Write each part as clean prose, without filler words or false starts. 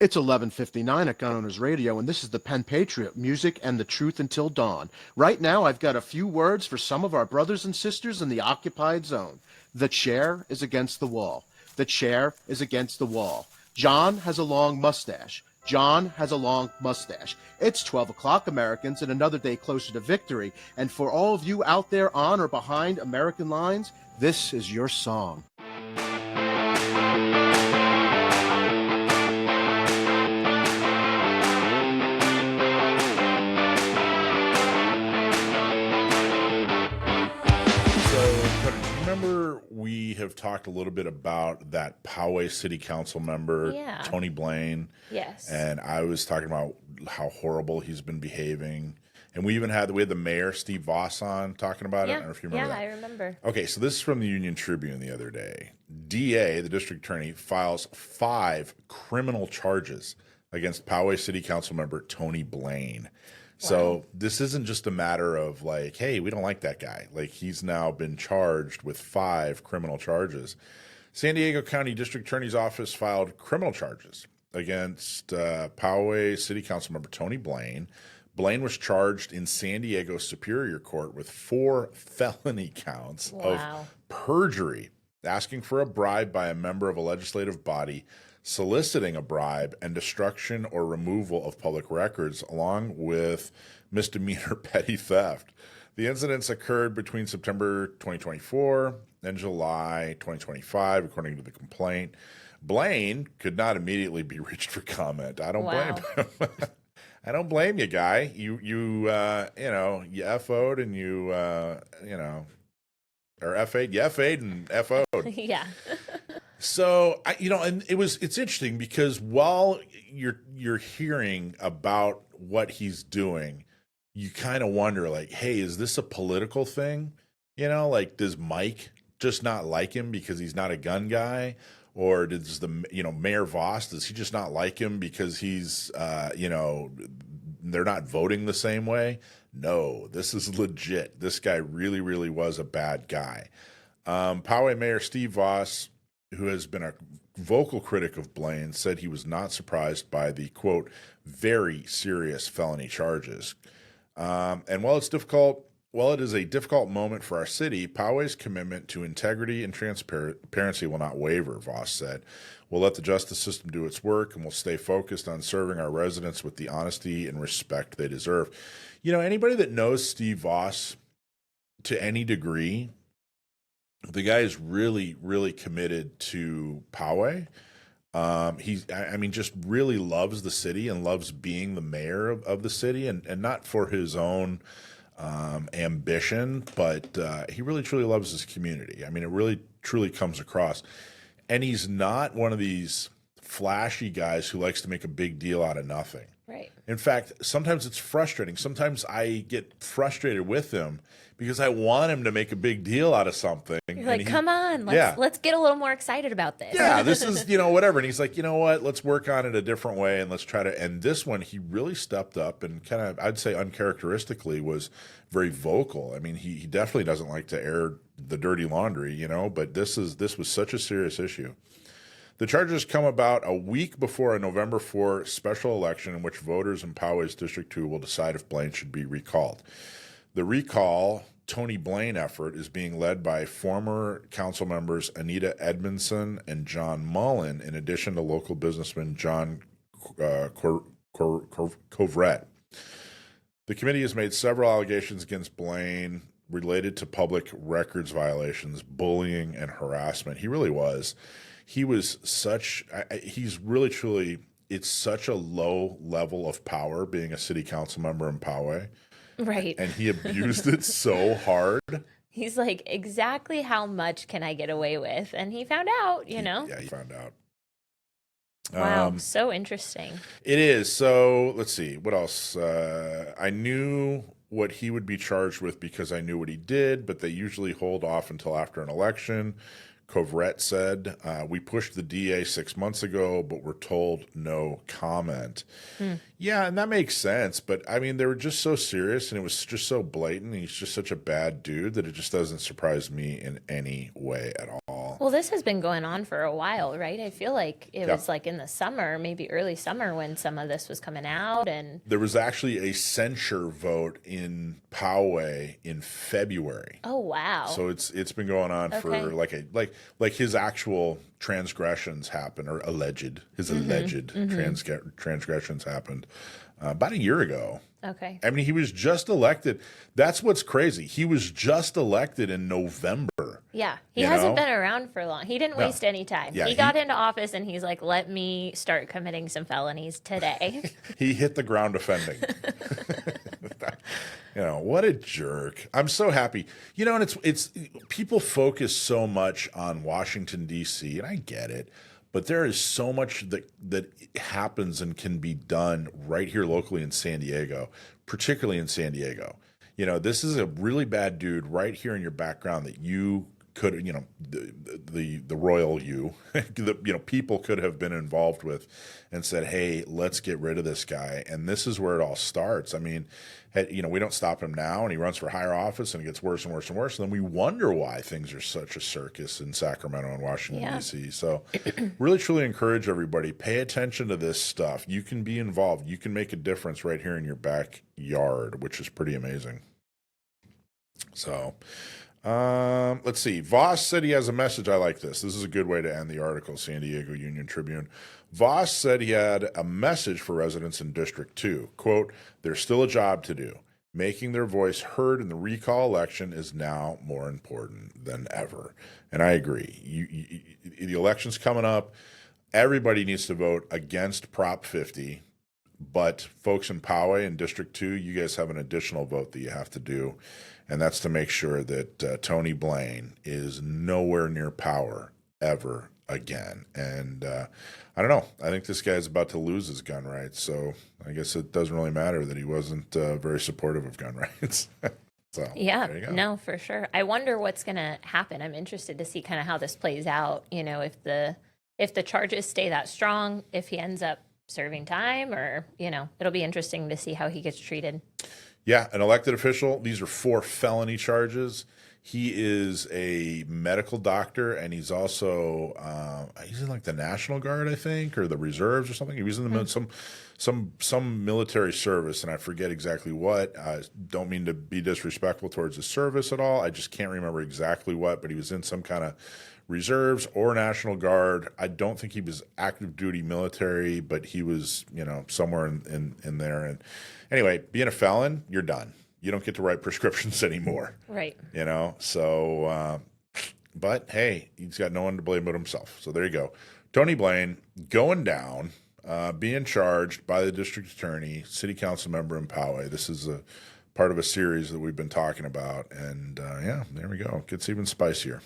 It's 11:59 at Gun Owners Radio, and this is the Penn Patriot, music and the truth until dawn. Right now, I've got a few words for some of our brothers and sisters in the occupied zone. The chair is against the wall. The chair is against the wall. John has a long mustache. John has a long mustache. It's 12 o'clock, Americans, and another day closer to victory. And for all of you out there on or behind American lines, this is your song. Remember, we have talked a little bit about that Poway City Council member, Tony Blaine. Yes. And I was talking about how horrible he's been behaving. And we had the mayor, Steve Voss, on talking about it. I don't know if you remember that. I remember. Okay, so this is from the Union Tribune the other day. DA, the district attorney, files 5 criminal charges against Poway City Council member Tony Blaine. So this isn't just a matter of like, hey, we don't like that guy. Like, he's now been charged with 5 criminal charges. San Diego County District Attorney's Office filed criminal charges against Poway City Council member Tony Blaine. Blaine was charged in San Diego Superior Court with 4 felony counts of perjury, asking for a bribe by a member of a legislative body, soliciting a bribe, and destruction or removal of public records, along with misdemeanor petty theft. The incidents occurred between September 2024 and July 2025, according to the complaint. Blaine could not immediately be reached for comment. I don't blame him. I don't blame you, guy. You FO'd and or F8, you F8 and FO'd. Yeah. So, and it's interesting because while you're hearing about what he's doing, you kind of wonder, like, hey, is this a political thing? Like, does Mike just not like him because he's not a gun guy? Or does Mayor Voss, does he just not like him because he's, they're not voting the same way? No, this is legit. This guy really, really was a bad guy. Poway Mayor Steve Voss, who has been a vocal critic of Blaine, said he was not surprised by the, quote, very serious felony charges. And while it is a difficult moment for our city, Poway's commitment to integrity and transparency will not waver, Voss said. We'll let the justice system do its work, and we'll stay focused on serving our residents with the honesty and respect they deserve. Anybody that knows Steve Voss to any degree, the guy is really, really committed to Poway. Just really loves the city and loves being the mayor of the city, and not for his own ambition, but he really, truly loves his community. It really, truly comes across. And he's not one of these flashy guys who likes to make a big deal out of nothing. Right. In fact, sometimes it's frustrating. Sometimes I get frustrated with him because I want him to make a big deal out of something. You're like, come on, let's get a little more excited about this. Yeah, this is, whatever. And he's like, you know what, let's work on it a different way, and let's try to. And this one, he really stepped up and kind of, I'd say uncharacteristically, was very vocal. He definitely doesn't like to air the dirty laundry, but this was such a serious issue. The charges come about a week before a November 4 special election in which voters in Poway's District 2 will decide if Blaine should be recalled. The recall Tony Blaine effort is being led by former council members Anita Edmondson and John Mullen, in addition to local businessman John Covret. The committee has made several allegations against Blaine related to public records violations, bullying, and harassment. He really was. He was he's really, truly, it's such a low level of power being a city council member in Poway. Right. And he abused it so hard. He's like, exactly how much can I get away with? And he found out, Yeah, he found out. Wow, so interesting. It is. So let's see. What else? I knew what he would be charged with because I knew what he did, but they usually hold off until after an election. Covret said, we pushed the DA 6 months ago, but we're told no comment. Yeah, and that makes sense. But they were just so serious, and it was just so blatant. He's just such a bad dude that it just doesn't surprise me in any way at all. Well, Well, this has been going on for a while, right? I feel like it was like in the summer, maybe early summer, when some of this was coming out. And there was actually a censure vote in Poway in February. oh wow! So it's been going on for like his actual transgressions happened, or alleged transgressions happened about a year ago. Okay. I mean, he was just elected. That's what's crazy. He was just elected in November. Yeah. He hasn't been around for long. He didn't waste any time. Yeah, he got into office and he's like, let me start committing some felonies today. He hit the ground offending. What a jerk. I'm so happy. And it's people focus so much on Washington, D.C., and I get it. But there is so much that happens and can be done right here locally in San Diego, particularly in San Diego. This is a really bad dude right here in your background that you could, the royal you, people could have been involved with and said, hey, let's get rid of this guy. And this is where it all starts. I mean, we don't stop him now and he runs for higher office and it gets worse and worse and worse. And then we wonder why things are such a circus in Sacramento and Washington, D.C. So really, truly encourage everybody, pay attention to this stuff. You can be involved. You can make a difference right here in your backyard, which is pretty amazing. So let's see. Voss said he has a message. I like this. This is a good way to end the article, San Diego Union Tribune. Voss said he had a message for residents in District 2. Quote, there's still a job to do. Making their voice heard in the recall election is now more important than ever. And I agree. The election's coming up. Everybody needs to vote against Prop 50. But folks in Poway and District 2, you guys have an additional vote that you have to do. And that's to make sure that Tony Blaine is nowhere near power ever again. And I don't know. I think this guy's about to lose his gun rights. So I guess it doesn't really matter that he wasn't very supportive of gun rights. So yeah, no, for sure. I wonder what's going to happen. I'm interested to see kind of how this plays out. If the charges stay that strong, if he ends up serving time, or it'll be interesting to see how he gets treated. Yeah, an elected official. These are 4 felony charges. He is a medical doctor, and he's also he's in like the National Guard, I think, or the Reserves or something. He was in the some military service, and I forget exactly what. I don't mean to be disrespectful towards his service at all. I just can't remember exactly what, but he was in some kind of Reserves or National Guard. I don't think he was active duty military, but he was, somewhere in there. And anyway, being a felon, you're done. You don't get to write prescriptions anymore. Right. So, but hey, he's got no one to blame but himself. So there you go. Tony Blaine going down, being charged by the district attorney, city council member in Poway. This is a part of a series that we've been talking about. And there we go. It gets even spicier.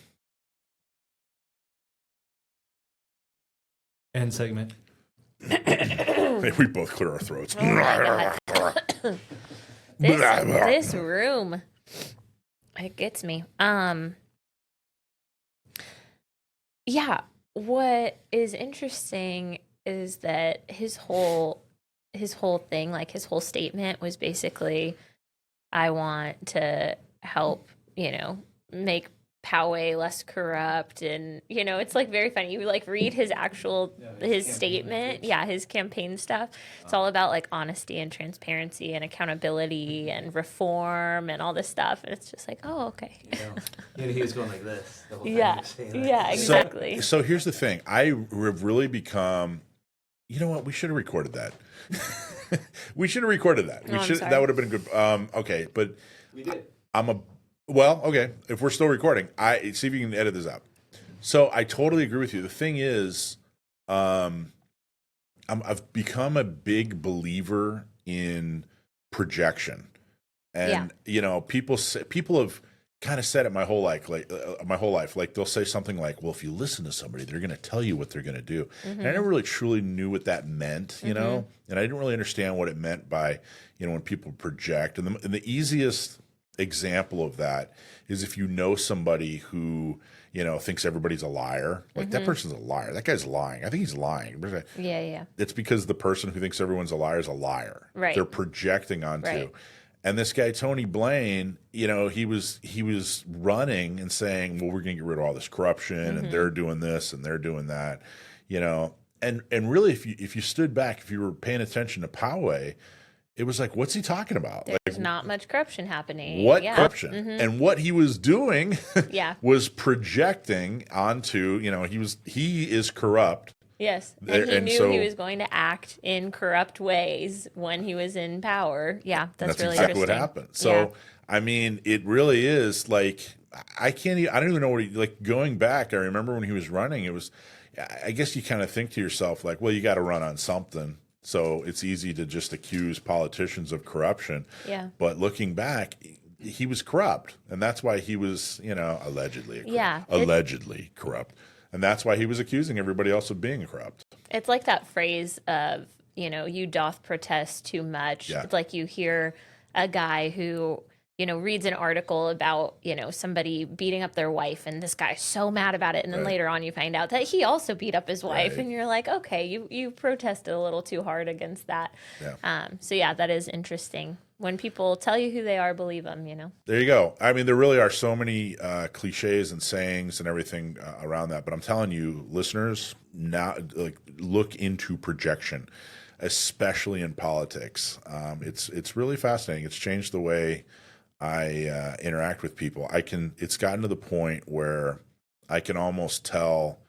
End segment. We both clear our throats. Oh my God. This room, it gets me. Yeah, what is interesting is that his whole thing, like his whole statement was basically, I want to help, make Poway less corrupt, and it's like very funny. You like read his actual his statement, his campaign stuff. It's all about like honesty and transparency and accountability and reform and all this stuff, and it's just like, oh, okay. He was going like this the whole time. Yeah, exactly. So here's the thing. I have really become. You know what? We should have recorded that. We should have recorded that. That would have been good. Okay, but we did. Well, okay. If we're still recording, see if you can edit this out. So I totally agree with you. The thing is, I've become a big believer in projection, and people have kind of said it my whole life. Like they'll say something like, "Well, if you listen to somebody, they're going to tell you what they're going to do." And I never really truly knew what that meant, and I didn't really understand what it meant by, when people project. And the easiest example of that is if you know somebody who thinks everybody's a liar, like that person's a liar, that guy's lying, I think he's lying. Yeah. It's because the person who thinks everyone's a liar is a liar, right? They're projecting onto. Right. And this guy, Tony Blaine, you know, he was running and saying, well, we're going to get rid of all this corruption and they're doing this and they're doing that, you know. And really, if you stood back, if you were paying attention to Poway, it was like, what's he talking about? There's not much corruption happening. What corruption? And what he was doing was projecting onto, you know, he is corrupt. Yes. And he knew he was going to act in corrupt ways when he was in power. Yeah, that's really exactly interesting. what happened. So, I mean, it really is like, I don't even know what like going back. I remember when he was running, it was, I guess you kind of think to yourself like, well, you got to run on something. So it's easy to just accuse politicians of corruption. Yeah. But looking back, he was corrupt. And that's why he was, you know, allegedly corrupt. And that's why he was accusing everybody else of being corrupt. It's like that phrase of, you know, you doth protest too much. Yeah. It's like you hear a guy who, you know, reads an article about, you know, somebody beating up their wife and this guy's so mad about it. And then later on you find out that he also beat up his wife and you're like, okay, you protested a little too hard against that. Yeah. So yeah, that is interesting. When people tell you who they are, believe them, you know. There you go. I mean, there really are so many cliches and sayings and everything around that. But I'm telling you, listeners, now like look into projection, especially in politics. It's really fascinating. It's changed the way I interact with people. It's gotten to the point where I can almost tell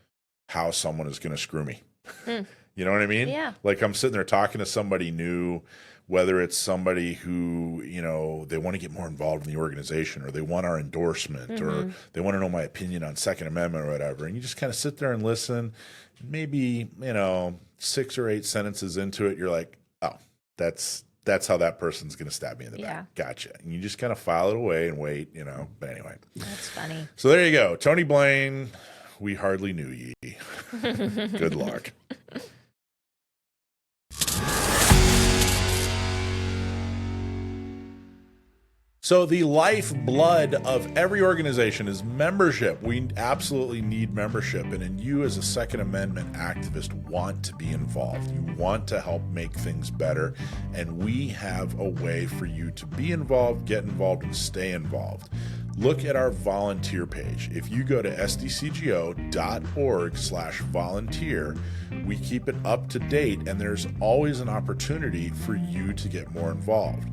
how someone is going to screw me. You know what I mean? Yeah. Like I'm sitting there talking to somebody new, whether it's somebody who, you know, they want to get more involved in the organization or they want our endorsement or they want to know my opinion on Second Amendment or whatever. And you just kind of sit there and listen. Maybe, you know, 6 or 8 sentences into it, you're like, oh, that's how that person's going to stab me in the back. Gotcha. And you just kind of file it away and wait, you know. But anyway. That's funny. So there you go. Tony Blaine, we hardly knew ye. Good luck. So the lifeblood of every organization is membership. We absolutely need membership. And you as a Second Amendment activist want to be involved. You want to help make things better. And we have a way for you to be involved, get involved, and stay involved. Look at our volunteer page. If you go to sdcgo.org/volunteer, we keep it up to date, and there's always an opportunity for you to get more involved.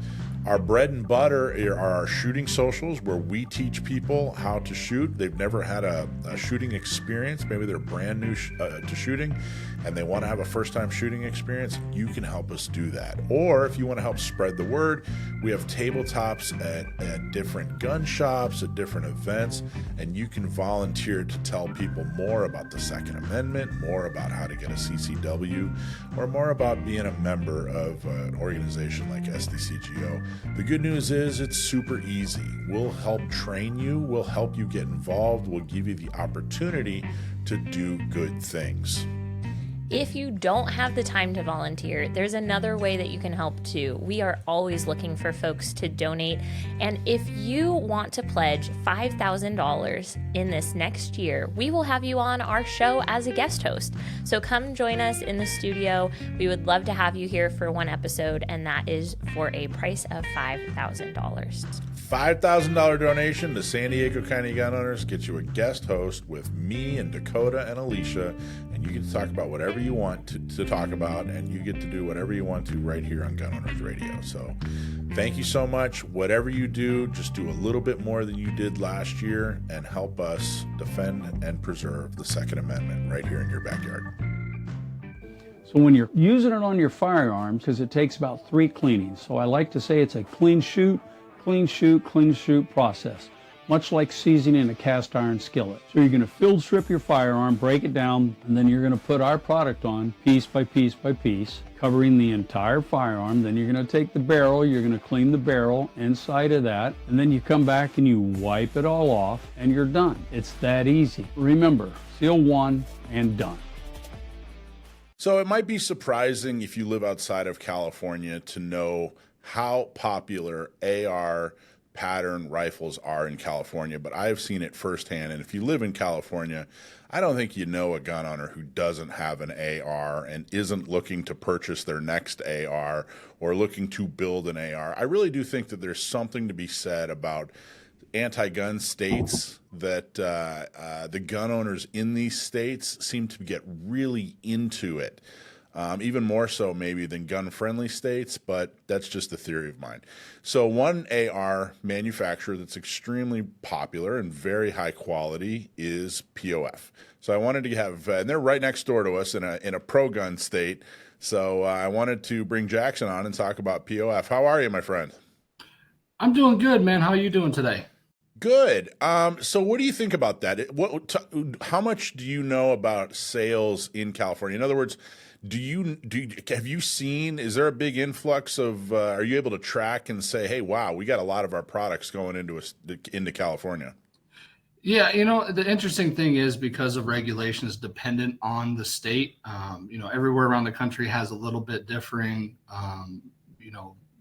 Our bread and butter are our shooting socials where we teach people how to shoot. They've never had a shooting experience. Maybe they're brand new to shooting and they want to have a first-time shooting experience. You can help us do that. Or if you want to help spread the word, we have tabletops at different gun shops, at different events, and you can volunteer to tell people more about the Second Amendment, more about how to get a CCW, or more about being a member of an organization like SDCGO. The good news is it's super easy. We'll help train you. We'll help you get involved. We'll give you the opportunity to do good things. If you don't have the time to volunteer, there's another way that you can help too. We are always looking for folks to donate. And if you want to pledge $5,000 in this next year, we will have you on our show as a guest host. So come join us in the studio. We would love to have you here for one episode, and that is for a price of $5,000. $5,000 donation to San Diego County Gun Owners gets you a guest host with me and Dakota and Alicia, and you get to talk about whatever you want to talk about, and you get to do whatever you want to right here on Gun Owners Radio. So thank you so much. Whatever you do, just do a little bit more than you did last year and help us defend and preserve the Second Amendment right here in your backyard. So when you're using it on your firearms, because it takes about 3 cleanings, so I like to say it's a clean shoot, clean shoot, clean shoot process, much like seasoning a cast iron skillet. So you're going to field strip your firearm, break it down, and then you're going to put our product on piece by piece by piece, covering the entire firearm. Then you're going to take the barrel, you're going to clean the barrel inside of that, and then you come back and you wipe it all off, and you're done. It's that easy. Remember, seal one and done. So it might be surprising if you live outside of California to know how popular AR pattern rifles are in California, but I've seen it firsthand. And if you live in California, I don't think you know a gun owner who doesn't have an AR and isn't looking to purchase their next AR or looking to build an AR. I really do think that there's something to be said about anti-gun states, that the gun owners in these states seem to get really into it. Even more so maybe than gun-friendly states, but that's just a theory of mine. So one AR manufacturer that's extremely popular and very high quality is POF. So I wanted to have, and they're right next door to us in a pro-gun state. So I wanted to bring Jackson on and talk about POF. How are you, my friend? I'm doing good, man. How are you doing today? Good. So what do you think about that? How much do you know about sales in California? In other words, have you seen, is there a big influx of, are you able to track and say, hey, wow, we got a lot of our products going into California? Yeah, the interesting thing is, because of regulations dependent on the state, everywhere around the country has a little bit differing,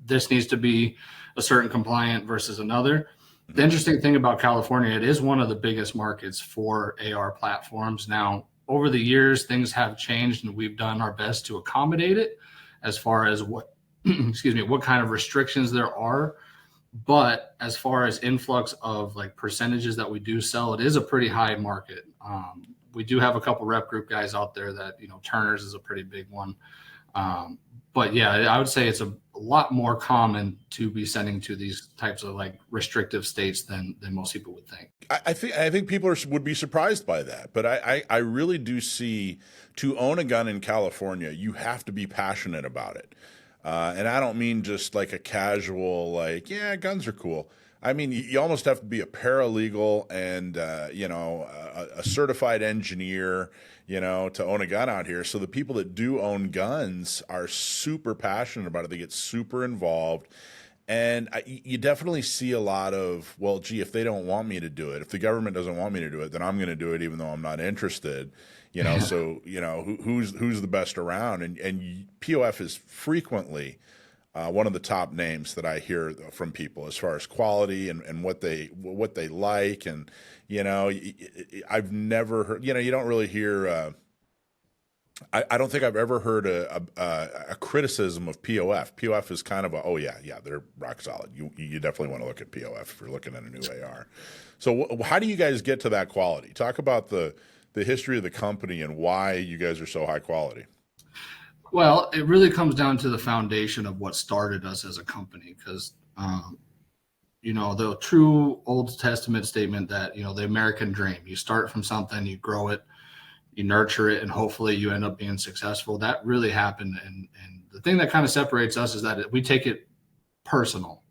this needs to be a certain compliant versus another. The interesting thing about California, it is one of the biggest markets for AR platforms. Now, over the years, things have changed, and we've done our best to accommodate it as far as what kind of restrictions there are. But as far as influx of like percentages that we do sell, it is a pretty high market. We do have a couple rep group guys out there that, Turner's is a pretty big one. But yeah, I would say it's a lot more common to be sending to these types of like restrictive states than most people would think. I think people would be surprised by that, but I really do see, to own a gun in California, you have to be passionate about it. And I don't mean just like a casual, like, yeah, guns are cool. I mean, you almost have to be a paralegal and, a certified engineer, to own a gun out here. So the people that do own guns are super passionate about it. They get super involved. And you definitely see a lot of, well, gee, if they don't want me to do it, if the government doesn't want me to do it, then I'm going to do it even though I'm not interested. So, who's the best around? And POF is frequently one of the top names that I hear from people as far as quality and what they like. And, I've never heard, you don't really hear, I don't think I've ever heard a criticism of POF. POF is kind of oh yeah, they're rock solid. You definitely want to look at POF if you're looking at a new AR. So how do you guys get to that quality? Talk about the history of the company and why you guys are so high quality. Well, it really comes down to the foundation of what started us as a company, because, the true Old Testament statement that, the American dream, you start from something, you grow it, you nurture it, and hopefully you end up being successful. That really happened. And the thing that kind of separates us is that we take it personal,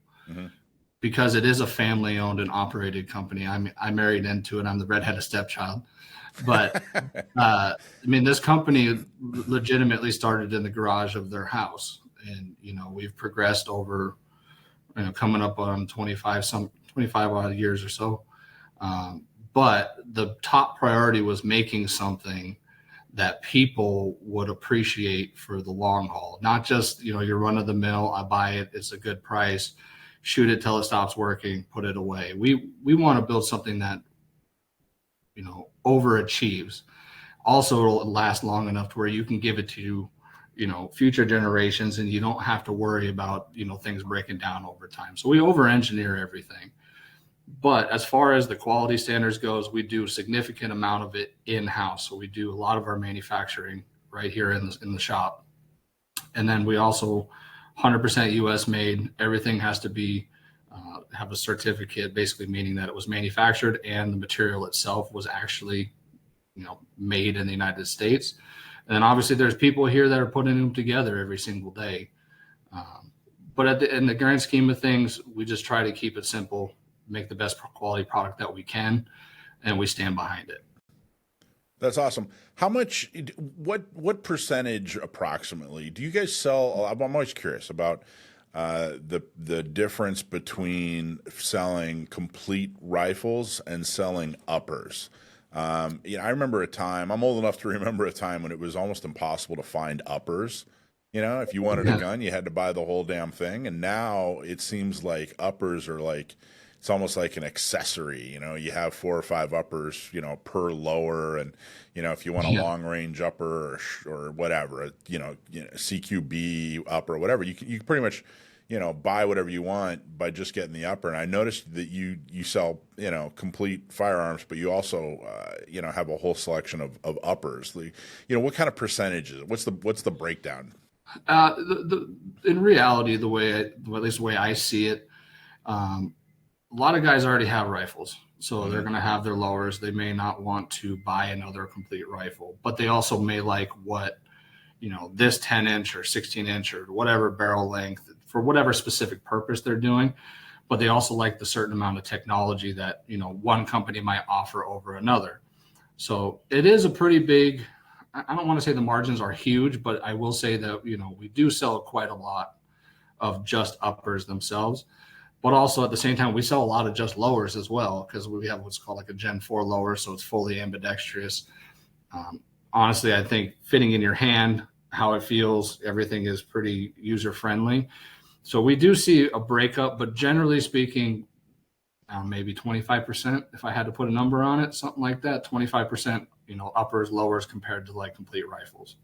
because it is a family owned and operated company. I married into it. I'm the redheaded stepchild. But this company legitimately started in the garage of their house, and we've progressed over, coming up on 25 odd years or so. But the top priority was making something that people would appreciate for the long haul, not just your run of the mill. I buy it, it's a good price, shoot it till it stops working, put it away. We want to build something that overachieves. Also, it'll last long enough to where you can give it to future generations, and you don't have to worry about things breaking down over time. So we over-engineer everything. But as far as the quality standards goes, we do a significant amount of it in-house. So we do a lot of our manufacturing right here in the shop, and then we also 100% U.S. made. Everything has to be have a certificate, basically meaning that it was manufactured and the material itself was actually, made in the United States. And then obviously there's people here that are putting them together every single day. But in the grand scheme of things, we just try to keep it simple, make the best quality product that we can, and we stand behind it. That's awesome. How much, what percentage approximately do you guys sell? I'm always curious about the difference between selling complete rifles and selling uppers. I remember a time, I'm old enough to remember a time when it was almost impossible to find uppers. You know, if you wanted a gun, you had to buy the whole damn thing. And now it seems like uppers are like, it's almost like an accessory. You know, you have 4 or 5 uppers, you know, per lower. And, you know, if you want a long range upper or whatever, CQB upper, whatever, you can pretty much, you know, buy whatever you want by just getting the upper. And I noticed that you sell, you know, complete firearms, but you also, you know, have a whole selection of uppers. You know, what kind of percentage is it? What's the breakdown? In reality, at least the way I see it, a lot of guys already have rifles, so they're going to have their lowers. They may not want to buy another complete rifle, but they also may like what, you know, this 10-inch or 16-inch or whatever barrel length for whatever specific purpose they're doing. But they also like the certain amount of technology that, you know, one company might offer over another. So it is a pretty big. I don't want to say the margins are huge, but I will say that, you know, we do sell quite a lot of just uppers themselves, but also at the same time, we sell a lot of just lowers as well, because we have what's called like a Gen 4 lower. So it's fully ambidextrous. Honestly, I think fitting in your hand, how it feels, everything is pretty user friendly. So we do see a breakup, but generally speaking, maybe 25%, if I had to put a number on it, something like that, 25%, you know, uppers, lowers compared to like complete rifles.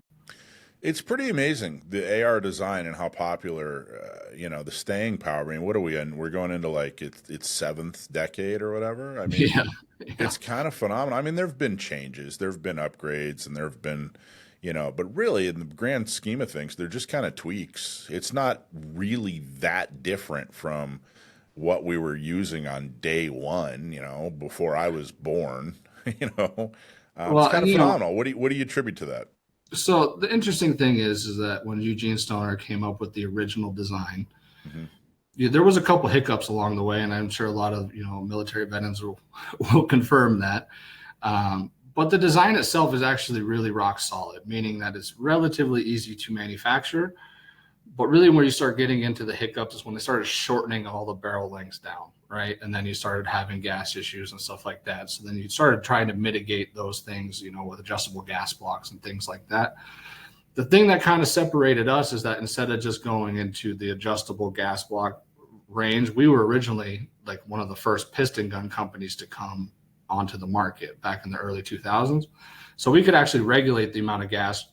It's pretty amazing, the AR design and how popular, you know, the staying power. I mean, what are we in? We're going into like its 7th decade or whatever. I mean, it's kind of phenomenal. I mean, there have been changes, there have been upgrades, and there have been, you know, but really in the grand scheme of things, they're just kind of tweaks. It's not really that different from what we were using on day one, you know, before I was born, you know. It's kind of phenomenal. What do you attribute to that? So the interesting thing is that when Eugene Stoner came up with the original design, there was a couple hiccups along the way, and I'm sure a lot of, you know, military veterans will confirm that. But the design itself is actually really rock solid, meaning that it's relatively easy to manufacture. But really, where you start getting into the hiccups is when they started shortening all the barrel lengths down, right? And then you started having gas issues and stuff like that. So then you started trying to mitigate those things, you know, with adjustable gas blocks and things like that. The thing that kind of separated us is that instead of just going into the adjustable gas block range, we were originally like one of the first piston gun companies to come onto the market back in the early 2000s. So we could actually regulate the amount of gas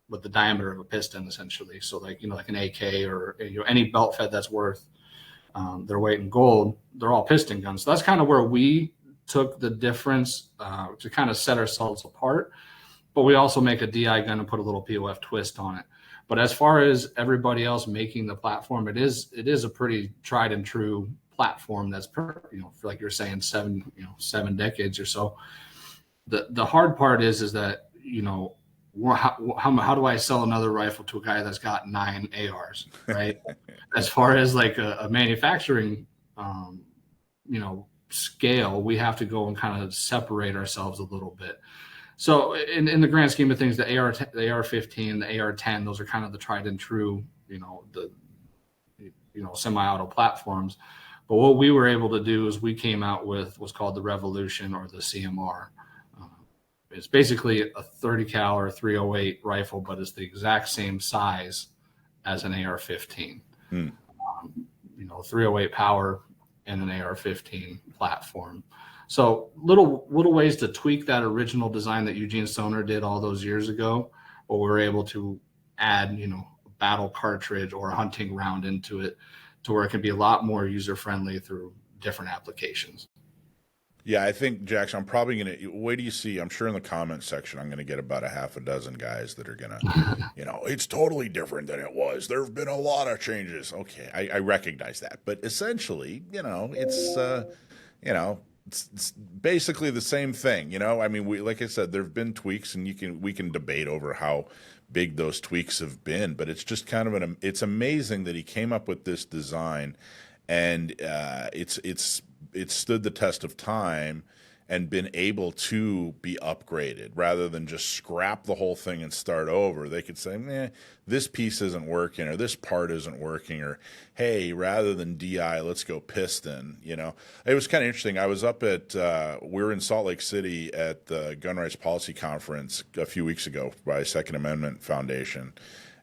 with the diameter of a piston, essentially. So like, you know, like an AK or, you know, any belt fed that's worth their weight in gold, they're all piston guns. So that's kind of where we took the difference to kind of set ourselves apart. But we also make a DI gun and put a little POF twist on it. But as far as everybody else making the platform, it is a pretty tried and true platform that's, you know, like you're saying, 7 decades or so. The hard part is that, you know, how do I sell another rifle to a guy that's got 9 ARs, right? As far as like a manufacturing, you know, scale, we have to go and kind of separate ourselves a little bit. So in the grand scheme of things, the AR-15, the AR-10, those are kind of the tried and true, you know, semi-auto platforms. But what we were able to do is we came out with what's called the Revolution, or the CMR. It's basically a 30 cal or 308 rifle, but it's the exact same size as an AR-15. You know, 308 power and an AR-15 platform. So little ways to tweak that original design that Eugene Stoner did all those years ago, but we were able to add, you know, a battle cartridge or a hunting round into it to where it can be a lot more user friendly through different applications. Yeah, I think, Jackson, I'm probably going to, wait do you see, I'm sure in the comments section, I'm going to get about a half a dozen guys that are going to, you know, it's totally different than it was. There have been a lot of changes. Okay, I recognize that. But essentially, you know, it's basically the same thing, you know? I mean, like I said, there have been tweaks, and we can debate over how big those tweaks have been, but it's just kind of it's amazing that he came up with this design, and it's stood the test of time and been able to be upgraded rather than just scrap the whole thing and start over. They could say, this piece isn't working, or this part isn't working, or, hey, rather than DI, let's go piston. You know, it was kind of interesting. I was up at, we were in Salt Lake City at the Gun Rights Policy Conference a few weeks ago by Second Amendment Foundation.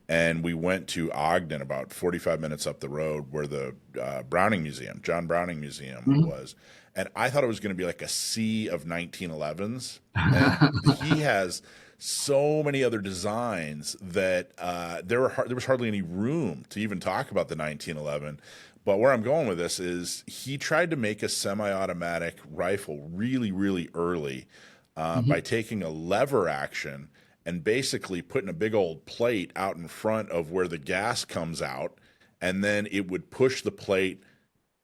and we went to Ogden, about 45 minutes up the road, where the John Browning Museum was. And I thought it was going to be like a sea of 1911s. And he has so many other designs that there was hardly any room to even talk about the 1911. But where I'm going with this is he tried to make a semi-automatic rifle really, really early by taking a lever action and basically putting a big old plate out in front of where the gas comes out, and then it would push the plate,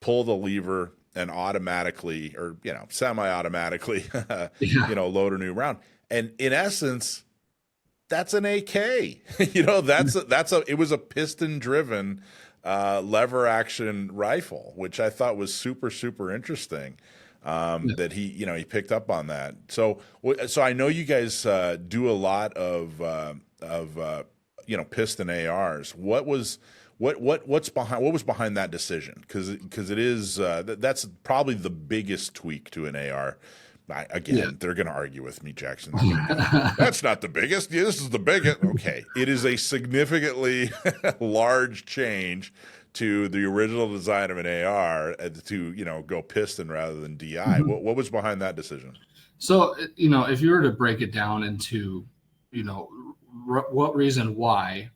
pull the lever, and automatically, or semi-automatically, load a new round. And in essence, that's an AK. It was a piston-driven lever action rifle, which I thought was super, super interesting. That he picked up on that. So I know you guys do a lot of piston ARs. What was behind that decision? Because it is that's probably the biggest tweak to an AR. They're going to argue with me, Jackson. That's not the biggest. Yeah, this is the biggest. Okay, it is a significantly large change to the original design of an AR to go piston rather than DI. What was behind that decision? So if you were to break it down into what reason why,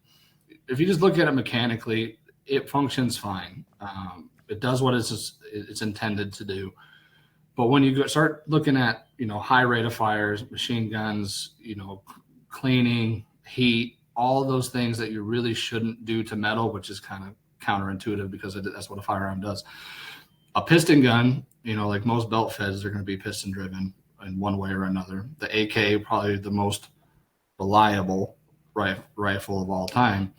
if you just look at it mechanically, it functions fine. It does what it's intended to do. But when you start looking at high rate of fires, machine guns, cleaning, heat, all of those things that you really shouldn't do to metal, which is kind of counterintuitive because that's what a firearm does. A piston gun, like most belt feds, they're going to be piston driven in one way or another. The AK, probably the most reliable rifle of all time.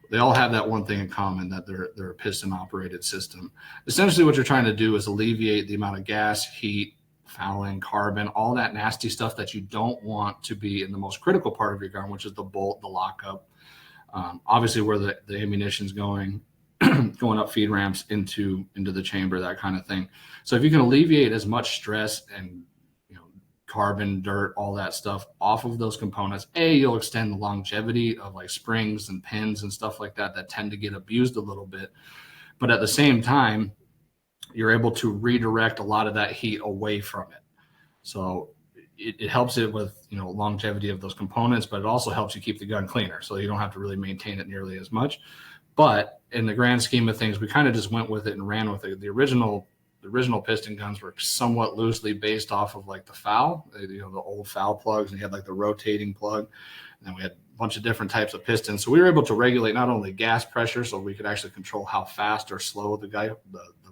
They all have that one thing in common, that they're a piston operated system. Essentially what you're trying to do is alleviate the amount of gas, heat, fouling, carbon, all that nasty stuff that you don't want to be in the most critical part of your gun, which is the bolt, the lockup. Obviously where the ammunition's going up feed ramps into the chamber, that kind of thing. So if you can alleviate as much stress and carbon, dirt, all that stuff off of those components, you'll extend the longevity of like springs and pins and stuff like that tend to get abused a little bit. But at the same time, you're able to redirect a lot of that heat away from it. So it helps it with longevity of those components, but it also helps you keep the gun cleaner, so you don't have to really maintain it nearly as much. But in the grand scheme of things, we kind of just went with it and ran with it. The original piston guns were somewhat loosely based off of like the FOW, the old FOW plugs, and you had like the rotating plug. And then we had a bunch of different types of pistons. So we were able to regulate not only gas pressure, so we could actually control how fast or slow the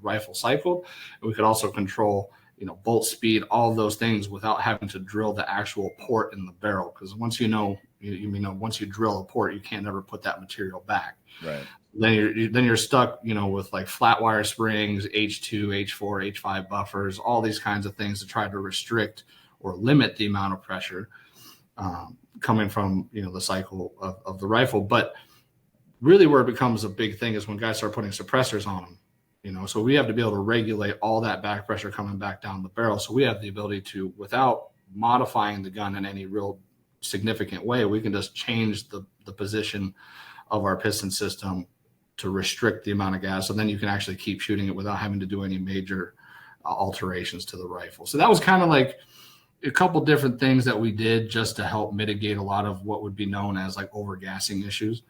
rifle cycled. And we could also control, bolt speed, all of those things without having to drill the actual port in the barrel. Because once once you drill a port, you can't ever put that material back. Right. Then you're stuck, with like flat wire springs, H2, H4, H5 buffers, all these kinds of things to try to restrict or limit the amount of pressure coming from the cycle of the rifle. But really, where it becomes a big thing is when guys start putting suppressors on them. So we have to be able to regulate all that back pressure coming back down the barrel. So we have the ability to, without modifying the gun in any real significant way, we can just change the position of our piston system to restrict the amount of gas. So then you can actually keep shooting it without having to do any major alterations to the rifle. So that was kind of like a couple different things that we did just to help mitigate a lot of what would be known as like overgassing issues.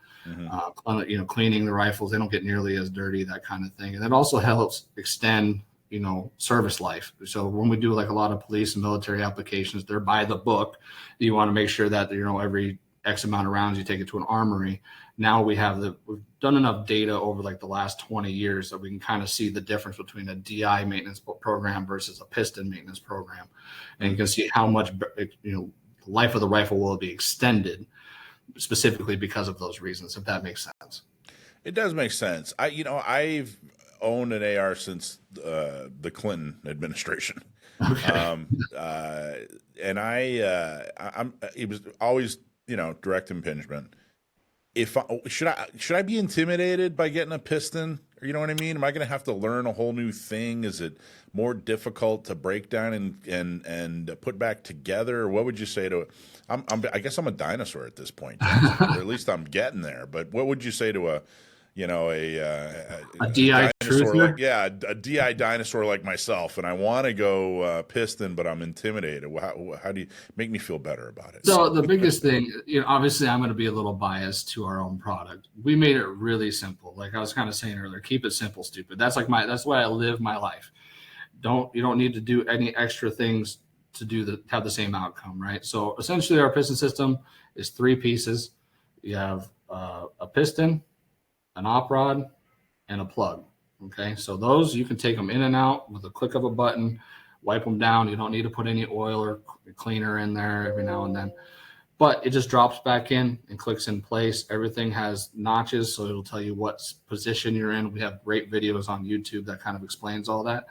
Cleaning the rifles, they don't get nearly as dirty, that kind of thing. And that also helps extend, service life. So when we do like a lot of police and military applications, they're by the book. You want to make sure that, every X amount of rounds you take it to an armory. Now we've done enough data over like the last 20 years that we can kind of see the difference between a DI maintenance program versus a piston maintenance program. And you can see how much, the life of the rifle will be extended specifically because of those reasons, if that makes sense. It does make sense. I've owned an AR since the Clinton administration. Okay. And it was always, direct impingement. Should I be intimidated by getting a piston Or, you know what I mean? Am I going to have to learn a whole new thing? Is it more difficult to break down and put back together? Or what would you say to? I guess I'm a dinosaur at this point, or at least I'm getting there. But what would you say to a DI dinosaur truther? a DI dinosaur like myself, and I want to go piston, but I'm intimidated. How do you make me feel better about it? So the biggest thing, obviously I'm going to be a little biased to our own product. We made it really simple. Like I was kind of saying earlier, keep it simple, stupid. That's that's the way I live my life. You don't need to do any extra things to have the same outcome, right? So essentially our piston system is 3 pieces. You have a piston, an op rod, and a plug. Okay, so those you can take them in and out with a click of a button, wipe them down. You don't need to put any oil or cleaner in there every now and then, but it just drops back in and clicks in place. Everything has notches, so it'll tell you what position you're in. We have great videos on YouTube that kind of explains all that.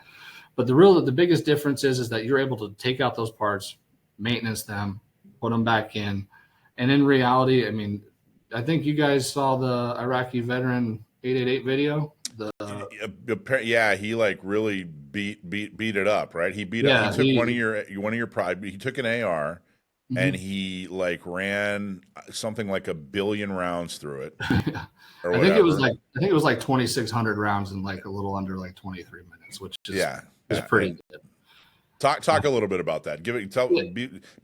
But the biggest difference is that you're able to take out those parts, maintenance them, put them back in, and in reality, I mean, I think you guys saw the Iraqi veteran 888 video. Yeah, he like really beat it up, right? He took one of your he took an AR and he like ran something like 1 billion rounds through it. Or I think it was like 2,600 rounds in like a little under like 23 minutes, which is pretty good. Talk a little bit about that.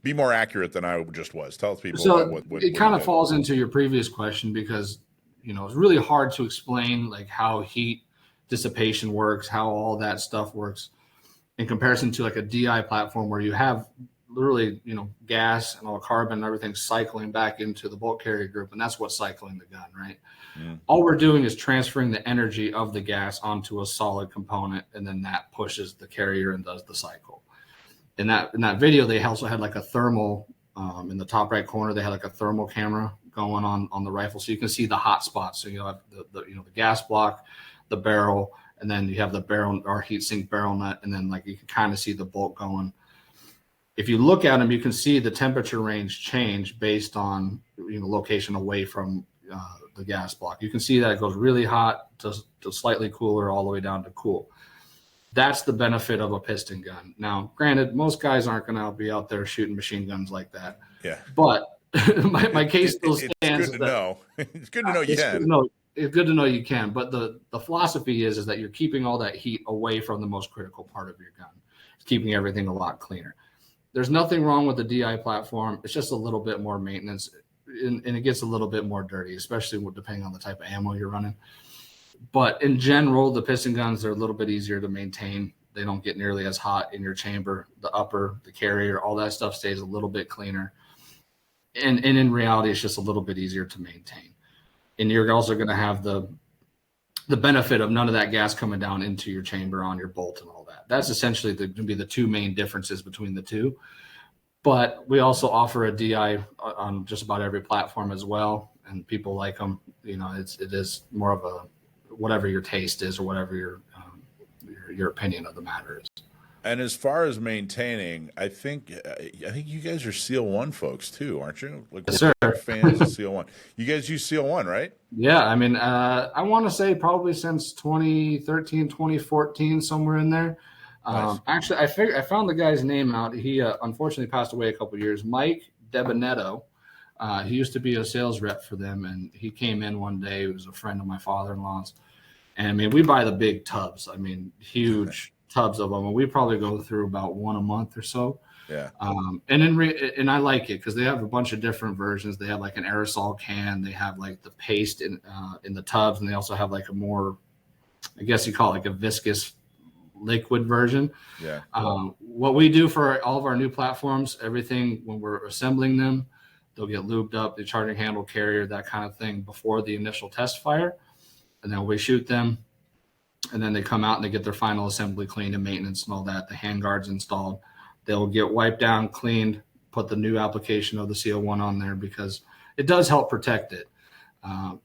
Be more accurate than I just was. Tell people. So it kind of falls into your previous question because it's really hard to explain like how heat dissipation works, how all that stuff works in comparison to like a DI platform where you have literally gas and all carbon and everything cycling back into the bolt carrier group, and that's what's cycling the gun, right? All we're doing is transferring the energy of the gas onto a solid component, and then that pushes the carrier and does the cycle. In that video, they also had like a thermal in the top right corner. They had like a thermal camera going on the rifle, so you can see the hot spots. So you have the gas block, the barrel, and then you have the barrel or heat sink barrel nut, and then like you can kind of see the bolt going. If you look at them, you can see the temperature range change based on location away from the gas block. You can see that it goes really hot to slightly cooler all the way down to cool. That's the benefit of a piston gun. Now, granted, most guys aren't going to be out there shooting machine guns like that. Yeah. But my case still stands. It's good to know. It's good to know you can. It's good to know you can. But the philosophy is that you're keeping all that heat away from the most critical part of your gun. It's keeping everything a lot cleaner. There's nothing wrong with the DI platform. It's just a little bit more maintenance, and it gets a little bit more dirty, especially depending on the type of ammo you're running. But in general, the piston guns are a little bit easier to maintain. They don't get nearly as hot in your chamber. The upper, the carrier, all that stuff stays a little bit cleaner. And in reality, it's just a little bit easier to maintain. And you're also going to have the benefit of none of that gas coming down into your chamber on your bolt and all that. That's essentially going to be the 2 main differences between the two. But we also offer a DI on just about every platform as well, and people like them. It is more of a whatever your taste is or whatever your opinion of the matter is. And as far as maintaining, I think you guys are Seal 1 folks too, aren't you? Like, yes, sir. Fans of Seal 1. You guys use Seal 1, right? Yeah, I mean, I want to say probably since 2013, 2014, somewhere in there. Nice. Actually, I found the guy's name out. He unfortunately passed away a couple of years. Mike Debonetto. He used to be a sales rep for them, and he came in one day. He was a friend of my father-in-law's. And I mean, we buy the big tubs. I mean, huge tubs of them. And we probably go through about 1 a month or so. Yeah. And I like it because they have a bunch of different versions. They have like an aerosol can. They have like the paste in the tubs, and they also have like a more, I guess you call it like a viscous liquid version. Yeah. What we do for all of our new platforms, everything when we're assembling them, they'll get lubed up, the charging handle carrier, that kind of thing before the initial test fire. And then we shoot them, and then they come out and they get their final assembly cleaned and maintenance and all that. The handguards installed. They'll get wiped down, cleaned, put the new application of the CO1 on there because it does help protect it.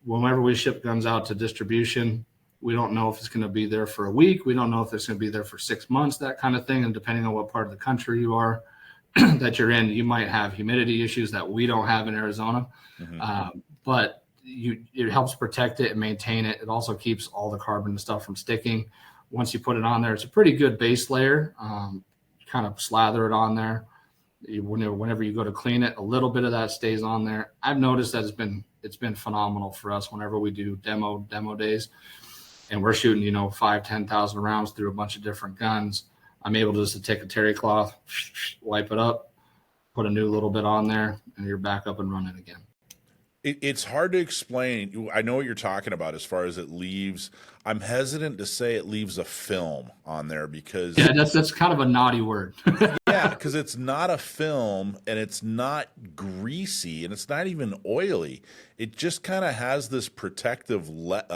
Whenever we ship guns out to distribution, we don't know if it's going to be there for a week. We don't know if it's going to be there for 6 months, that kind of thing. And depending on what part of the country you are that you're in, you might have humidity issues that we don't have in Arizona. Mm-hmm. But it helps protect it and maintain it. It also keeps all the carbon and stuff from sticking. Once you put it on there, it's a pretty good base layer. Kind of slather it on there. Whenever you go to clean it, a little bit of that stays on there. I've noticed that it's been phenomenal for us whenever we do demo days, and we're shooting 5,000-10,000 rounds through a bunch of different guns. I'm able just to take a terry cloth, wipe it up, put a new little bit on there, and you're back up and running again. It's hard to explain. I know what you're talking about as far as it leaves. I'm hesitant to say it leaves a film on there because that's kind of a naughty word. yeah, because it's not a film and it's not greasy and it's not even oily. It just kind of has this protective like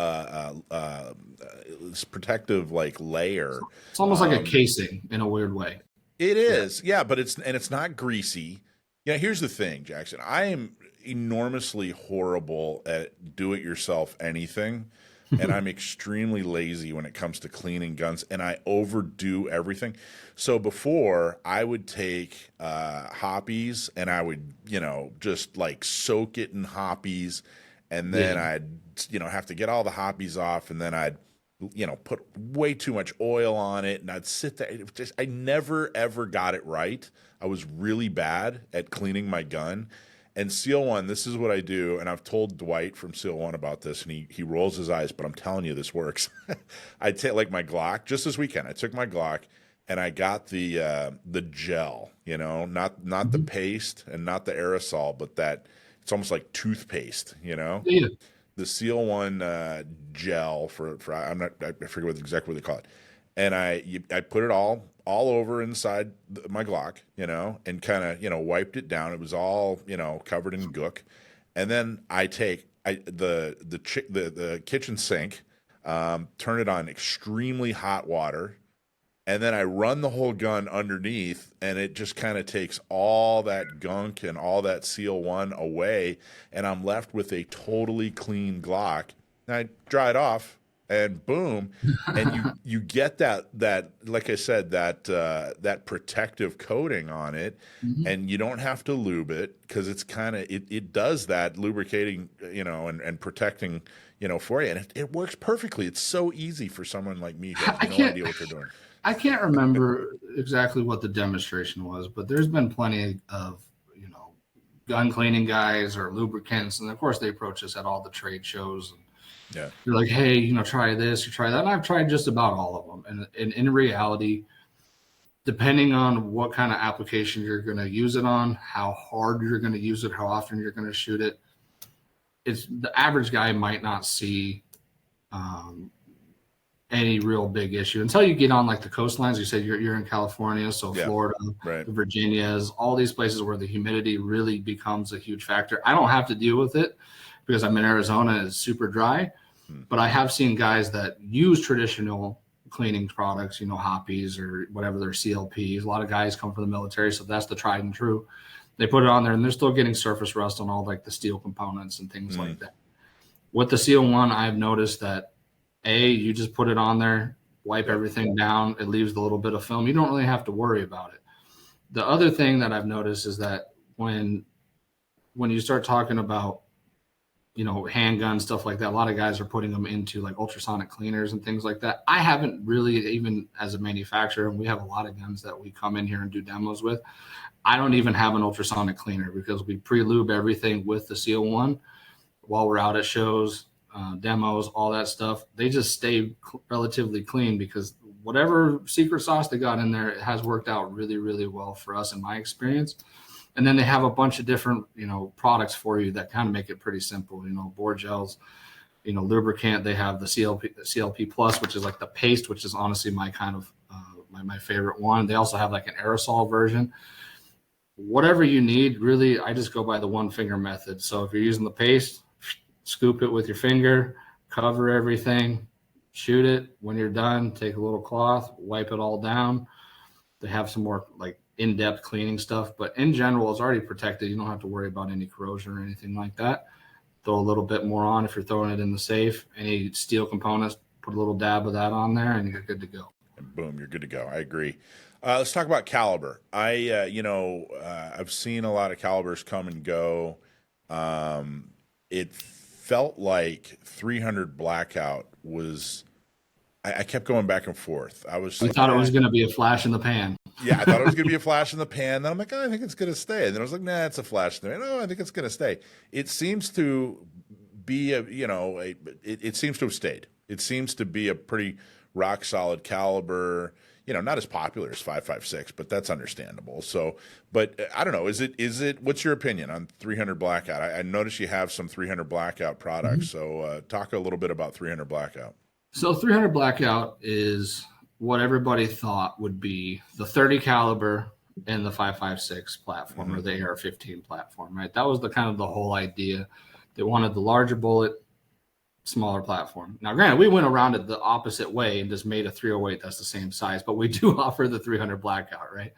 layer. It's almost like a casing in a weird way. It is, yeah, but it's not greasy. Yeah, here's the thing, Jackson. I am enormously horrible at do-it-yourself anything, and I'm extremely lazy when it comes to cleaning guns, and I overdo everything. So before, I would take hoppies, and I would, just like soak it in hoppies, and then I'd, have to get all the hoppies off, and then I'd, put way too much oil on it, and I'd sit there. I never, ever got it right. I was really bad at cleaning my gun. And Seal One, this is what I do, and I've told Dwight from Seal One about this, and he rolls his eyes, but I'm telling you, this works. I take like my Glock, just this weekend, I took my Glock, and I got the gel, not the paste and not the aerosol, but that it's almost like toothpaste, Yeah. The Seal One gel for I forget exactly what they call it, and I put it all over inside my Glock, and kind of, wiped it down. It was all, covered in gook. And then I take the kitchen sink, turn it on extremely hot water, and then I run the whole gun underneath, and it just kind of takes all that gunk and all that Seal One away, and I'm left with a totally clean Glock. And I dry it off, and boom, and you get that like I said, that protective coating on it, and you don't have to lube it because it's kind of it does that lubricating, and protecting, for you, and it works perfectly. It's so easy for someone like me who has no idea what they're doing. I can't remember exactly what the demonstration was, but there's been plenty of gun cleaning guys or lubricants, and of course they approach us at all the trade shows. Yeah, you're like, hey, try this, you try that. And I've tried just about all of them. And in reality, depending on what kind of application you're going to use it on, how hard you're going to use it, how often you're going to shoot it, it's the average guy might not see any real big issue until you get on like the coastlines. You said you're in California, so Florida, right. The Virginias, all these places where the humidity really becomes a huge factor. I don't have to deal with it because I'm in Arizona. It's super dry. But I have seen guys that use traditional cleaning products, hoppies or whatever their CLPs. A lot of guys come from the military, so that's the tried and true. They put it on there, and they're still getting surface rust on all like the steel components and things like that. With the Seal One, I've noticed that you just put it on there, wipe everything down. It leaves the little bit of film. You don't really have to worry about it. The other thing that I've noticed is that when you start talking about handguns, stuff like that, a lot of guys are putting them into like ultrasonic cleaners and things like that. I haven't really, even as a manufacturer, and we have a lot of guns that we come in here and do demos with, I don't even have an ultrasonic cleaner because we pre-lube everything with the Seal One while we're out at shows, demos, all that stuff. They just stay relatively clean because whatever secret sauce they got in there, it has worked out really, really well for us in my experience. And then they have a bunch of different, products for you that kind of make it pretty simple. Bore gels, lubricant. They have the CLP Plus, which is like the paste, which is honestly my kind of my favorite one. They also have like an aerosol version. Whatever you need, really, I just go by the one finger method. So if you're using the paste, scoop it with your finger, cover everything, shoot it. When you're done, take a little cloth, wipe it all down. They have some more like in-depth cleaning stuff, but in general, it's already protected. You don't have to worry about any corrosion or anything like that. Throw a little bit more on if you're throwing it in the safe. Any steel components, put a little dab of that on there, and you're good to go. And boom, you're good to go. I agree. Let's talk about caliber. I've seen a lot of calibers come and go. It felt like 300 blackout was. I kept going back and forth. I was. We thought it was going to be a flash in the pan. Yeah, I thought it was going to be a flash in the pan. Then I'm like, oh, I think it's going to stay. And then I was like, nah, it's a flash in the pan. No, I think it's going to stay. It seems to be it seems to have stayed. It seems to be a pretty rock solid caliber. Not as popular as 5.56, but that's understandable. So, but I don't know. Is it? What's your opinion on 300 blackout? I noticed you have some 300 blackout products. So, talk a little bit about 300 blackout. So 300 blackout is what everybody thought would be the 30 caliber and the 5.56 platform, or the AR-15 platform, right? That was the whole idea. They wanted the larger bullet, smaller platform. Now, granted, we went around it the opposite way and just made a 308 that's the same size, but we do offer the 300 blackout, right?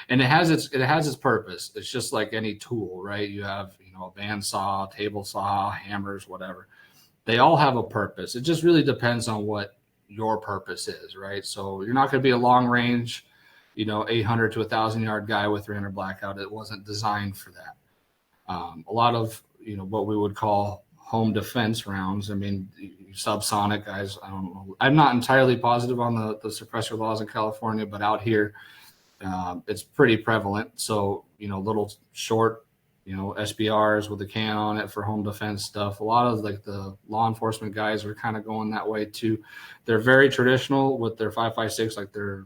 And it has its purpose. It's just like any tool, right? You have a bandsaw, table saw, hammers, whatever. They all have a purpose. It just really depends on what your purpose is, right? So you're not going to be a long range, 800 to 1,000 yard guy with 300 blackout. It wasn't designed for that. A lot of what we would call home defense rounds. I mean, subsonic guys. I don't know. I'm not entirely positive on the suppressor laws in California, but out here, it's pretty prevalent. So little short, SBRs with a can on it for home defense stuff. A lot of like the law enforcement guys are kind of going that way too. They're very traditional with their 5.56, like their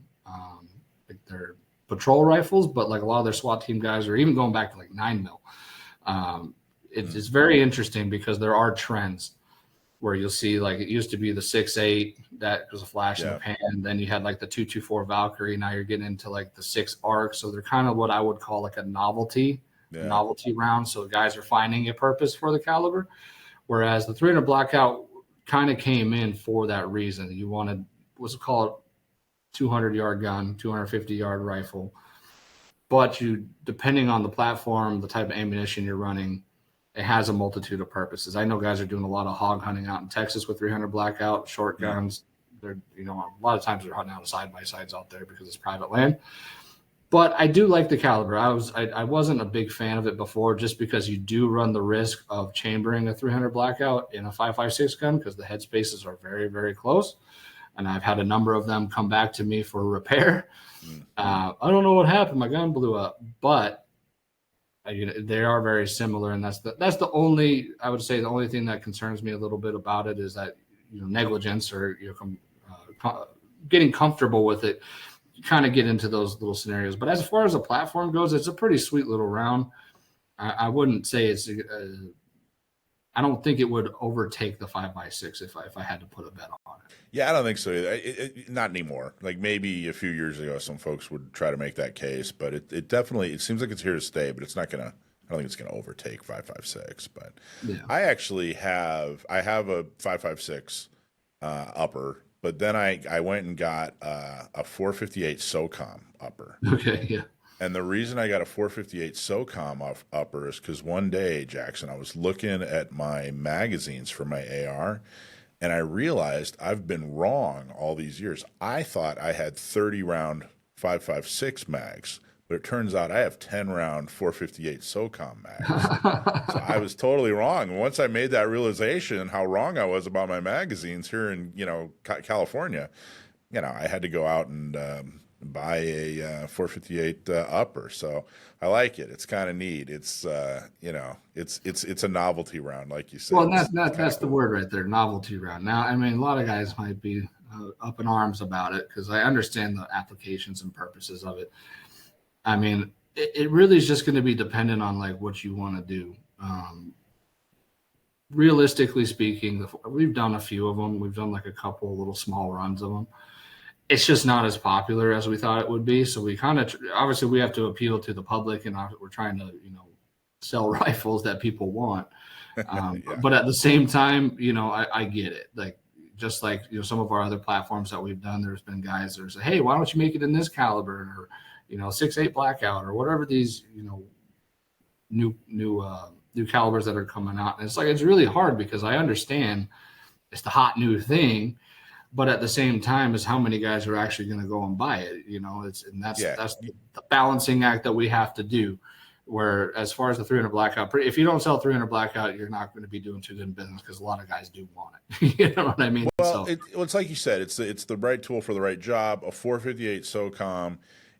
patrol rifles, but like a lot of their SWAT team guys are even going back to like 9mm. It's very interesting because there are trends where you'll see, like, it used to be the 6.8 that was a flash in the pan. Then you had like the 224 Valkyrie. Now you're getting into like the 6 arc. So they're kind of what I would call like a novelty round. So guys are finding a purpose for the caliber, whereas the 300 blackout kind of came in for that reason. You wanted what's called 200 yard gun, 250 yard rifle, but depending on the platform, the type of ammunition you're running, it has a multitude of purposes. I know guys are doing a lot of hog hunting out in Texas with 300 blackout short guns. They're a lot of times they're hunting out side by sides out there because it's private land. But I do like the caliber. I wasn't a big fan of it before, just because you do run the risk of chambering a 300 blackout in a 5.56 gun because the head spaces are very, very close. And I've had a number of them come back to me for repair. I don't know what happened. My gun blew up, but they are very similar. And that's the only, I would say, the only thing that concerns me a little bit about it is that negligence or getting comfortable with it. You kind of get into those little scenarios. But as far as the platform goes, it's a pretty sweet little round. I wouldn't say it's I don't think it would overtake the 5.56 if I had to put a bet on it. Yeah, I don't think so either. Not anymore. Like maybe a few years ago, some folks would try to make that case, but it definitely, it seems like it's here to stay, but it's not going to, I don't think it's going to overtake 5.56. But yeah. I actually have a 5.56 upper, but then I went and got a 458 SOCOM upper. Okay, yeah. And the reason I got a 458 SOCOM upper is because one day, Jackson, I was looking at my magazines for my AR, and I realized I've been wrong all these years. I thought I had 30-round 5.56 mags, but it turns out I have 10-round 458 SOCOM mags. So I was totally wrong. And once I made that realization how wrong I was about my magazines here in California, I had to go out and buy a 458 upper. So I like it. It's kind of neat. It's it's a novelty round, like you said. Well, that's the word right there, novelty round. Now, I mean, a lot of guys might be up in arms about it because I understand the applications and purposes of it. I mean, it really is just going to be dependent on like what you want to do. Realistically speaking, we've done a few of them. We've done like a couple little small runs of them. It's just not as popular as we thought it would be. So we kind of, obviously we have to appeal to the public, and we're trying to, sell rifles that people want. Yeah. But at the same time, I get it. Like, just like, some of our other platforms that we've done, there's been guys that say, hey, why don't you make it in this caliber, or, 6.8 blackout, or whatever these, new calibers that are coming out. And it's like, it's really hard because I understand it's the hot new thing. But at the same time, is how many guys are actually going to go and buy it? That's the balancing act that we have to do. Where as far as the 300 blackout, if you don't sell 300 blackout, you're not going to be doing too good in business because a lot of guys do want it. You know what I mean? Well, So, it's like you said, it's the right tool for the right job. A 458 SOCOM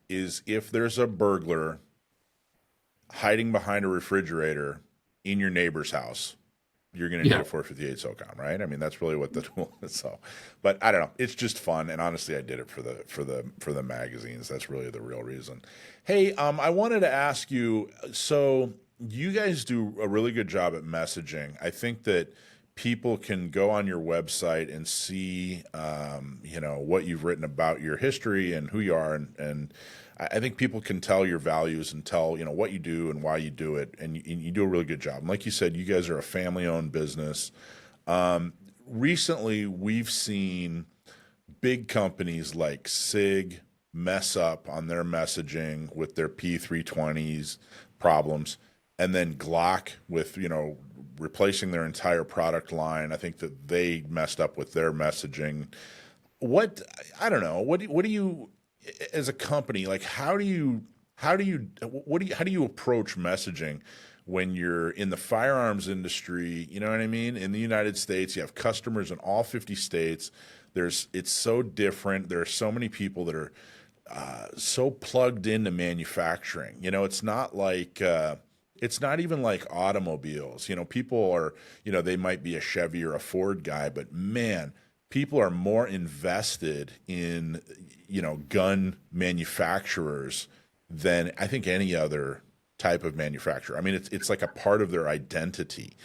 is if there's a burglar hiding behind a refrigerator in your neighbor's house, you're going to need a 458 SOCOM, right? I mean, that's really what the tool is. So, but I don't know. It's just fun, and honestly, I did it for the magazines. That's really the real reason. Hey, I wanted to ask you. So, you guys do a really good job at messaging. I think that people can go on your website and see, what you've written about your history and who you are, and I think people can tell your values and tell what you do and why you do it, and you do a really good job. And like you said, you guys are a family-owned business. Recently, we've seen big companies like SIG mess up on their messaging with their P320s problems, and then Glock with replacing their entire product line. I think that they messed up with their messaging. I don't know. What do you as a company, like how do you approach messaging when you're in the firearms industry? You know what I mean? In the United States, you have customers in all 50 states. It's so different. There are so many people that are so plugged into manufacturing. It's not like it's not even like automobiles. People are, they might be a Chevy or a Ford guy, but man, people are more invested in, gun manufacturers than I think any other type of manufacturer. I mean, it's like a part of their identity.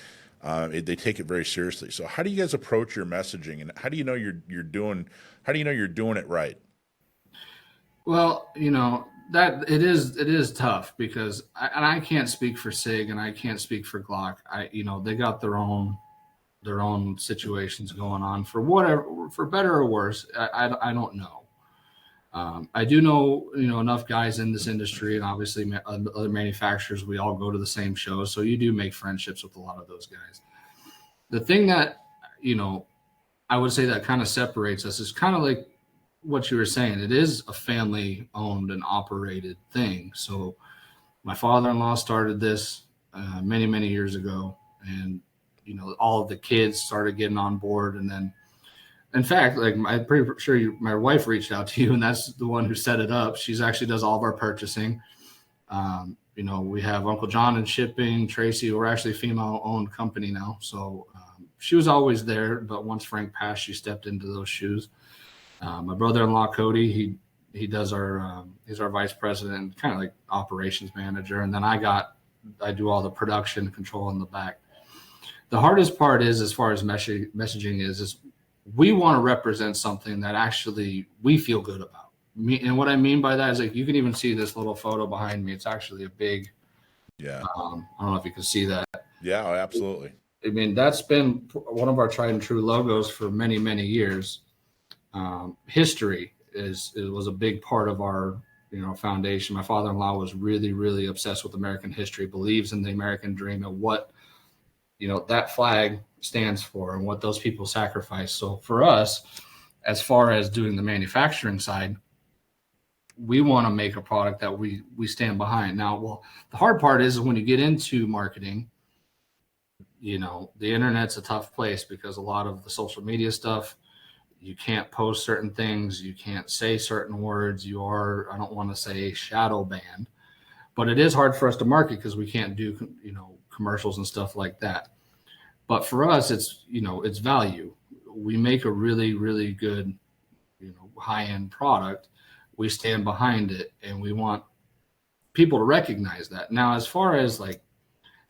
They take it very seriously. So how do you guys approach your messaging, and how do you know you're doing it right? well, that it is tough because I can't speak for SIG and I can't speak for Glock. They got their own situations going on for whatever, for better or worse. I don't know. I do know, enough guys in this industry, and obviously other manufacturers. We all go to the same shows, so you do make friendships with a lot of those guys. The thing that, I would say that kind of separates us is kind of like what you were saying. It is a family-owned and operated thing. So my father-in-law started this many, many years ago, and all of the kids started getting on board, and then. In fact, like I'm pretty sure my wife reached out to you, and that's the one who set it up. She's actually does all of our purchasing. We have Uncle John in shipping, Tracy. We're actually a female-owned company now, so she was always there. But once Frank passed, she stepped into those shoes. My brother-in-law Cody, he does he's our vice president, kind of like operations manager, and then I do all the production control in the back. The hardest part is, as far as messaging is we want to represent something that actually we feel good about. And what I mean by that is, like, you can even see this little photo behind me. It's actually a big, I don't know if you can see that. Yeah, absolutely. I mean, that's been one of our tried and true logos for many, many years. History was a big part of our, foundation. My father-in-law was really, really obsessed with American history, believes in the American dream and what, that flag stands for and what those people sacrifice. So for us, as far as doing the manufacturing side, we want to make a product that we stand behind. Now, well, the hard part is when you get into marketing, the internet's a tough place because a lot of the social media stuff, you can't post certain things, you can't say certain words, I don't want to say shadow banned, but it is hard for us to market because we can't do, commercials and stuff like that. But for us, it's value. We make a really, really good, high-end product. We stand behind it, and we want people to recognize that. Now, as far as like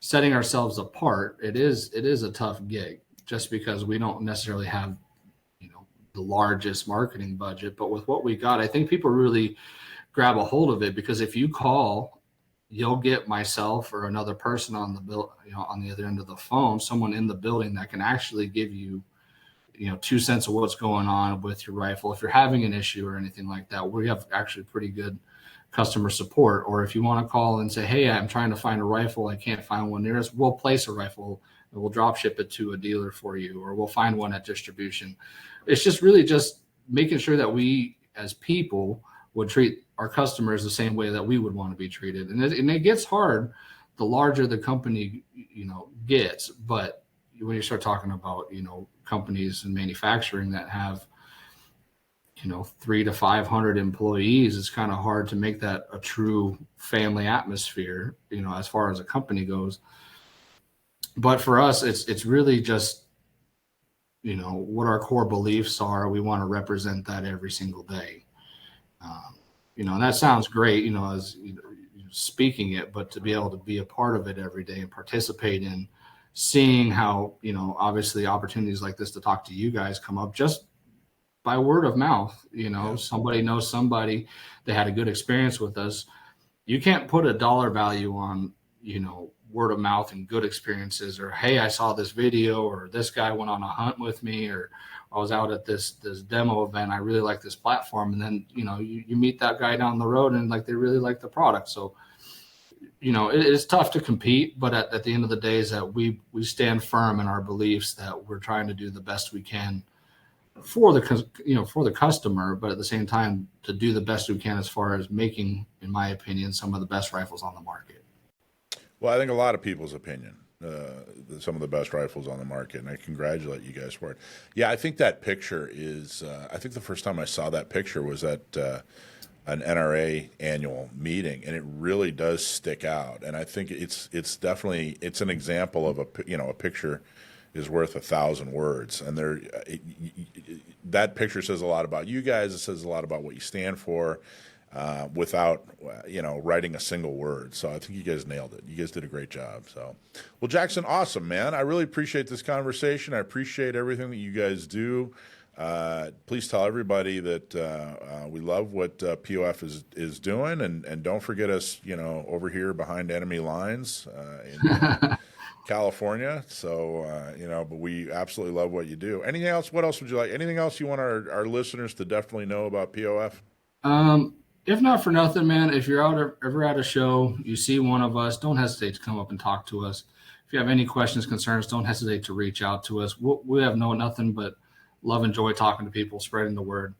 setting ourselves apart, it is a tough gig just because we don't necessarily have, the largest marketing budget. But with what we got, I think people really grab a hold of it because if you call, you'll get myself or another person on the other end of the phone, someone in the building that can actually give you, 2 cents of what's going on with your rifle. If you're having an issue or anything like that, we have actually pretty good customer support. Or if you want to call and say, hey, I'm trying to find a rifle, I can't find one near us, we'll place a rifle and we'll drop ship it to a dealer for you, or we'll find one at distribution. It's just really just making sure that we as people would treat our customers the same way that we would want to be treated. And it gets hard the larger the company, gets. But when you start talking about, companies in manufacturing that have, 300 to 500 employees, it's kind of hard to make that a true family atmosphere, as far as a company goes. But for us, it's really just, what our core beliefs are. We want to represent that every single day. And that sounds great, as speaking it, but to be able to be a part of it every day and participate in seeing how, obviously opportunities like this to talk to you guys come up just by word of mouth, somebody knows somebody that had a good experience with us. You can't put a dollar value on, word of mouth and good experiences, or, hey, I saw this video, or this guy went on a hunt with me, or I was out at this demo event. I really like this platform. And then, you meet that guy down the road and like, they really like the product. So, it's tough to compete, but at the end of the day is that we stand firm in our beliefs that we're trying to do the best we can for the customer, but at the same time to do the best we can as far as making, in my opinion, some of the best rifles on the market. Well, I think a lot of people's opinion, some of the best rifles on the market, and I congratulate you guys for it. Yeah, I think that picture is, I think the first time I saw that picture was at an NRA annual meeting, and it really does stick out. And I think it's definitely, it's an example of a picture is worth 1,000 words. And that picture says a lot about you guys. It says a lot about what you stand for. Without, writing a single word. So I think you guys nailed it. You guys did a great job. So, well, Jackson, awesome, man. I really appreciate this conversation. I appreciate everything that you guys do. Please tell everybody that we love what POF is doing, and don't forget us, over here behind enemy lines in California. So, but we absolutely love what you do. Anything else? What else would you like? Anything else you want our listeners to definitely know about POF? If not for nothing, man, if you're ever at a show, you see one of us, don't hesitate to come up and talk to us. If you have any questions, concerns, don't hesitate to reach out to us. We have nothing but love and joy talking to people, spreading the word.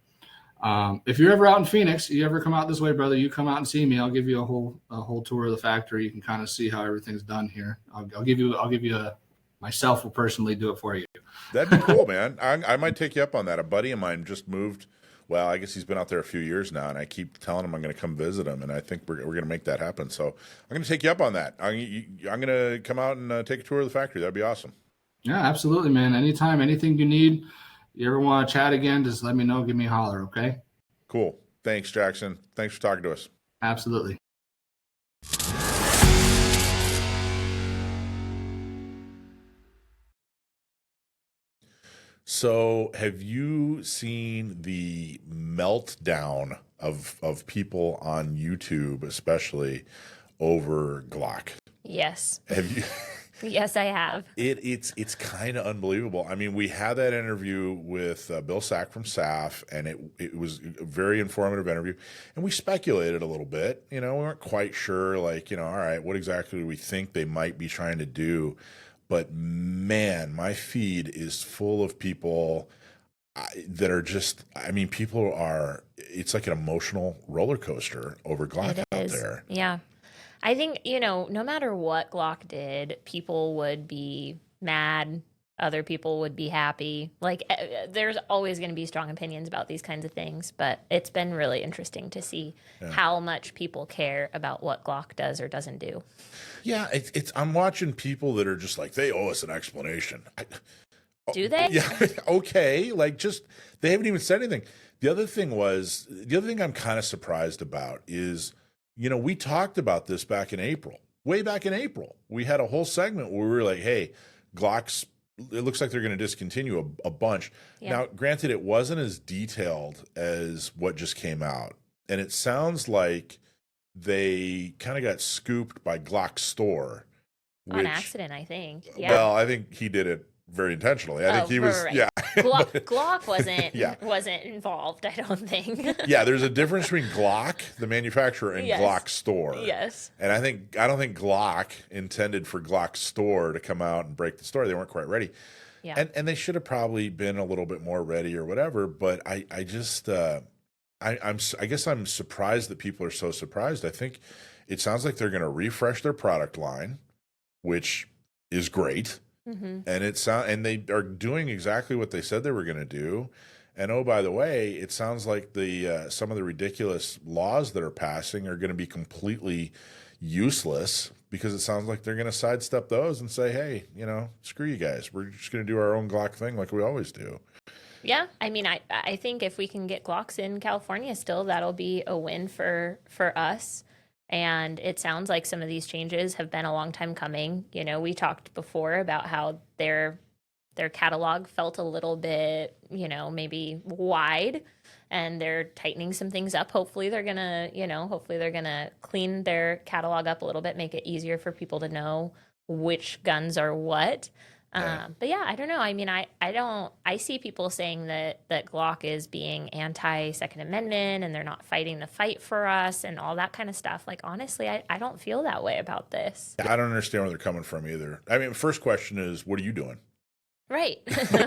If you're ever out in Phoenix, you ever come out this way, brother, you come out and see me. I'll give you a whole tour of the factory. You can kind of see how everything's done here. I'll give you myself will personally do it for you. That'd be cool, man. I might take you up on that. A buddy of mine just moved. Well, I guess he's been out there a few years now, and I keep telling him I'm going to come visit him, and I think we're going to make that happen. So I'm going to take you up on that. I'm going to come out and take a tour of the factory. That'd be awesome. Yeah, absolutely, man. Anytime, anything you need, you ever want to chat again, just let me know. Give me a holler, okay? Cool. Thanks, Jackson. Thanks for talking to us. Absolutely. So have you seen the meltdown of people on YouTube, especially over Glock? Yes. Have you? Yes, I have. It's kind of unbelievable. I mean, we had that interview with Bill Sack from SAF, and it was a very informative interview. And we speculated a little bit. We weren't quite sure, all right, what exactly do we think they might be trying to do? But man, my feed is full of people that are just, people are, it's like an emotional roller coaster over Glock out there. Yeah. I think, no matter what Glock did, people would be mad. Other people would be happy. There's always going to be strong opinions about these kinds of things, but it's been really interesting to see how much people care about what Glock does or doesn't do. Yeah, I'm watching people that are just like, they owe us an explanation. Do they? Yeah, okay. They haven't even said anything. The other thing I'm kind of surprised about is, we talked about this way back in April. We had a whole segment where we were like, hey, it looks like they're going to discontinue a bunch. Yeah. Now, granted, it wasn't as detailed as what just came out. And it sounds like they kind of got scooped by Glock Store. On accident, I think. Yeah. Well, I think he did it very intentionally. I think he was, right. Yeah. Glock wasn't involved, I don't think. Yeah, there's a difference between Glock, the manufacturer, and Glock Store. Yes. And I don't think Glock intended for Glock Store to come out and break the store. They weren't quite ready. Yeah. And they should have probably been a little bit more ready or whatever, but I just I guess I'm surprised that people are so surprised. I think it sounds like they're going to refresh their product line, which is great. Mm-hmm. And they are doing exactly what they said they were going to do. And oh, by the way, it sounds like the some of the ridiculous laws that are passing are going to be completely useless, because it sounds like they're going to sidestep those and say, hey, screw you guys. We're just going to do our own Glock thing like we always do. Yeah, I mean, I think if we can get Glocks in California still, that'll be a win for us. And it sounds like some of these changes have been a long time coming. We talked before about how their catalog felt a little bit, maybe wide, and they're tightening some things up. Hopefully they're gonna I clean their catalog up a little bit, make it easier for people to know which guns are what. But yeah, I don't know. I mean, I see people saying that Glock is being anti-Second Amendment and they're not fighting the fight for us and all that kind of stuff. Like, honestly, I don't feel that way about this. I don't understand where they're coming from either. I mean, first question is, what are you doing? Right.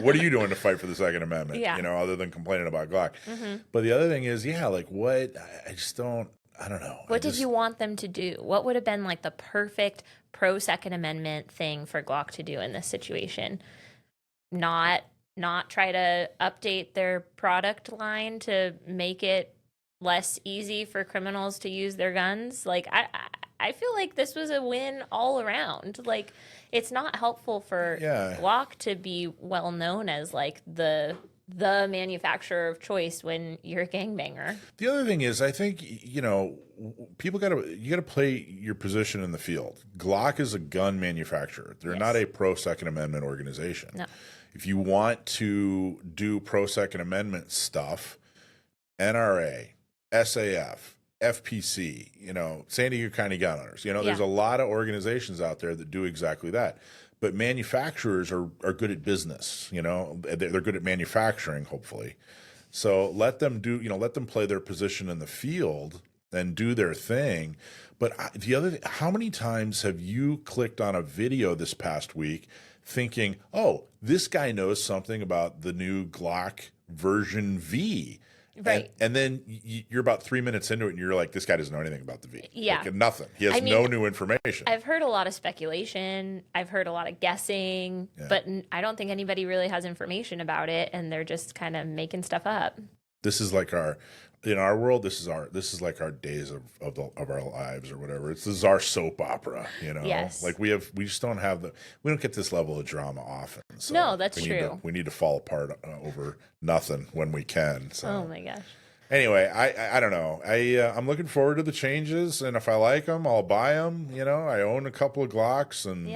What are you doing to fight for the Second Amendment? Yeah. Other than complaining about Glock. Mm-hmm. But the other thing is, like what? I just don't. I don't know. What did you want them to do? What would have been like the perfect pro Second Amendment thing for Glock to do in this situation? Not try to update their product line to make it less easy for criminals to use their guns. Like, I feel like this was a win all around. Like, it's not helpful for Glock to be well known as like the manufacturer of choice when you're a gangbanger. The other thing is, I think, people you gotta play your position in the field. Glock is a gun manufacturer. They're not a pro Second Amendment organization. No. If you want to do pro Second Amendment stuff, NRA, SAF, FPC, San Diego County Gun Owners, there's a lot of organizations out there that do exactly that. But manufacturers are good at business, they're good at manufacturing, hopefully. So let them let them play their position in the field and do their thing. But how many times have you clicked on a video this past week thinking, oh, this guy knows something about the new Glock version V? Right. And then you're about 3 minutes into it and you're like, this guy doesn't know anything about the V. Yeah. Like, nothing. He has no new information. I've heard a lot of speculation. I've heard a lot of guessing, but I don't think anybody really has information about it, and they're just kind of making stuff up. This is like in our world, this is like our days of our lives or whatever. This is our soap opera, Yes. Like we just don't have we don't get this level of drama often. So No, that's true. We need to fall apart over nothing when we can. So. Oh my gosh. Anyway, I don't know. I'm looking forward to the changes, and if I like them, I'll buy them. I own a couple of Glocks, and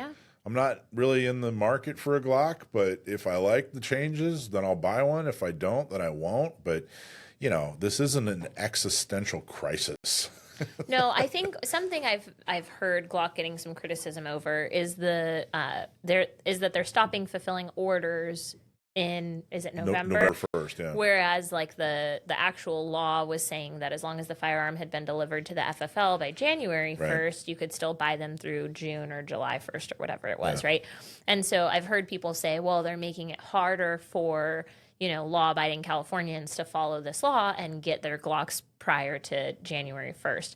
I'm not really in the market for a Glock, but if I like the changes, then I'll buy one. If I don't, then I won't. But this isn't an existential crisis. No, I think something I've heard Glock getting some criticism over is that they're stopping fulfilling orders in, is it November? November 1st, yeah. Whereas like the actual law was saying that as long as the firearm had been delivered to the FFL by January 1st, you could still buy them through June or July 1st or whatever it was, right? And so I've heard people say, well, they're making it harder for law-abiding Californians to follow this law and get their Glocks prior to January 1st,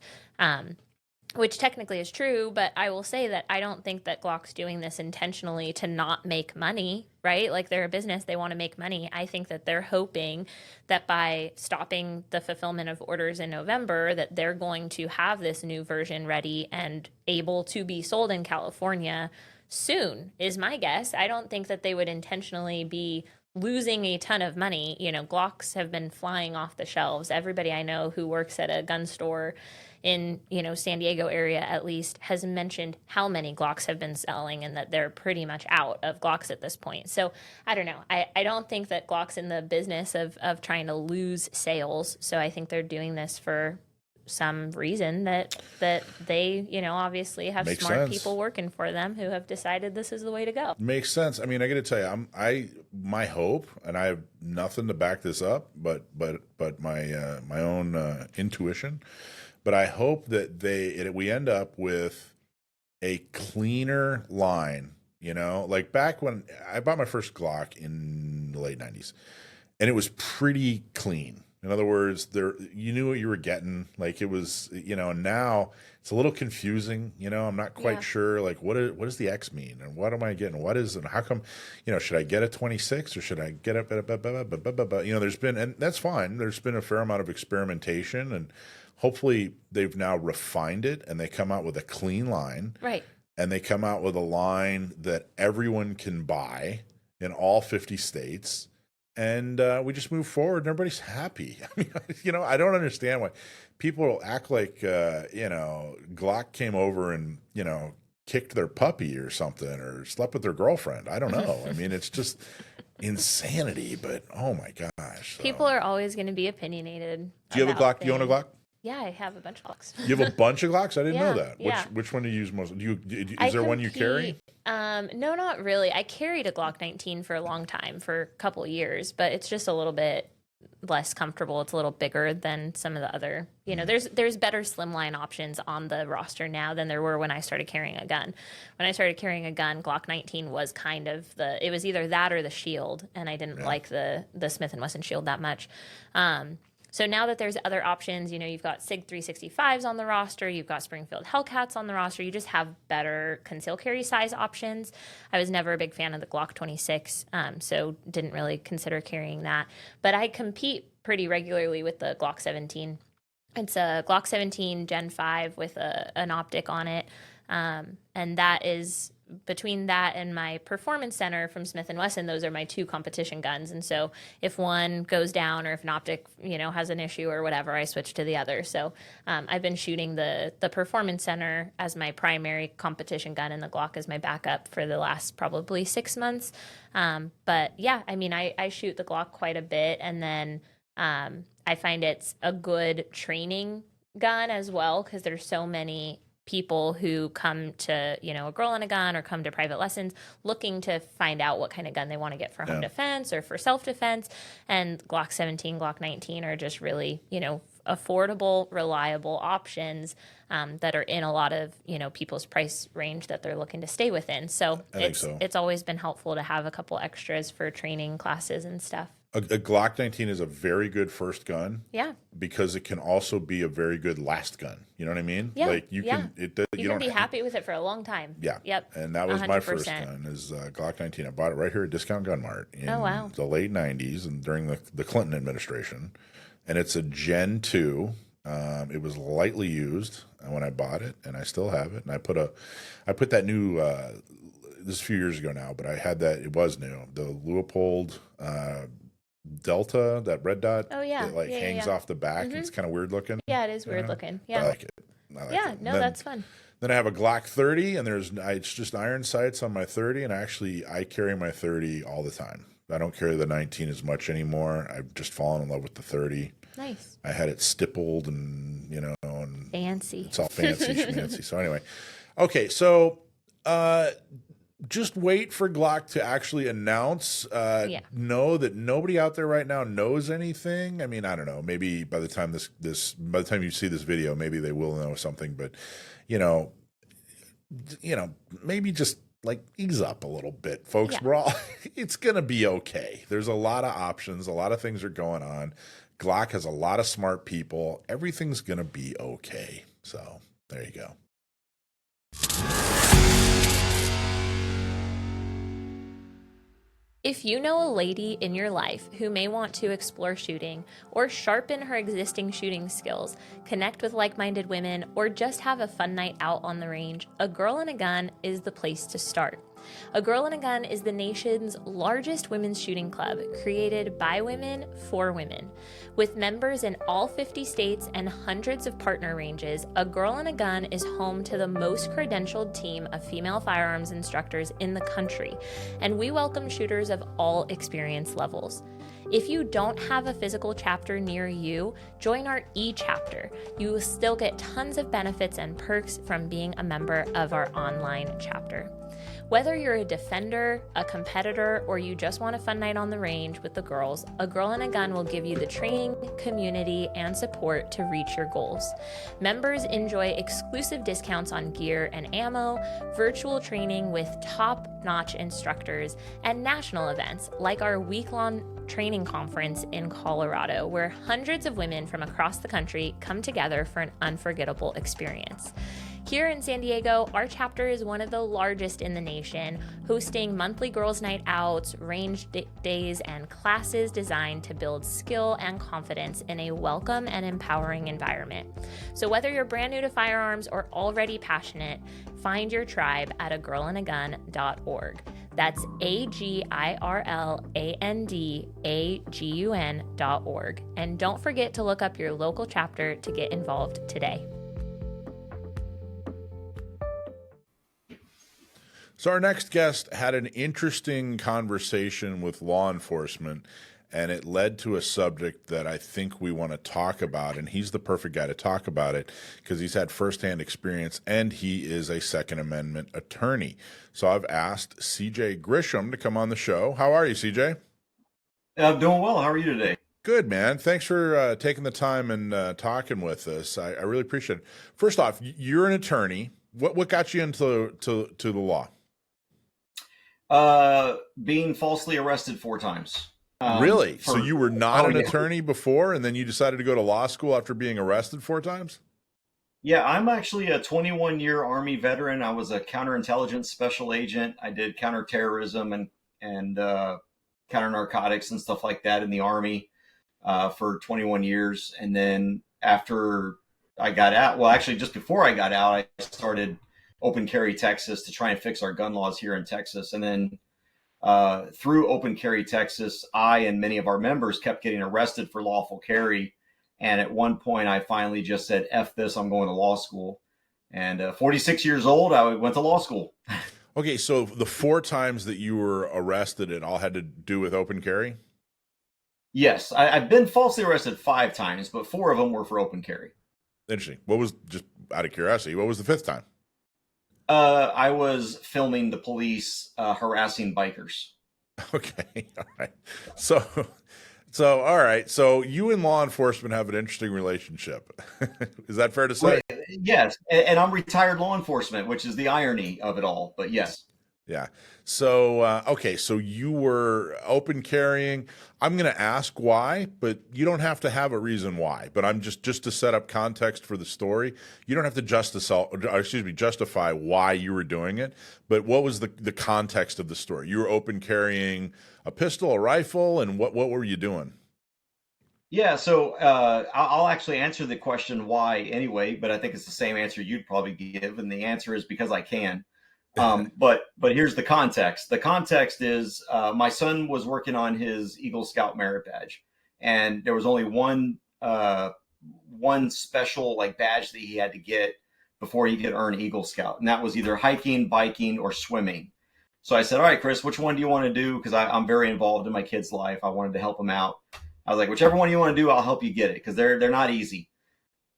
which technically is true, but I will say that I don't think that Glock's doing this intentionally to not make money, right? Like, they're a business, they want to make money. I think that they're hoping that by stopping the fulfillment of orders in November, that they're going to have this new version ready and able to be sold in California soon, is my guess. I don't think that they would intentionally be losing a ton of money. Glocks have been flying off the shelves. Everybody I know who works at a gun store in, San Diego area at least has mentioned how many Glocks have been selling and that they're pretty much out of Glocks at this point. So I don't know. I don't think that Glock's in the business of trying to lose sales. So I think they're doing this for some reason that they, obviously have Makes smart sense. people working for them who have decided this is the way to go. Makes sense. I mean, I got to tell you, my hope, and I have nothing to back this up, but my own intuition. But I hope that we end up with a cleaner line. Like back when I bought my first Glock in the late '90s, and it was pretty clean. In other words, you knew what you were getting. Like, it was, now it's a little confusing. I'm not quite sure. Like, what does the X mean, and what am I getting? And how come? Should I get a 26 or should I get a? There's been, and that's fine. There's been a fair amount of experimentation, and hopefully they've now refined it, and they come out with a clean line. Right. And they come out with a line that everyone can buy in all 50 states. And we just move forward, and everybody's happy. I mean, I don't understand why people act like, Glock came over and, kicked their puppy or something, or slept with their girlfriend. I don't know. I mean, it's just insanity. But oh my gosh, people are always going to be opinionated. Do you have a Glock? Do you own a Glock? Yeah, I have a bunch of Glocks. You have a bunch of Glocks? I didn't know that. Yeah. Which one do you use most? Is there one you carry? No, not really. I carried a Glock 19 for a long time, for a couple of years, but it's just a little bit less comfortable. It's a little bigger than some of the other, there's better slimline options on the roster now than there were when I started carrying a gun. When I started carrying a gun, Glock 19 was kind of it was either that or the Shield, and I didn't like the Smith & Wesson Shield that much. So now that there's other options, you've got SIG 365s on the roster, you've got Springfield Hellcats on the roster, you just have better concealed carry size options. I was never a big fan of the Glock 26, so didn't really consider carrying that. But I compete pretty regularly with the Glock 17. It's a Glock 17 Gen 5 with an optic on it, and that is... Between that and my Performance Center from Smith & Wesson, those are my two competition guns. And so if one goes down, or if an optic, has an issue or whatever, I switch to the other. So I've been shooting the Performance Center as my primary competition gun, and the Glock as my backup for the last probably 6 months. But yeah, I mean, I shoot the Glock quite a bit, and then I find it's a good training gun as well, because there's so many people who come to, a Girl and a Gun, or come to private lessons looking to find out what kind of gun they want to get for home defense or for self-defense. And Glock 17, Glock 19 are just really, affordable, reliable options that are in a lot of, people's price range that they're looking to stay within. So it's always been helpful to have a couple extras for training classes and stuff. A Glock 19 is a very good first gun. Yeah. Because it can also be a very good last gun. You know what I mean? Yeah. Like you can be happy with it for a long time. Yeah. Yep. And that was my first 100%. gun, is Glock 19. I bought it right here at Discount Gun Mart in the late 90s and during the Clinton administration. And it's a Gen 2. It was lightly used when I bought it, and I still have it. And I put that new this is a few years ago now, but I had that. It was new. The Leupold Delta, that red dot. Oh yeah, that hangs off the back. Mm-hmm. It's kind of weird looking. Yeah, it is weird looking. Yeah, I like it. That's fun. Then I have a Glock 30, and it's just iron sights on my 30, and I carry my 30 all the time. I don't carry the 19 as much anymore. I've just fallen in love with the 30. Nice. I had it stippled, and and fancy. It's all fancy schmancy. So anyway, okay, so just wait for Glock to actually announce. Know that nobody out there right now knows anything. I mean, I don't know. Maybe by the time by the time you see this video, maybe they will know something. But maybe just ease up a little bit, folks. Yeah. It's gonna be okay. There's a lot of options. A lot of things are going on. Glock has a lot of smart people. Everything's gonna be okay. So there you go. If you know a lady in your life who may want to explore shooting or sharpen her existing shooting skills, connect with like-minded women, or just have a fun night out on the range, A Girl and a Gun is the place to start. A Girl and a Gun is the nation's largest women's shooting club, created by women for women. With members in all 50 states and hundreds of partner ranges, A Girl and a Gun is home to the most credentialed team of female firearms instructors in the country, and we welcome shooters of all experience levels. If you don't have a physical chapter near you, join our e-chapter. You will still get tons of benefits and perks from being a member of our online chapter. Whether you're a defender, a competitor, or you just want a fun night on the range with the girls, A Girl and a Gun will give you the training, community, and support to reach your goals. Members enjoy exclusive discounts on gear and ammo, virtual training with top-notch instructors, and national events like our week-long training conference in Colorado, where hundreds of women from across the country come together for an unforgettable experience. Here in San Diego, our chapter is one of the largest in the nation, hosting monthly girls' night outs, range days, and classes designed to build skill and confidence in a welcome and empowering environment. So whether you're brand new to firearms or already passionate, find your tribe at agirlandagun.org. That's agirlandagun.org. And don't forget to look up your local chapter to get involved today. So our next guest had an interesting conversation with law enforcement, and it led to a subject that I think we want to talk about, and he's the perfect guy to talk about it because he's had firsthand experience, and he is a Second Amendment attorney. So I've asked CJ Grisham to come on the show. How are you, CJ? I'm doing well. How are you today? Good, man. Thanks for taking the time and talking with us. I really appreciate it. First off, you're an attorney. What got you into the law? Being falsely arrested 4 times. Really? So you were not an attorney before, and then you decided to go to law school after being arrested 4 times? Yeah, I'm actually a 21-year Army veteran. I was a counterintelligence special agent. I did counterterrorism and counter-narcotics and stuff like that in the Army for 21 years. And then after I got out, well, actually just before I got out, I started Open Carry Texas to try and fix our gun laws here in Texas. And then through Open Carry Texas, I and many of our members kept getting arrested for lawful carry. And at one point, I finally just said, F this, I'm going to law school. And 46 years old, I went to law school. Okay, so the 4 times that you were arrested, it all had to do with open carry? Yes, I've been falsely arrested 5 times, but 4 of them were for open carry. Interesting. What was, just out of curiosity, what was the 5th time? I was filming the police harassing bikers. Okay, all right. So all right. So you and law enforcement have an interesting relationship. Is that fair to say? Well, yes, and I'm retired law enforcement, which is the irony of it all. But yes. Yeah. So, okay. So you were open carrying. I'm going to ask why, but you don't have to have a reason why. But I'm just to set up context for the story. You don't have to justify why you were doing it. But what was the context of the story? You were open carrying a pistol, a rifle, and what were you doing? Yeah. So I'll actually answer the question why anyway, but I think it's the same answer you'd probably give, and the answer is because I can. But here's the context. The context is my son was working on his Eagle Scout merit badge, and there was only one special badge that he had to get before he could earn Eagle Scout, and that was either hiking, biking, or swimming. So I said, all right, Chris, which one do you want to do? Because I'm very involved in my kid's life. I wanted to help him out. I was like, whichever one you want to do, I'll help you get it, because they're not easy.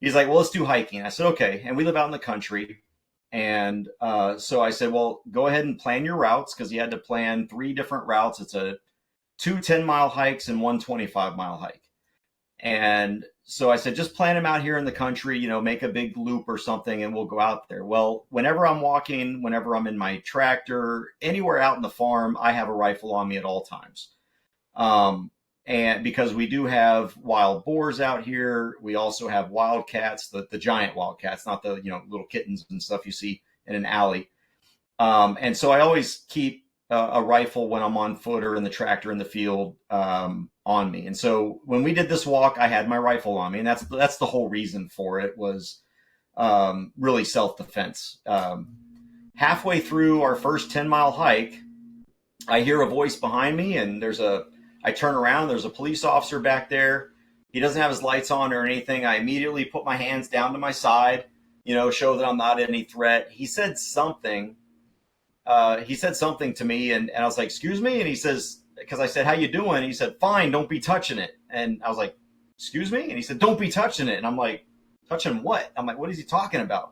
He's like, well, let's do hiking. I said, okay. And we live out in the country. And so I said, well, go ahead and plan your routes, because he had to plan 3 different routes. It's 2 10-mile hikes and 1 25-mile hike. And so I said, just plan them out here in the country, make a big loop or something, and we'll go out there. Well, whenever I'm walking, whenever I'm in my tractor, anywhere out in the farm, I have a rifle on me at all times. And because we do have wild boars out here, we also have wildcats, the giant wildcats, not the little kittens and stuff you see in an alley. And so I always keep a rifle when I'm on foot or in the tractor in the field on me. And so when we did this walk, I had my rifle on me, and that's the whole reason for it, was really self-defense. Halfway through our first 10-mile hike, I hear a voice behind me, and I turn around, there's a police officer back there. He doesn't have his lights on or anything. I immediately put my hands down to my side, show that I'm not any threat. He said something. To me, and I was like, excuse me? And he says, because I said, how you doing? He said, fine, don't be touching it. And I was like, excuse me? And he said, don't be touching it. And I'm like, touching what? I'm like, what is he talking about?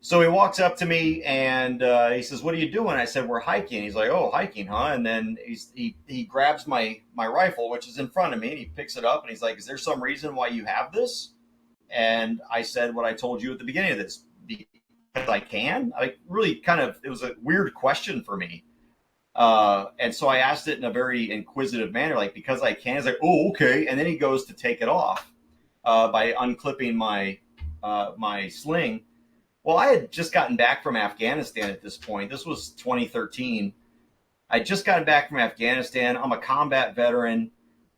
So he walks up to me and he says, "What are you doing?" I said, "We're hiking." He's like, "Oh, hiking, huh?" And then he grabs my rifle, which is in front of me, and he picks it up and he's like, "Is there some reason why you have this?" And I said what I told you at the beginning of this, because I can. I really it was a weird question for me. And so I asked it in a very inquisitive manner, like, because I can. He's like, "Oh, okay." And then he goes to take it off by unclipping my sling. Well, I had just gotten back from Afghanistan at this point. This was 2013. I'd just gotten back from Afghanistan. I'm a combat veteran.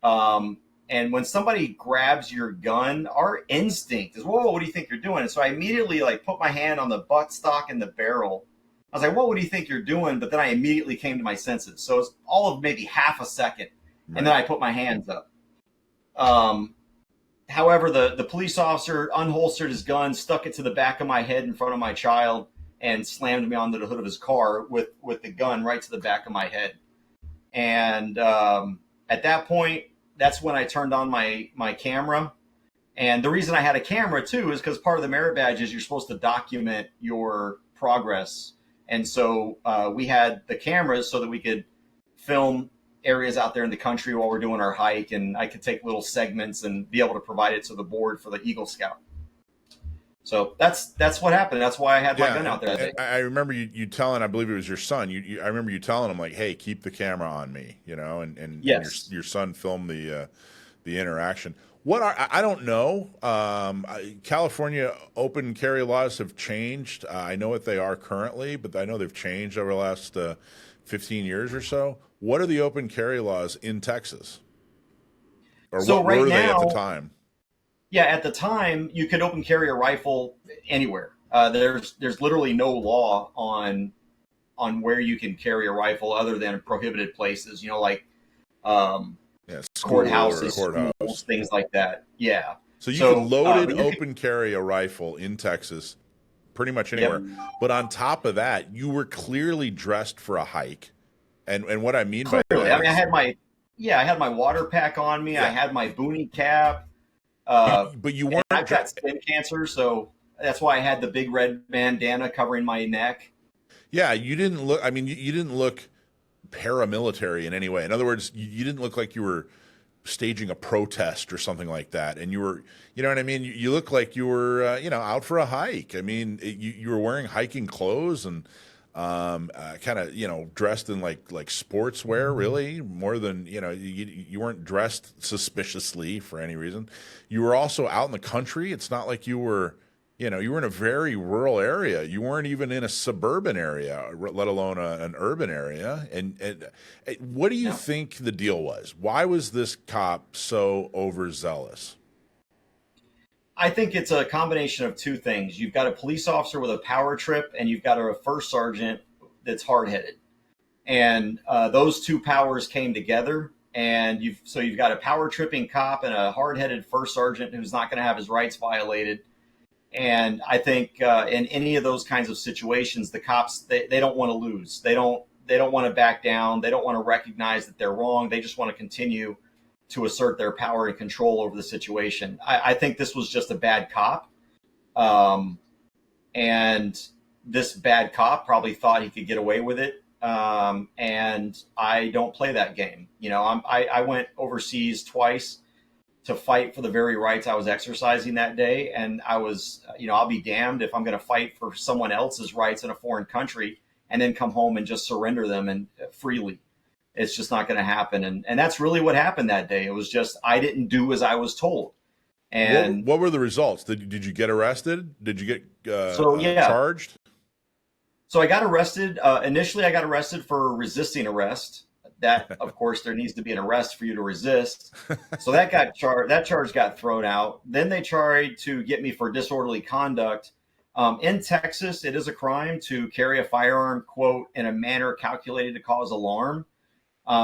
And when somebody grabs your gun, our instinct is, "Whoa, what do you think you're doing?" And so I immediately put my hand on the buttstock and the barrel. I was like, "What do you think you're doing?" But then I immediately came to my senses. So it's all of maybe half a second. Right. And then I put my hands up. However, the police officer unholstered his gun, stuck it to the back of my head in front of my child, and slammed me onto the hood of his car with the gun right to the back of my head. And at that point, that's when I turned on my camera. And the reason I had a camera, too, is because part of the merit badge is you're supposed to document your progress. And so we had the cameras so that we could film areas out there in the country while we're doing our hike, and I could take little segments and be able to provide it to the board for the Eagle Scout. So that's what happened. That's why I had my gun out there that day. I remember you telling, I believe it was your son. I remember you telling him, like, "Hey, keep the camera on me," and yes. your son filmed the interaction. I don't know. California open carry laws have changed. I know what they are currently, but I know they've changed over the last 15 years or so. What are the open carry laws in Texas? Or so what right were now, they at the time? Yeah, at the time, you could open carry a rifle anywhere. There's literally no law on where you can carry a rifle other than prohibited places, like courthouses, schools, things like that. Yeah. So you could loaded open carry a rifle in Texas pretty much anywhere. Yep. But on top of that, you were clearly dressed for a hike. And what I mean by that, I had my water pack on me. Yeah. I had my boonie cap. But you weren't. I've got skin cancer, so that's why I had the big red bandana covering my neck. Yeah, you didn't look. I mean, you didn't look paramilitary in any way. In other words, you didn't look like you were staging a protest or something like that. And you were, you know what I mean? You look like you were, out for a hike. I mean, you were wearing hiking clothes and kind of, dressed in like sportswear, really, more than, you weren't dressed suspiciously for any reason. You were also out in the country. It's not like you were, you were in a very rural area. You weren't even in a suburban area, let alone an urban area. And what do you think the deal was? Why was this cop so overzealous? I think it's a combination of two things. You've got a police officer with a power trip, and you've got a first sergeant that's hard-headed. And those two powers came together, and you've got a power tripping cop and a hard-headed first sergeant who's not going to have his rights violated. And I think in any of those kinds of situations, the cops, they don't want to lose. They don't want to back down. They don't want to recognize that they're wrong. They just want to continue to assert their power and control over the situation. I think this was just a bad cop. And this bad cop probably thought he could get away with it. And I don't play that game. I went overseas twice to fight for the very rights I was exercising that day. And I was, I'll be damned if I'm going to fight for someone else's rights in a foreign country and then come home and just surrender them and freely. It's just not going to happen. And that's really what happened that day. It was just, I didn't do as I was told. And what were the results? Did you get arrested? Did you get charged? So I got arrested. Initially, I got arrested for resisting arrest. That, of course, there needs to be an arrest for you to resist. So that charge got thrown out. Then they tried to get me for disorderly conduct. In Texas, it is a crime to carry a firearm, quote, in a manner calculated to cause alarm.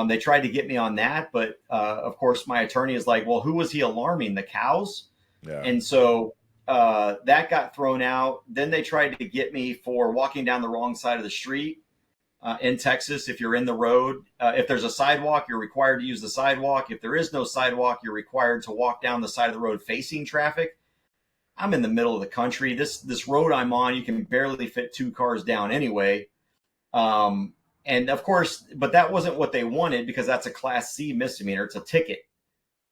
They tried to get me on that, but of course, my attorney is like, well, who was he alarming? The cows? Yeah. And so that got thrown out. Then they tried to get me for walking down the wrong side of the street. In Texas, if you're in the road, if there's a sidewalk, you're required to use the sidewalk. If there is no sidewalk, you're required to walk down the side of the road facing traffic. I'm in the middle of the country. This road I'm on, you can barely fit 2 cars down anyway. And of course, but that wasn't what they wanted, because that's a Class C misdemeanor. It's a ticket.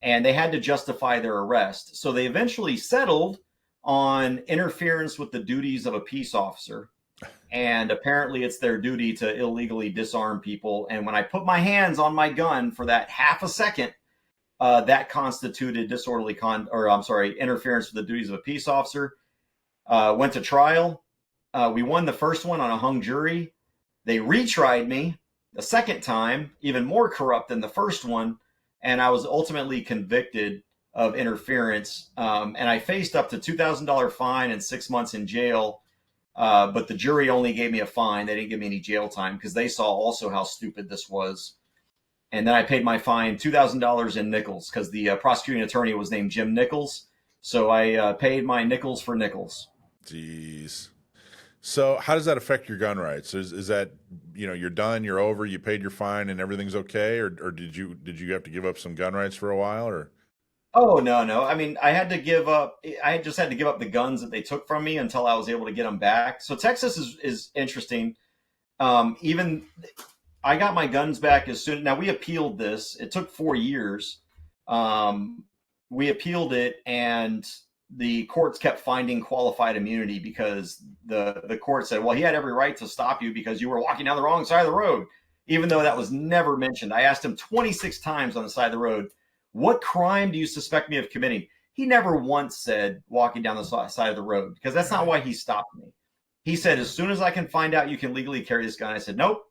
And they had to justify their arrest. So they eventually settled on interference with the duties of a peace officer. And apparently it's their duty to illegally disarm people. And when I put my hands on my gun for that half a second, that constituted interference with the duties of a peace officer. Went to trial. We won the first one on a hung jury. They retried me the second time, even more corrupt than the first one. And I was ultimately convicted of interference. And I faced up to $2,000 fine and 6 months in jail. But the jury only gave me a fine. They didn't give me any jail time, because they saw also how stupid this was. And then I paid my fine, $2,000 in nickels, because the prosecuting attorney was named Jim Nichols. So I paid my nickels for nickels. Jeez. So how does that affect your gun rights? Is that, you're done, you're over, you paid your fine and everything's okay? Or did you have to give up some gun rights for a while, or? Oh, no. I mean, I just had to give up the guns that they took from me until I was able to get them back. So Texas is interesting. Even I got my guns back as soon. Now, we appealed this. It took 4 years. We appealed it, and the courts kept finding qualified immunity, because the court said, well, he had every right to stop you because you were walking down the wrong side of the road, even though that was never mentioned. I asked him 26 times on the side of the road, what crime do you suspect me of committing? He never once said walking down the side of the road, because that's not why he stopped me. He said, as soon as I can find out you can legally carry this gun. I said, nope,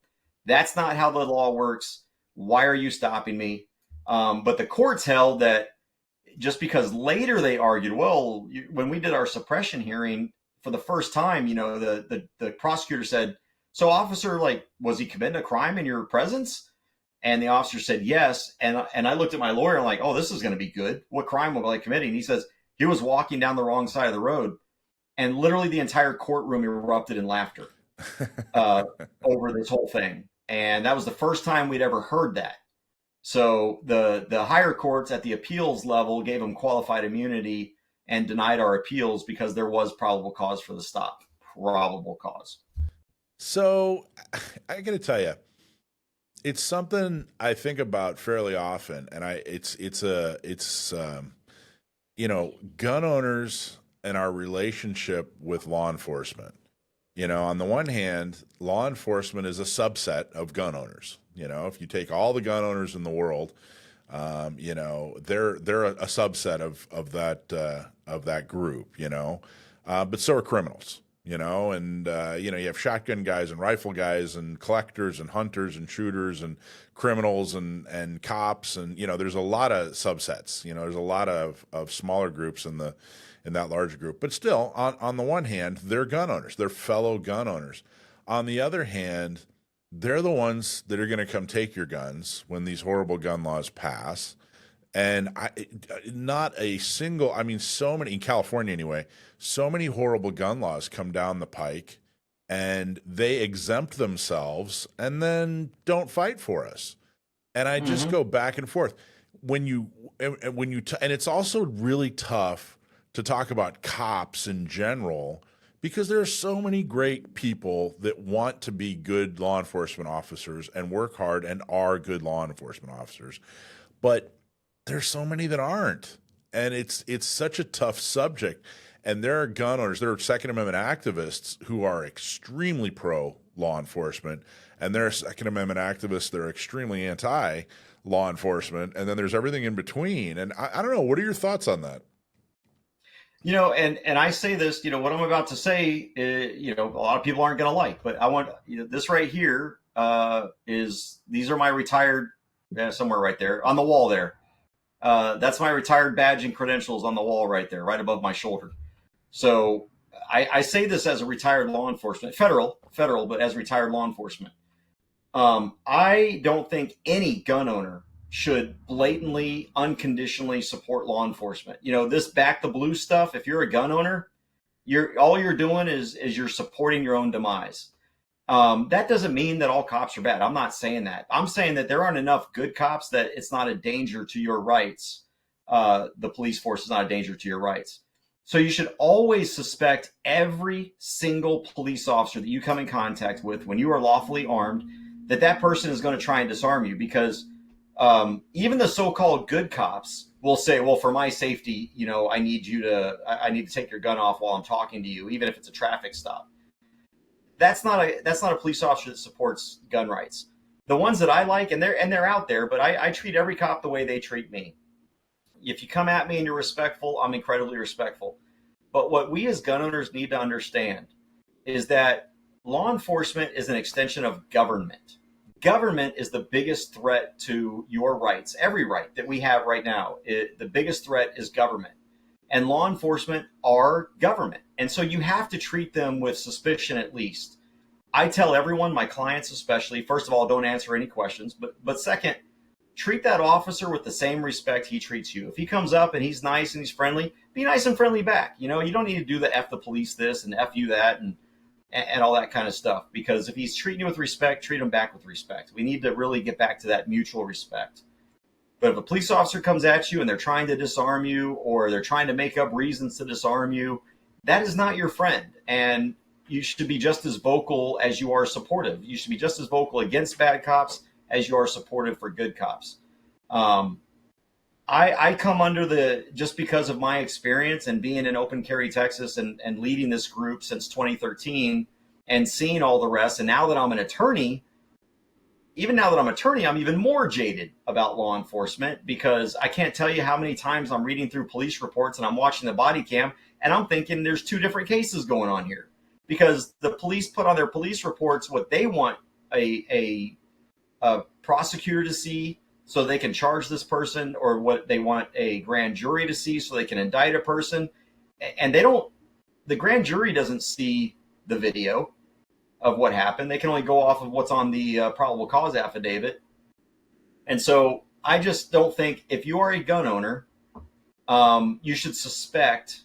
that's not how the law works. Why are you stopping me? But the courts held that, just because later they argued, well, when we did our suppression hearing for the first time, the prosecutor said, so officer, was he committing a crime in your presence? And the officer said, yes. And I looked at my lawyer and like, oh, this is going to be good. What crime was I committing? And he says, he was walking down the wrong side of the road. And literally the entire courtroom erupted in laughter over this whole thing. And that was the first time we'd ever heard that. So the higher courts at the appeals level gave them qualified immunity and denied our appeals because there was probable cause for the stop. Probable cause. So I got to tell you, it's something I think about fairly often, and gun owners and our relationship with law enforcement. On the one hand, law enforcement is a subset of gun owners. If you take all the gun owners in the world, they're a subset of that group. But so are criminals. And you have shotgun guys and rifle guys and collectors and hunters and shooters and criminals and cops, and there's a lot of subsets. There's a lot of smaller groups in that larger group. But still, on the one hand, they're gun owners, they're fellow gun owners. On the other hand, they're the ones that are going to come take your guns when these horrible gun laws pass. And so many, in California anyway, so many horrible gun laws come down the pike, and they exempt themselves and then don't fight for us. And I just go back and forth. And it's also really tough to talk about cops in general, because there are so many great people that want to be good law enforcement officers and work hard and are good law enforcement officers. But there's so many that aren't. And it's such a tough subject. And there are gun owners, there are Second Amendment activists who are extremely pro law enforcement. And there are Second Amendment activists that are extremely anti law enforcement. And then there's everything in between. And I don't know, what are your thoughts on that? And I say this, what I'm about to say, a lot of people aren't going to like, but I want, this right here these are my retired, somewhere right there on the wall there. That's my retired badge and credentials on the wall right there, right above my shoulder. So I say this as a retired law enforcement, federal, but as retired law enforcement. I don't think any gun owner should blatantly, unconditionally support law enforcement. This back the blue stuff, if you're a gun owner, all you're doing is you're supporting your own demise. That doesn't mean that all cops are bad. I'm not saying that. I'm saying that there aren't enough good cops that it's not a danger to your rights. The police force is not a danger to your rights. So you should always suspect every single police officer that you come in contact with when you are lawfully armed, that person is going to try and disarm you, because even the so-called good cops will say, well, for my safety, I need to take your gun off while I'm talking to you, even if it's a traffic stop. That's not a police officer that supports gun rights. The ones that I like, and they're out there, but I treat every cop the way they treat me. If you come at me and you're respectful, I'm incredibly respectful. But what we as gun owners need to understand is that law enforcement is an extension of government. Government is the biggest threat to your rights, every right that we have right now. The biggest threat is government. And law enforcement are government. And so you have to treat them with suspicion at least. I tell everyone, my clients especially, first of all, don't answer any questions. But second, treat that officer with the same respect he treats you. If he comes up and he's nice and he's friendly, be nice and friendly back. You don't need to do the F the police this and F you that and all that kind of stuff. Because if he's treating you with respect, treat him back with respect. We need to really get back to that mutual respect. But if a police officer comes at you and they're trying to disarm you, or they're trying to make up reasons to disarm you, that is not your friend. And you should be just as vocal as you are supportive. You should be just as vocal against bad cops as you are supportive for good cops. I come under just because of my experience and being in Open Carry, Texas, and leading this group since 2013 and seeing all the rest. And now that I'm an attorney, I'm even more jaded about law enforcement, because I can't tell you how many times I'm reading through police reports and I'm watching the body cam and I'm thinking there's two different cases going on here, because the police put on their police reports what they want a prosecutor to see so they can charge this person, or what they want a grand jury to see so they can indict a person. And the grand jury doesn't see the video of what happened. They can only go off of what's on the probable cause affidavit. And so I just don't think, if you are a gun owner, you should suspect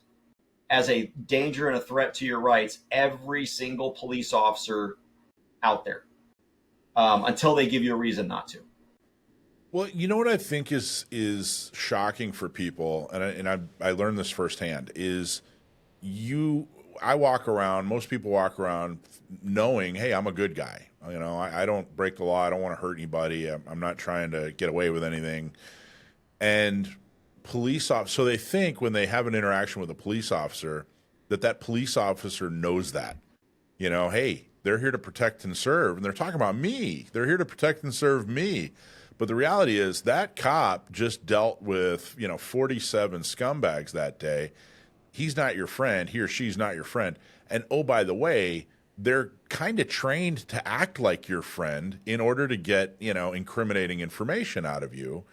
as a danger and a threat to your rights every single police officer out there, until they give you a reason not to. Well, you know what I think is shocking for people, and I learned this firsthand, is I walk around, most people walk around knowing, hey, I'm a good guy. I don't break the law. I don't want to hurt anybody. I'm not trying to get away with anything. And police officers, so they think when they have an interaction with a police officer, that police officer knows that. Hey, they're here to protect and serve, and they're talking about me. They're here to protect and serve me. But the reality is that cop just dealt with, 47 scumbags that day. He's not your friend. He or she's not your friend. And oh, by the way, they're kind of trained to act like your friend in order to get, incriminating information out of you.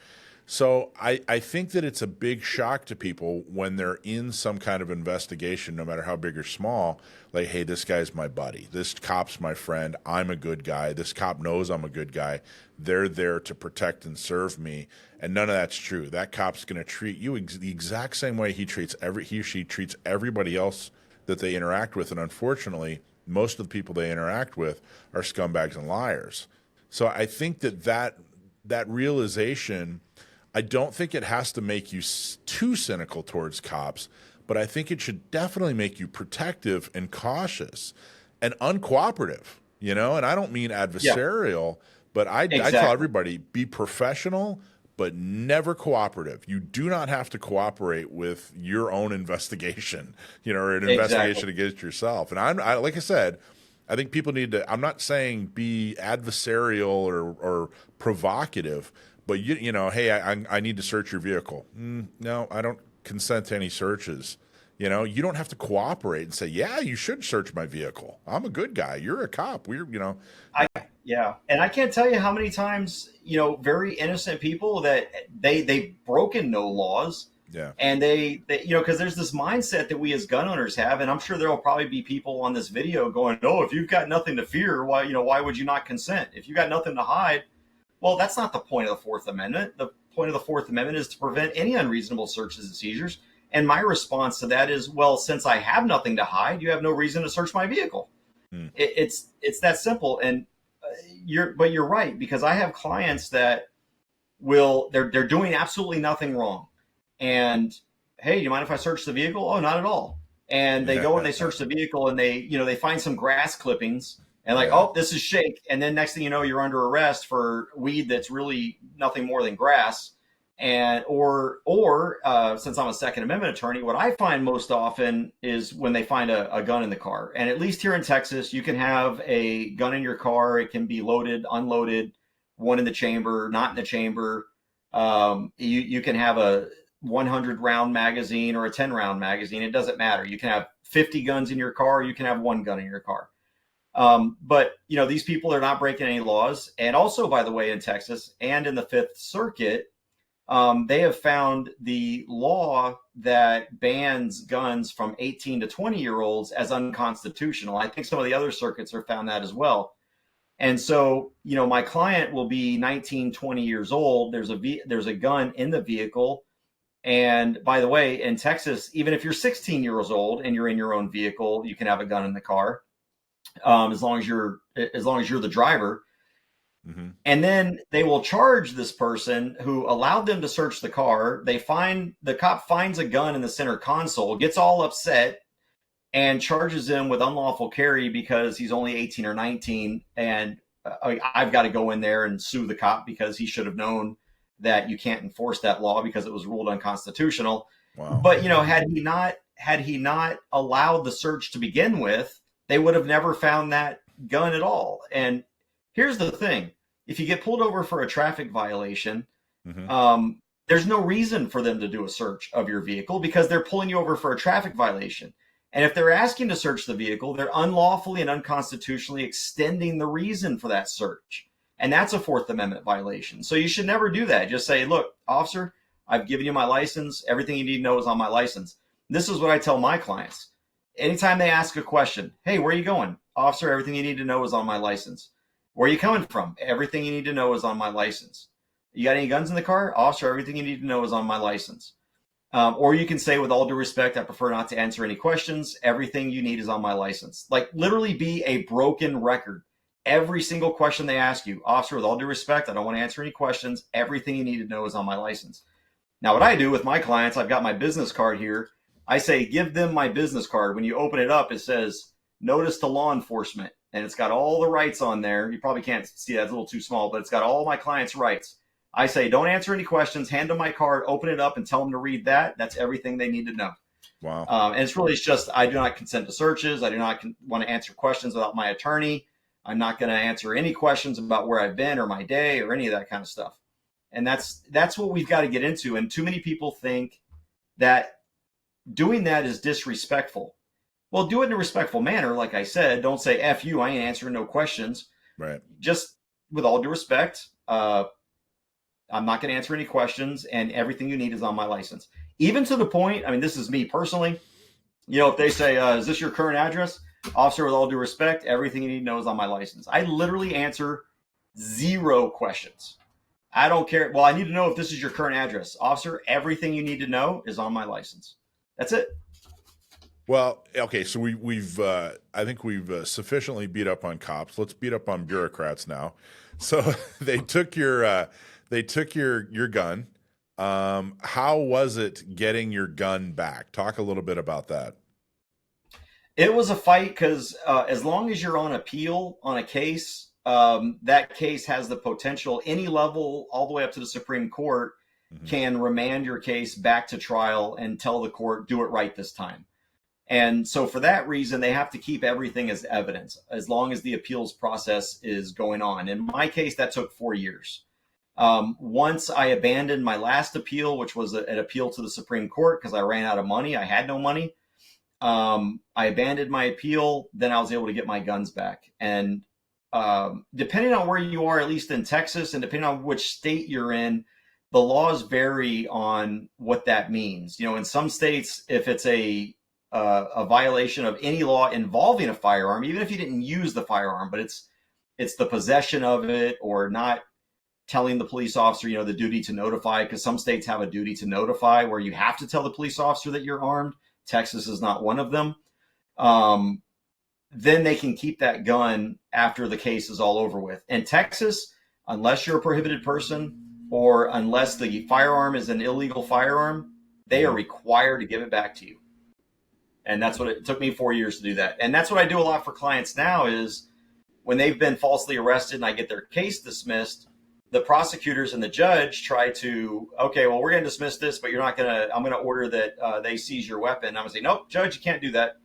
So I think that it's a big shock to people when they're in some kind of investigation, no matter how big or small, like, hey, this guy's my buddy. This cop's my friend. I'm a good guy. This cop knows I'm a good guy. They're there to protect and serve me. And none of that's true. That cop's going to treat you the exact same way he or she treats everybody else that they interact with. And unfortunately, most of the people they interact with are scumbags and liars. So I think that realization, I don't think it has to make you too cynical towards cops, but I think it should definitely make you protective and cautious and uncooperative, and I don't mean adversarial, but I tell everybody, be professional, but never cooperative. You do not have to cooperate with your own investigation, or an investigation against yourself. And I like I said, I think people need to, I'm not saying be adversarial or provocative, but hey, I need to search your vehicle. No, I don't consent to any searches. You don't have to cooperate and say, yeah, you should search my vehicle. I'm a good guy. You're a cop. Yeah. And I can't tell you how many times, very innocent people that they've broken no laws. Yeah. And they because there's this mindset that we as gun owners have, and I'm sure there will probably be people on this video going, "Oh, if you've got nothing to fear, why would you not consent? If you got nothing to hide." Well, that's not the point of the Fourth Amendment. The point of the Fourth Amendment is to prevent any unreasonable searches and seizures. And my response to that is, well, since I have nothing to hide, you have no reason to search my vehicle. It's that simple. And you're right, because I have clients that they're doing absolutely nothing wrong. And hey, do you mind if I search the vehicle? Oh, not at all. And they go and they search the vehicle, and they find some grass clippings, and like, oh, this is shake. And then next thing you know, you're under arrest for weed that's really nothing more than grass. And or since I'm a Second Amendment attorney, what I find most often is when they find a gun in the car. And at least here in Texas, you can have a gun in your car. It can be loaded, unloaded, one in the chamber, not in the chamber. You can have a 100 round magazine or a 10 round magazine. It doesn't matter. You can have 50 guns in your car. You can have one gun in your car. But these people are not breaking any laws. And also, by the way, in Texas and in the Fifth Circuit, they have found the law that bans guns from 18 to 20-year-olds as unconstitutional. I think some of the other circuits have found that as well. And so, my client will be 19, 20 years old. There's a gun in the vehicle. And by the way, in Texas, even if you're 16 years old and you're in your own vehicle, you can have a gun in the car, as long as you're the driver. Mm-hmm. And then they will charge this person who allowed them to search the car. The cop finds a gun in the center console, gets all upset, and charges him with unlawful carry because he's only 18 or 19. And I've got to go in there and sue the cop because he should have known that you can't enforce that law because it was ruled unconstitutional. Wow. But had he not allowed the search to begin with, they would have never found that gun at all. And here's the thing: if you get pulled over for a traffic violation, mm-hmm. There's no reason for them to do a search of your vehicle because they're pulling you over for a traffic violation. And if they're asking to search the vehicle, they're unlawfully and unconstitutionally extending the reason for that search. And that's a Fourth Amendment violation. So you should never do that. Just say, look, officer, I've given you my license. Everything you need to know is on my license. This is what I tell my clients. Anytime they ask a question, hey, where are you going? Officer, everything you need to know is on my license. Where are you coming from? Everything you need to know is on my license. You got any guns in the car? Officer, everything you need to know is on my license. Or you can say, with all due respect, I prefer not to answer any questions. Everything you need is on my license. Like, literally be a broken record. Every single question they ask you, officer, with all due respect, I don't want to answer any questions. Everything you need to know is on my license. Now, what I do with my clients, I've got my business card here. I say, give them my business card. When you open it up, it says, notice to law enforcement. And it's got all the rights on there. You probably can't see that, it's a little too small, but it's got all my clients' rights. I say, don't answer any questions, hand them my card, open it up and tell them to read that. That's everything they need to know. Wow. And it's just, I do not consent to searches. I do not want to answer questions without my attorney. I'm not going to answer any questions about where I've been or my day or any of that kind of stuff. And that's what we've got to get into. And too many people think that doing that is disrespectful. Well, do it in a respectful manner. Like I said, don't say, F you, I ain't answering no questions. Right. Just with all due respect, I'm not going to answer any questions, and everything you need is on my license. Even to the point, I mean, this is me personally, if they say, is this your current address? Officer, with all due respect, everything you need to know is on my license. I literally answer 0 questions. I don't care. Well, I need to know if this is your current address. Officer, everything you need to know is on my license. That's it. Well, okay, so I think we've sufficiently beat up on cops. Let's beat up on bureaucrats now. So they took your gun. How was it getting your gun back? Talk a little bit about that. It was a fight because as long as you're on appeal on a case, that case has the potential, any level all the way up to the Supreme Court, mm-hmm. can remand your case back to trial and tell the court, do it right this time. And so for that reason, they have to keep everything as evidence as long as the appeals process is going on. In my case, that took 4 years. Once I abandoned my last appeal, which was an appeal to the Supreme Court because I ran out of money, I had no money. I abandoned my appeal, then I was able to get my guns back. And depending on where you are, at least in Texas, and depending on which state you're in, the laws vary on what that means. In some states, if it's a violation of any law involving a firearm, even if you didn't use the firearm, but it's the possession of it or not telling the police officer, the duty to notify, because some states have a duty to notify where you have to tell the police officer that you're armed. Texas is not one of them. Then they can keep that gun after the case is all over with. In Texas, unless you're a prohibited person or unless the firearm is an illegal firearm, They are required to give it back to you. And that's what it took me 4 years to do that. And that's what I do a lot for clients now is when they've been falsely arrested and I get their case dismissed, the prosecutors and the judge try to, okay, well, we're going to dismiss this, but I'm going to order that they seize your weapon. I'm going to say, nope, judge, you can't do that.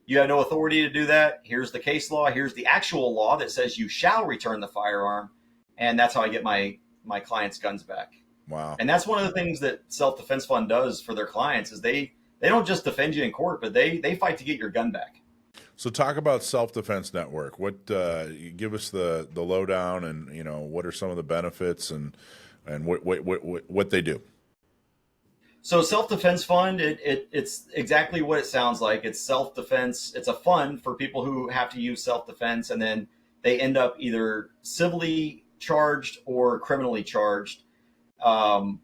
You have no authority to do that. Here's the case law. Here's the actual law that says you shall return the firearm. And that's how I get my clients' guns back. Wow. And that's one of the things that Self-Defense Fund does for their clients is they don't just defend you in court, but they fight to get your gun back. So talk about Self-Defense Network. What give us the lowdown, and what are some of the benefits and what they do? So Self-Defense Fund, it's exactly what it sounds like. It's self-defense. It's a fund for people who have to use self-defense, and then they end up either civilly charged or criminally charged. And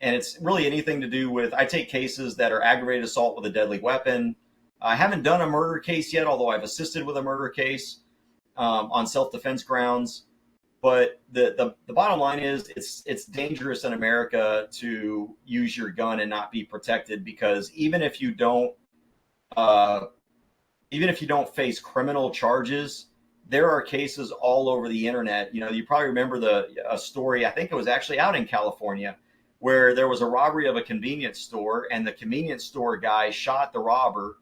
it's really anything to do with, I take cases that are aggravated assault with a deadly weapon. I haven't done a murder case yet, although I've assisted with a murder case on self-defense grounds. But the bottom line is it's dangerous in America to use your gun and not be protected, because even if you don't face criminal charges, there are cases all over the internet. You probably remember a story, I think it was actually out in California, where there was a robbery of a convenience store, and the convenience store guy shot the robber,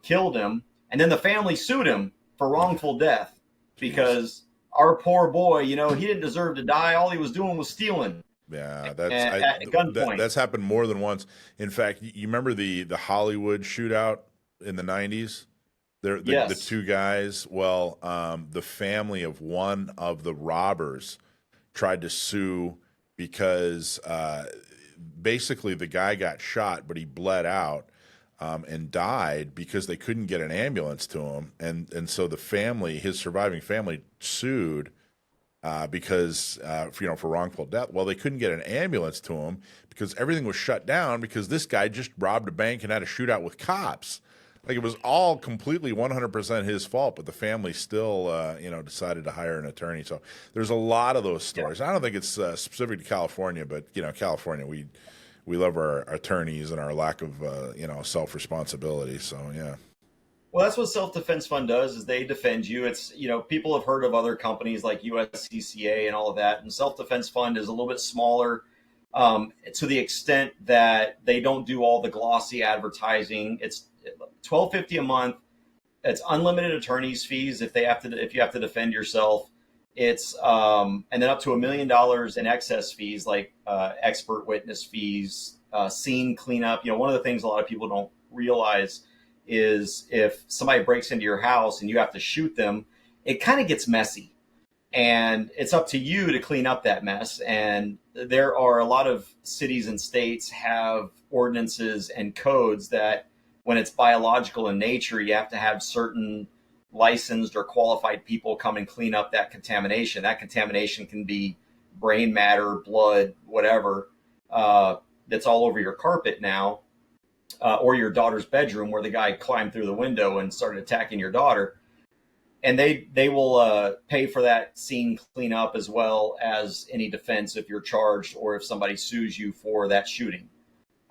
killed him, and then the family sued him for wrongful death because our poor boy, he didn't deserve to die. All he was doing was stealing. Yeah, at gunpoint. That's happened more than once. In fact, you remember the Hollywood shootout in the 90s? Yes. The two guys. Well, the family of one of the robbers tried to sue because basically the guy got shot, but he bled out and died because they couldn't get an ambulance to him. And so the family, his surviving family, sued because for wrongful death. Well, they couldn't get an ambulance to him because everything was shut down because this guy just robbed a bank and had a shootout with cops. Like, it was all completely 100% his fault, but the family still, decided to hire an attorney. So there's a lot of those stories. Yeah. I don't think it's specific to California, but California, we love our attorneys and our lack of self-responsibility. So yeah. Well, that's what Self-Defense Fund does, is they defend you. It's, people have heard of other companies like USCCA and all of that, and Self-Defense Fund is a little bit smaller to the extent that they don't do all the glossy advertising. It's $12.50 a month. It's unlimited attorney's fees if you have to defend yourself. It's and then up to $1 million in excess fees, like expert witness fees, scene cleanup. One of the things a lot of people don't realize is if somebody breaks into your house and you have to shoot them, it kind of gets messy, and it's up to you to clean up that mess. And there are a lot of cities and states have ordinances and codes that, when it's biological in nature, you have to have certain licensed or qualified people come and clean up that contamination. That contamination can be brain matter, blood, whatever, that's all over your carpet now, or your daughter's bedroom where the guy climbed through the window and started attacking your daughter. And they will pay for that scene cleanup as well as any defense if you're charged or if somebody sues you for that shooting.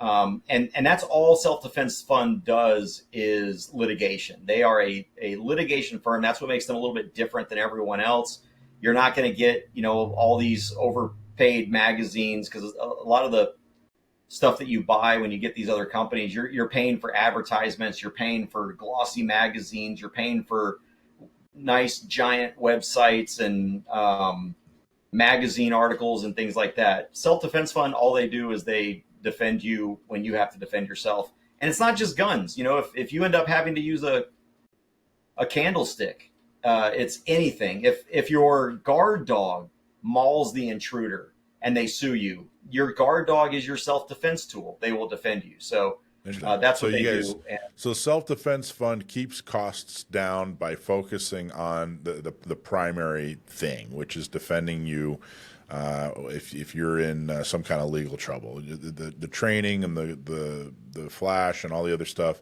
And that's all Self-Defense Fund does is litigation. They are a litigation firm. That's what makes them a little bit different than everyone else. You're not going to get, all these overpaid magazines, because a lot of the stuff that you buy when you get these other companies, you're paying for advertisements, you're paying for glossy magazines, you're paying for nice giant websites and magazine articles and things like that. Self-Defense Fund, all they do is they defend you when you have to defend yourself. And it's not just guns. If you end up having to use a candlestick, it's anything. If your guard dog mauls the intruder and they sue you, your guard dog is your self-defense tool. They will defend you. So that's what they do. So Self-Defense Fund keeps costs down by focusing on the primary thing, which is defending you if you're in some kind of legal trouble. The training and the flash and all the other stuff,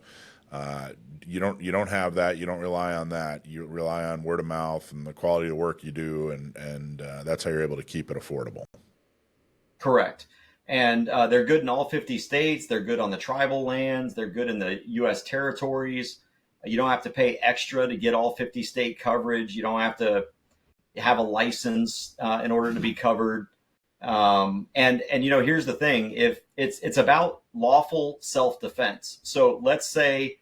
you don't have that. You don't rely on that. You rely on word of mouth and the quality of work you do, and that's how you're able to keep it affordable. Correct. And they're good in all 50 states. They're good on the tribal lands. They're good in the U.S. territories. You don't have to pay extra to get all 50 state coverage. You don't have to have a license in order to be covered. And here's the thing: if it's about lawful self-defense. So let's say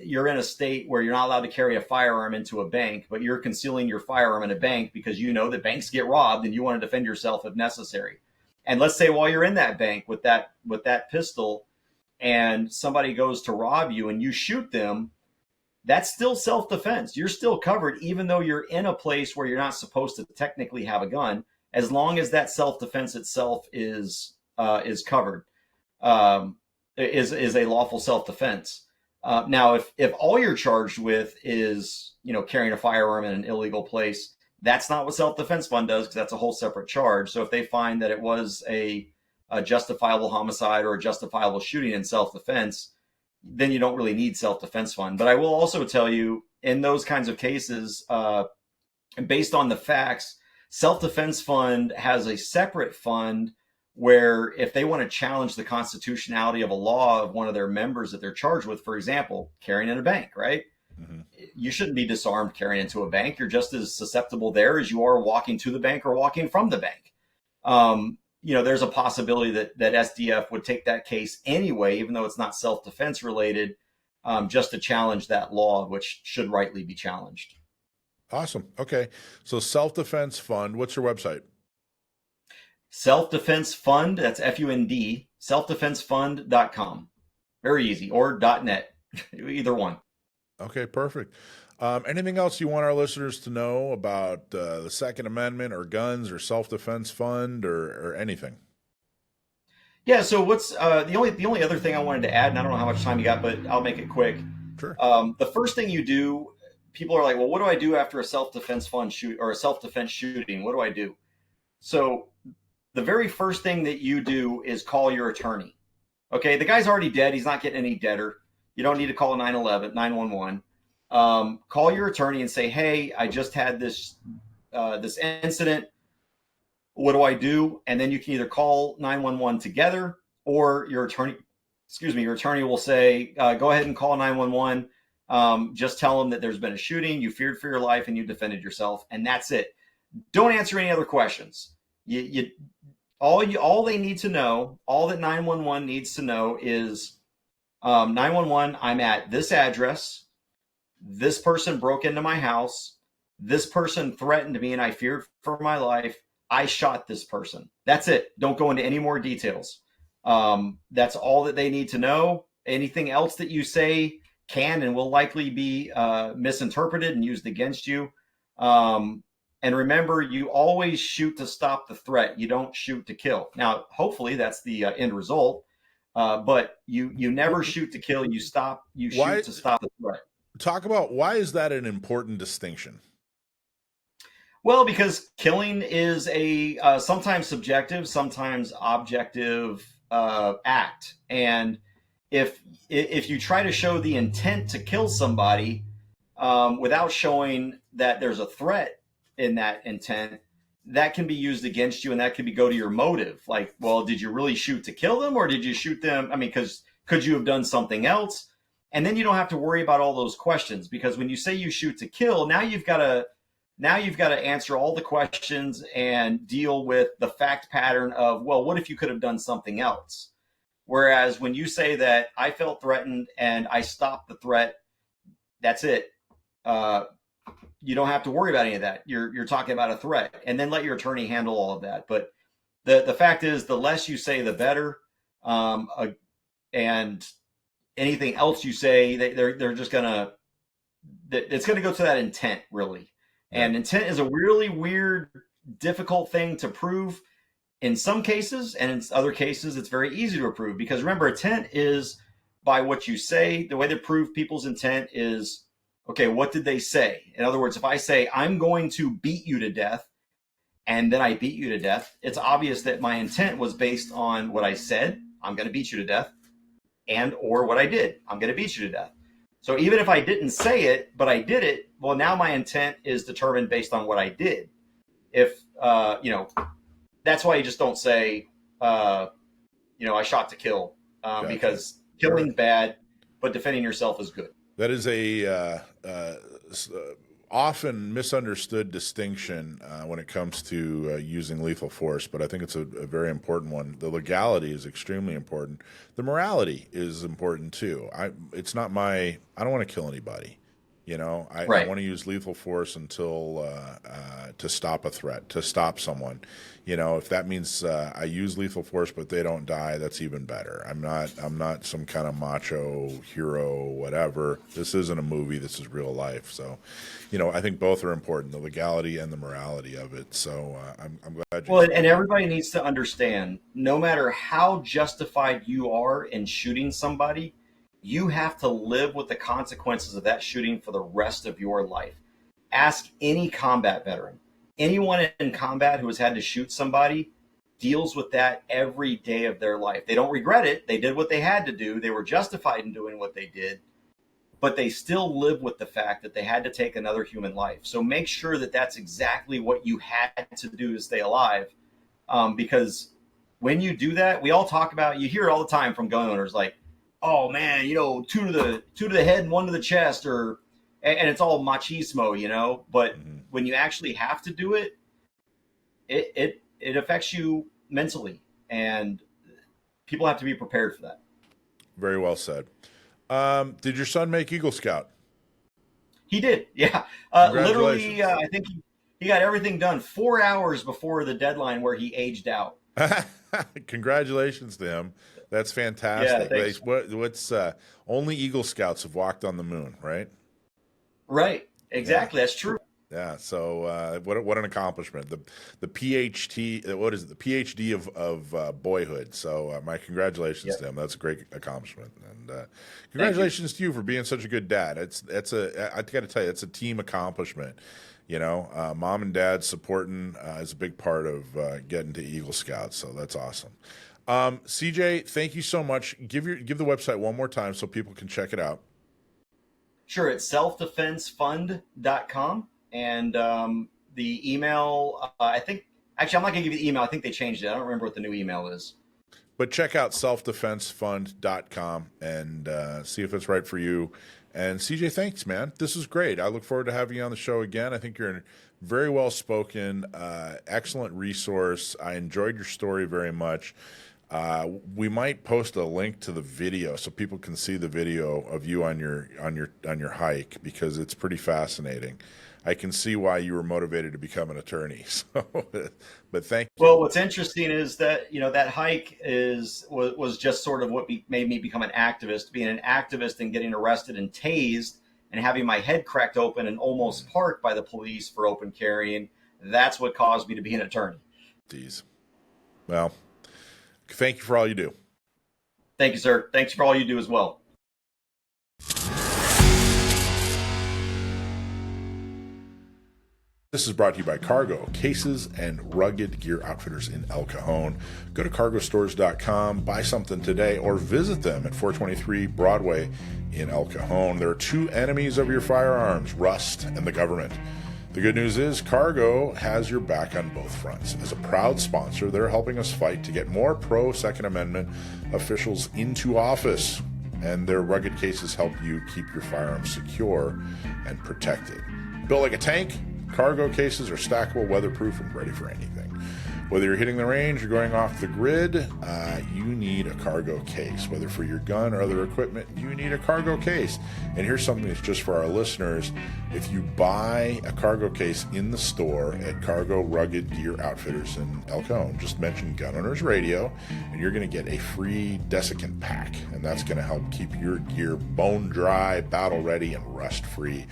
you're in a state where you're not allowed to carry a firearm into a bank, but you're concealing your firearm in a bank because you know that banks get robbed and you want to defend yourself if necessary. And let's say while you're in that bank with that pistol, and somebody goes to rob you and you shoot them, that's still self-defense. You're still covered, even though you're in a place where you're not supposed to technically have a gun, as long as that self-defense itself is covered, is a lawful self-defense. Now, if all you're charged with is, carrying a firearm in an illegal place, that's not what self-defense fund does, because that's a whole separate charge. So if they find that it was a justifiable homicide or a justifiable shooting in self-defense, then you don't really need self-defense fund. But I will also tell you, in those kinds of cases, based on the facts, self-defense fund has a separate fund where if they want to challenge the constitutionality of a law of one of their members that they're charged with, for example, carrying in a bank, right? Mm-hmm. You shouldn't be disarmed carrying into a bank. You're just as susceptible there as you are walking to the bank or walking from the bank. There's a possibility that SDF would take that case anyway, even though it's not self-defense related, just to challenge that law, which should rightly be challenged. Awesome. Okay. So Self-Defense Fund, what's your website? Self-Defense Fund, that's F-U-N-D, selfdefensefund.com. Very easy, or .net, either one. Okay, perfect. Anything else you want our listeners to know about the Second Amendment or guns or self-defense fund or anything? Yeah. So what's the only other thing I wanted to add, and I don't know how much time you got, but I'll make it quick. Sure. The first thing you do, people are like, well, what do I do after a self-defense fund shoot or a self-defense shooting? What do I do? So the very first thing that you do is call your attorney. Okay. The guy's already dead. He's not getting any deader. You don't need to call 911. Call your attorney and say, hey, I just had this incident. What do I do? And then you can either call 911 together, or your attorney will say, go ahead and call 911. Just tell them that there's been a shooting, you feared for your life, and you defended yourself, and that's it. Don't answer any other questions. All they need to know, all that 911 needs to know is 911, I'm at this address. This person broke into my house. This person threatened me and I feared for my life. I shot this person. That's it. Don't go into any more details. That's all that they need to know. Anything else that you say can and will likely be misinterpreted and used against you. And remember, you always shoot to stop the threat. You don't shoot to kill. Now, hopefully that's the end result. But you never shoot to kill. You shoot to stop the threat. Talk about, why is that an important distinction? Well, because killing is a sometimes subjective, sometimes objective act. And if you try to show the intent to kill somebody without showing that there's a threat in that intent, that can be used against you, and that could go to your motive. Like, well, did you really shoot to kill them, or did you shoot them? I mean, because could you have done something else? And then you don't have to worry about all those questions, because when you say you shoot to kill, now you've got to answer all the questions and deal with the fact pattern of, well, what if you could have done something else? Whereas when you say that I felt threatened and I stopped the threat, that's it. You don't have to worry about any of that. You're talking about a threat, and then let your attorney handle all of that. But the fact is, the less you say, the better. And anything else you say, they're just it's gonna go to that intent, really. And intent is a really weird, difficult thing to prove in some cases, and in other cases, it's very easy to prove, because remember, intent is by what you say. The way to prove people's intent is, okay, what did they say? In other words, if I say, I'm going to beat you to death, and then I beat you to death, it's obvious that my intent was based on what I said, I'm going to beat you to death, and or what I did, I'm going to beat you to death. So even if I didn't say it, but I did it, well, now my intent is determined based on what I did. If, that's why you just don't say, I shot to kill, Gotcha. because killing's bad, but defending yourself is good. That is a often misunderstood distinction when it comes to using lethal force, but I think it's a very important one. The legality is extremely important. The morality is important too. I don't want to kill anybody. I Right. want to use lethal force until to stop a threat, to stop someone. If that means I use lethal force but they don't die, that's even better. I'm not some kind of macho hero, whatever. This isn't a movie. This is real life. So, I think both are important, the legality and the morality of it. So I'm glad you. Well, and everybody needs to understand, no matter how justified you are in shooting somebody, you have to live with the consequences of that shooting for the rest of your life. Ask any combat veteran. Anyone in combat who has had to shoot somebody deals with that every day of their life. They don't regret it. They did what they had to do. They were justified in doing what they did, but they still live with the fact that they had to take another human life. So make sure that that's exactly what you had to do to stay alive. Because when you do that, we all talk about, you hear it all the time from gun owners, like, oh man, two to the head and one to the chest, and it's all machismo, but when you actually have to do it, it affects you mentally, and people have to be prepared for that. Very well said. Did your son make Eagle Scout? He did. Yeah. Literally, I think he got everything done 4 hours before the deadline where he aged out. Congratulations to him. That's fantastic. Yeah, thanks. What's only Eagle Scouts have walked on the moon, right? Right. Exactly. Yeah. That's true. Yeah. So what an accomplishment. The PhD. What is it? The PhD of boyhood. So my congratulations to him. That's a great accomplishment. And congratulations to you for being such a good dad. I got to tell you, it's a team accomplishment. Mom and dad supporting is a big part of getting to Eagle Scouts. So that's awesome. CJ, thank you so much. Give the website one more time so people can check it out. Sure. It's selfdefensefund.com. And the email, I think, actually, I'm not going to give you the email. I think they changed it. I don't remember what the new email is. But check out selfdefensefund.com and see if it's right for you. And CJ, thanks, man. This is great. I look forward to having you on the show again. I think you're a very well-spoken, excellent resource. I enjoyed your story very much. We might post a link to the video so people can see the video of you on your hike, because it's pretty fascinating. I can see why you were motivated to become an attorney. So, but thank you. Well, what's interesting is that that hike was just sort of what made me become an activist. Being an activist and getting arrested and tased and having my head cracked open and almost parked by the police for open carrying. That's what caused me to be an attorney. Jeez. Well, thank you for all you do. Thank you, sir. Thanks for all you do as well. This is brought to you by Cargo, cases and rugged gear outfitters in El Cajon. Go to cargostores.com, buy something today, or visit them at 423 Broadway in El Cajon. There are two enemies of your firearms, rust and the government. The good news is Cargo has your back on both fronts. As a proud sponsor, they're helping us fight to get more pro-Second Amendment officials into office, and their rugged cases help you keep your firearms secure and protected. Built like a tank, Cargo cases are stackable, weatherproof, and ready for anything. Whether you're hitting the range or going off the grid, you need a Cargo case. Whether for your gun or other equipment, you need a Cargo case. And here's something that's just for our listeners. If you buy a Cargo case in the store at Cargo Rugged Gear Outfitters in El Cajon, just mention Gun Owners Radio, and you're going to get a free desiccant pack. And that's going to help keep your gear bone dry, battle ready, and rust free.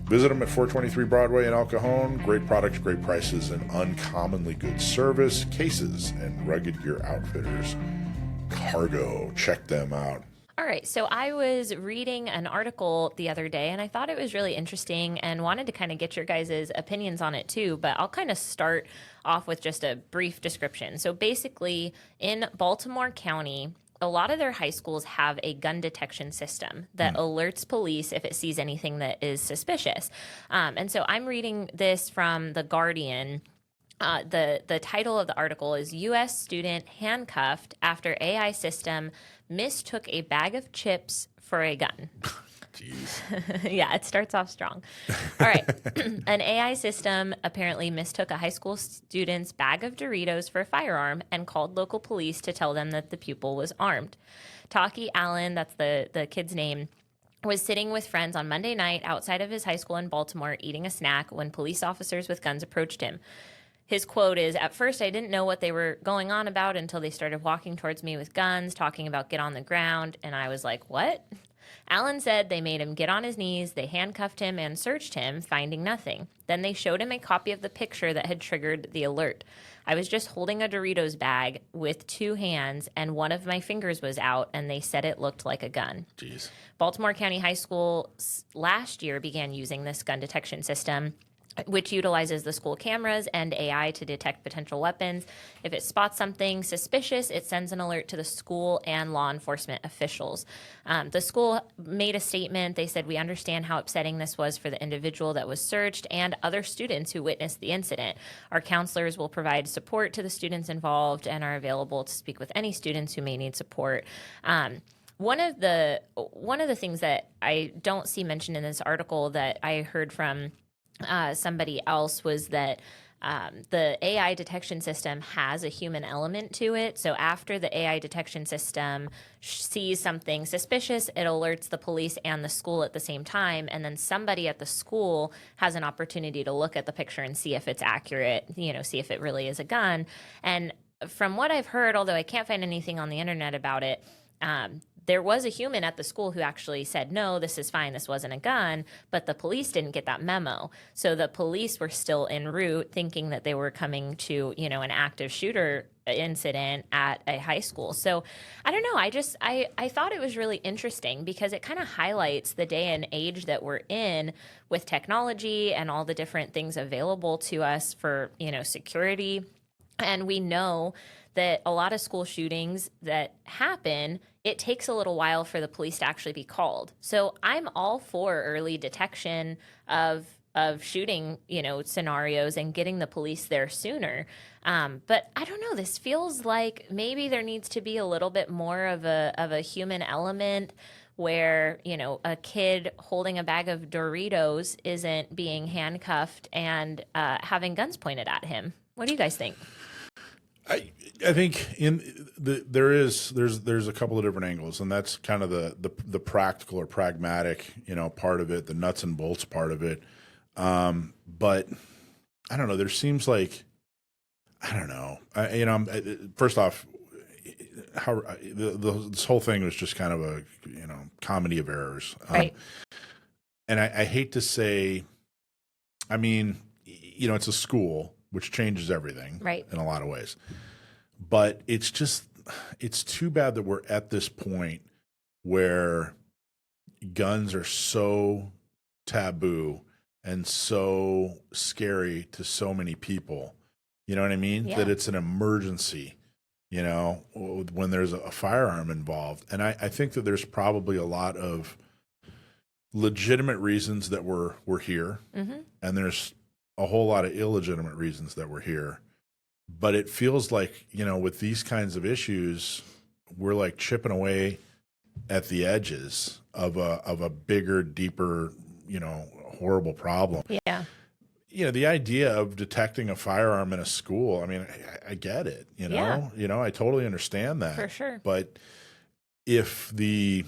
Visit them at 423 Broadway in El Cajon. Great products, great prices, and uncommonly good service. Cases and Rugged Gear Outfitters. Cargo. Check them out. All right, so I was reading an article the other day, and I thought it was really interesting and wanted to kind of get your guys' opinions on it too, but I'll kind of start off with just a brief description. So basically, in Baltimore County, a lot of their high schools have a gun detection system that alerts police if it sees anything that is suspicious. And so I'm reading this from The Guardian. The title of the article is U.S. Student Handcuffed After AI System Mistook a Bag of Chips for a Gun. Jeez. Yeah, it starts off strong. All right. An AI system apparently mistook a high school student's bag of Doritos for a firearm and called local police to tell them that the pupil was armed. Taki Allen, that's the kid's name, was sitting with friends on Monday night outside of his high school in Baltimore eating a snack when police officers with guns approached him. His quote is, "At first, I didn't know what they were going on about until they started walking towards me with guns, talking about get on the ground, and I was like, what?" Allen said they made him get on his knees, they handcuffed him and searched him, finding nothing. Then they showed him a copy of the picture that had triggered the alert. I was just holding a Doritos bag with two hands, and one of my fingers was out, and they said it looked like a gun. Jeez. Baltimore County High School last year began using this gun detection system, which utilizes the school cameras and AI to detect potential weapons. If it spots something suspicious, it sends an alert to the school and law enforcement officials. The school made a statement. They said, "We understand how upsetting this was for the individual that was searched and other students who witnessed the incident. Our counselors will provide support to the students involved and are available to speak with any students who may need support." One of the things that I don't see mentioned in this article that I heard from somebody else was that the AI detection system has a human element to it. So after the AI detection system sees something suspicious, it alerts the police and the school at the same time. And then somebody at the school has an opportunity to look at the picture and see if it's accurate, see if it really is a gun. And from what I've heard, although I can't find anything on the internet about it, there was a human at the school who actually said, no, this is fine, this wasn't a gun, but the police didn't get that memo. So the police were still en route thinking that they were coming to, an active shooter incident at a high school. So I don't know, I thought it was really interesting because it kind of highlights the day and age that we're in with technology and all the different things available to us for, security. And we know that a lot of school shootings that happen, it takes a little while for the police to actually be called. So I'm all for early detection of shooting, scenarios and getting the police there sooner. But I don't know, this feels like maybe there needs to be a little bit more of a human element where, a kid holding a bag of Doritos isn't being handcuffed and having guns pointed at him. What do you guys think? I think there's a couple of different angles, and that's kind of the practical or pragmatic, part of it, the nuts and bolts part of it. But I don't know. There seems like, I don't know. First off, this whole thing was just kind of a comedy of errors. Right. And I hate to say, I mean, it's a school, which changes everything, right, in a lot of ways. But it's too bad that we're at this point where guns are so taboo and so scary to so many people. You know what I mean? Yeah. That it's an emergency, when there's a firearm involved. And I think that there's probably a lot of legitimate reasons that we're here. Mm-hmm. And there's a whole lot of illegitimate reasons that we're here. But it feels like, with these kinds of issues, we're like chipping away at the edges of a bigger, deeper, horrible problem. Yeah. The idea of detecting a firearm in a school, I mean, I get it, Yeah. I totally understand that. For sure. But it's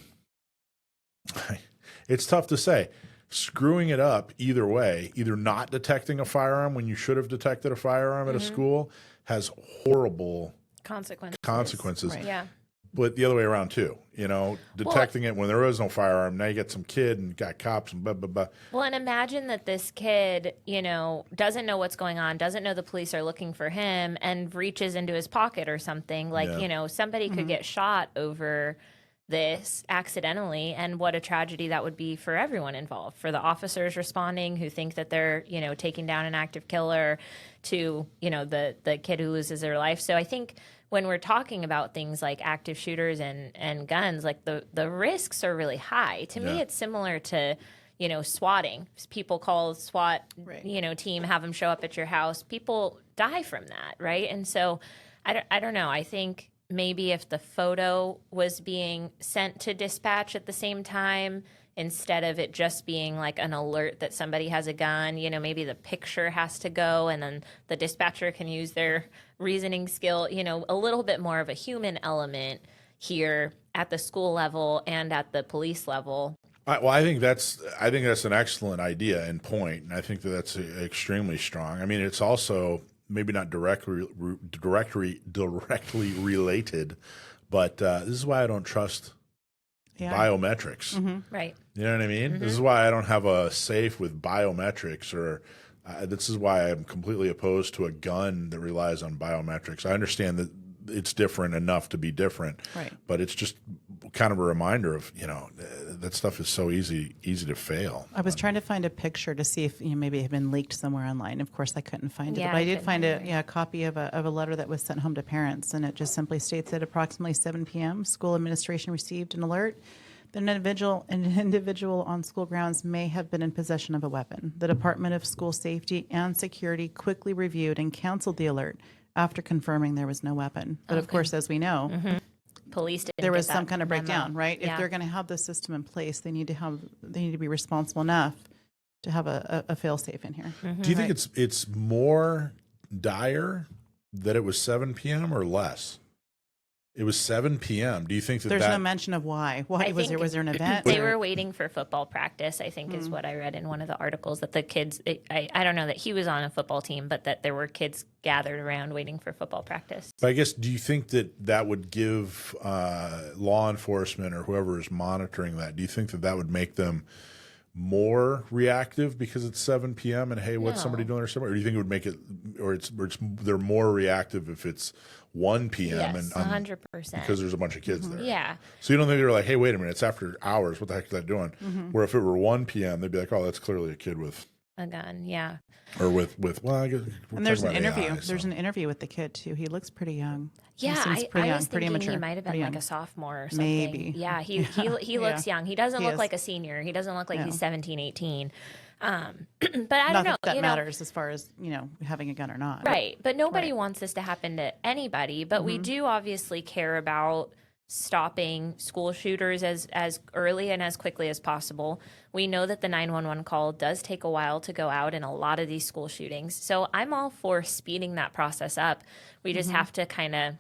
tough to say. Screwing it up either way, either not detecting a firearm when you should have detected a firearm at a school has horrible consequences. Right. Yeah. But the other way around too, detecting it when there is no firearm, now you get some kid and got cops and blah, blah, blah. Well, and imagine that this kid, doesn't know what's going on, doesn't know the police are looking for him and reaches into his pocket or something. Like, somebody could get shot over this accidentally, and what a tragedy that would be for everyone involved, for the officers responding who think that they're taking down an active killer, to the kid who loses their life. So I think when we're talking about things like active shooters and guns, like the risks are really high. To me, it's similar to swatting. People call SWAT, Right. team, have them show up at your house. People die from that, right? And so I don't know. I think maybe if the photo was being sent to dispatch at the same time, instead of it just being like an alert that somebody has a gun, maybe the picture has to go and then the dispatcher can use their reasoning skill, a little bit more of a human element here at the school level and at the police level. Well, I think that's an excellent idea and point, and I think that's extremely strong. I mean, it's also maybe not directly related, but this is why I don't trust biometrics. Right. You know what I mean? This is why I don't have a safe with biometrics, or this is why I'm completely opposed to a gun that relies on biometrics. I understand that it's different enough to be different, Right. but it's just kind of a reminder of, that stuff is so easy to fail. I was trying to find a picture to see if maybe it had been leaked somewhere online. Of course, I couldn't find it, Yeah, but I I did couldn't find either. a copy of a letter that was sent home to parents, and it just simply states that approximately 7 p.m. school administration received an alert that an individual on school grounds may have been in possession of a weapon. The Department of School Safety and Security quickly reviewed and canceled the alert after confirming there was no weapon. But of course, as we know, Police didn't there was get some that kind of memo. breakdown, right? Yeah. If they're going to have the system in place, they need to be responsible enough to have a fail safe in here. Do you think it's more dire that it was 7 p.m. or less? It was 7 p.m. Do you think that There's no mention of why. Why I was there? think Was there an event? They or- were waiting for football practice, I think is what I read in one of the articles, that the kids, I don't know that he was on a football team, but that there were kids gathered around waiting for football practice. But I guess, do you think that would give law enforcement or whoever is monitoring that, do you think that would make them more reactive because it's 7 p.m. and hey, what's somebody doing or something? Or do you think it would make it, or they're more reactive if it's 1 p.m. Yes, and 100%. because there's a bunch of kids there? Yeah. So you don't think they're like, hey, wait a minute, it's after hours. What the heck is that doing? Where if it were 1 p.m., they'd be like, oh, that's clearly a kid with, A gun, yeah. or with. Well, I guess we're And there's an talking about interview. AI, so. There's an interview with the kid too. He looks pretty young. He Yeah, seems pretty I young, was pretty thinking immature. he might have been pretty like young. a sophomore or something. Maybe. Yeah, he looks young. He doesn't He look is. like a senior. He doesn't look like No. he's 17, 18. But I Not don't know. that that you know, matters as far as having a gun or not. Right. But nobody Right. wants this to happen to anybody. But we do obviously care about stopping school shooters as early and as quickly as possible. We know that the 911 call does take a while to go out in a lot of these school shootings. So I'm all for speeding that process up. We just have to kind of,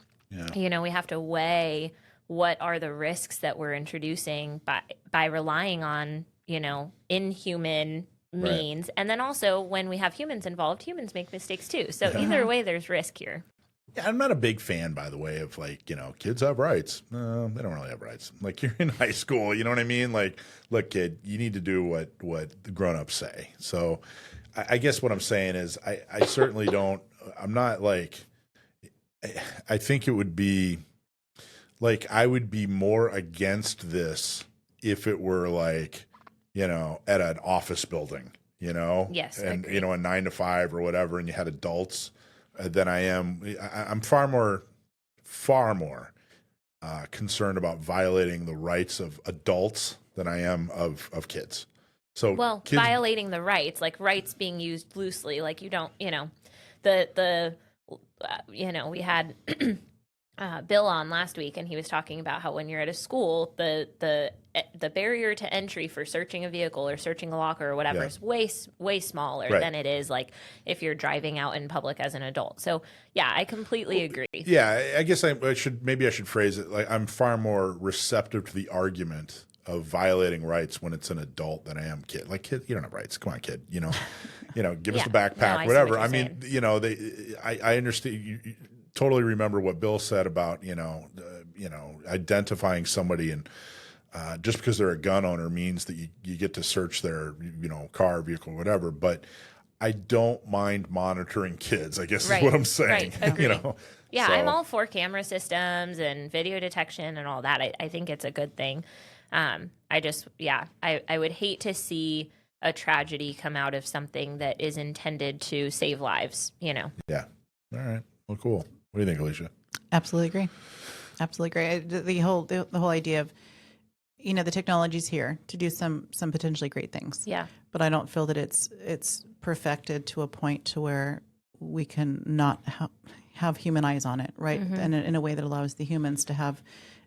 we have to weigh what are the risks that we're introducing by relying on, inhuman means. And then also when we have humans involved, humans make mistakes too. So either way, there's risk here. Yeah, I'm not a big fan, by the way, of kids have rights. No, they don't really have rights. Like, you're in high school, you know what I mean? Like, look, kid, you need to do what the grown-ups say. So I guess what I'm saying is I certainly don't – I'm not like – I think it would be – like, I would be more against this if it were like, at an office building, Yes, and, agreed. a 9 to 5 or whatever, and you had adults – than I am. I'm far more concerned about violating the rights of adults than I am of kids. So kids, violating the rights, like rights being used loosely, like you don't, we had Bill on last week, and he was talking about how when you're at a school, the barrier to entry for searching a vehicle or searching a locker or whatever is way smaller Right. than it is like if you're driving out in public as an adult. So yeah, I completely agree. Yeah, I guess I should phrase it like I'm far more receptive to the argument of violating rights when it's an adult than I am kid. Like, kid, you don't have rights. Come on, kid. Give us Yeah. the backpack, No, I see whatever. what I you're mean, I understand. You totally remember what Bill said about identifying somebody, and just because they're a gun owner means that you get to search their car, vehicle, whatever. But I don't mind monitoring kids, I guess Right. is what I'm saying. Right. Agree. Yeah, So- I'm all for camera systems and video detection and all that. I think it's a good thing. I would hate to see a tragedy come out of something that is intended to save lives, Yeah. All right. Well, cool. What do you think, Alicia? Absolutely agree. Absolutely agree. The whole idea of the technology's here to do some potentially great things. Yeah. But I don't feel that it's perfected to a point to where we can not have human eyes on it, right? And in a way that allows the humans to have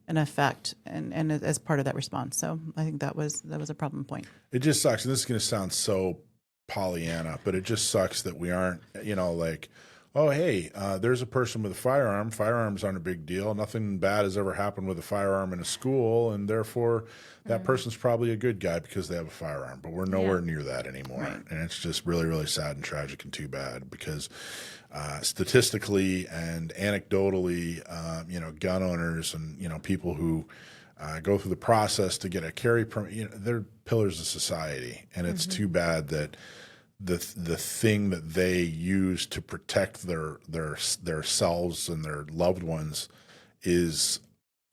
an effect and as part of that response. So I think that was a problem point. It just sucks. And this is going to sound so Pollyanna, but it just sucks that we aren't, like, oh, hey, there's a person with a firearm. Firearms aren't a big deal. Nothing bad has ever happened with a firearm in a school, and therefore that person's probably a good guy because they have a firearm. But we're nowhere near that anymore. Right. And it's just really, really sad and tragic and too bad because statistically and anecdotally, gun owners and, people who go through the process to get a carry permit, they're pillars of society. And it's too bad that the thing that they use to protect their selves and their loved ones is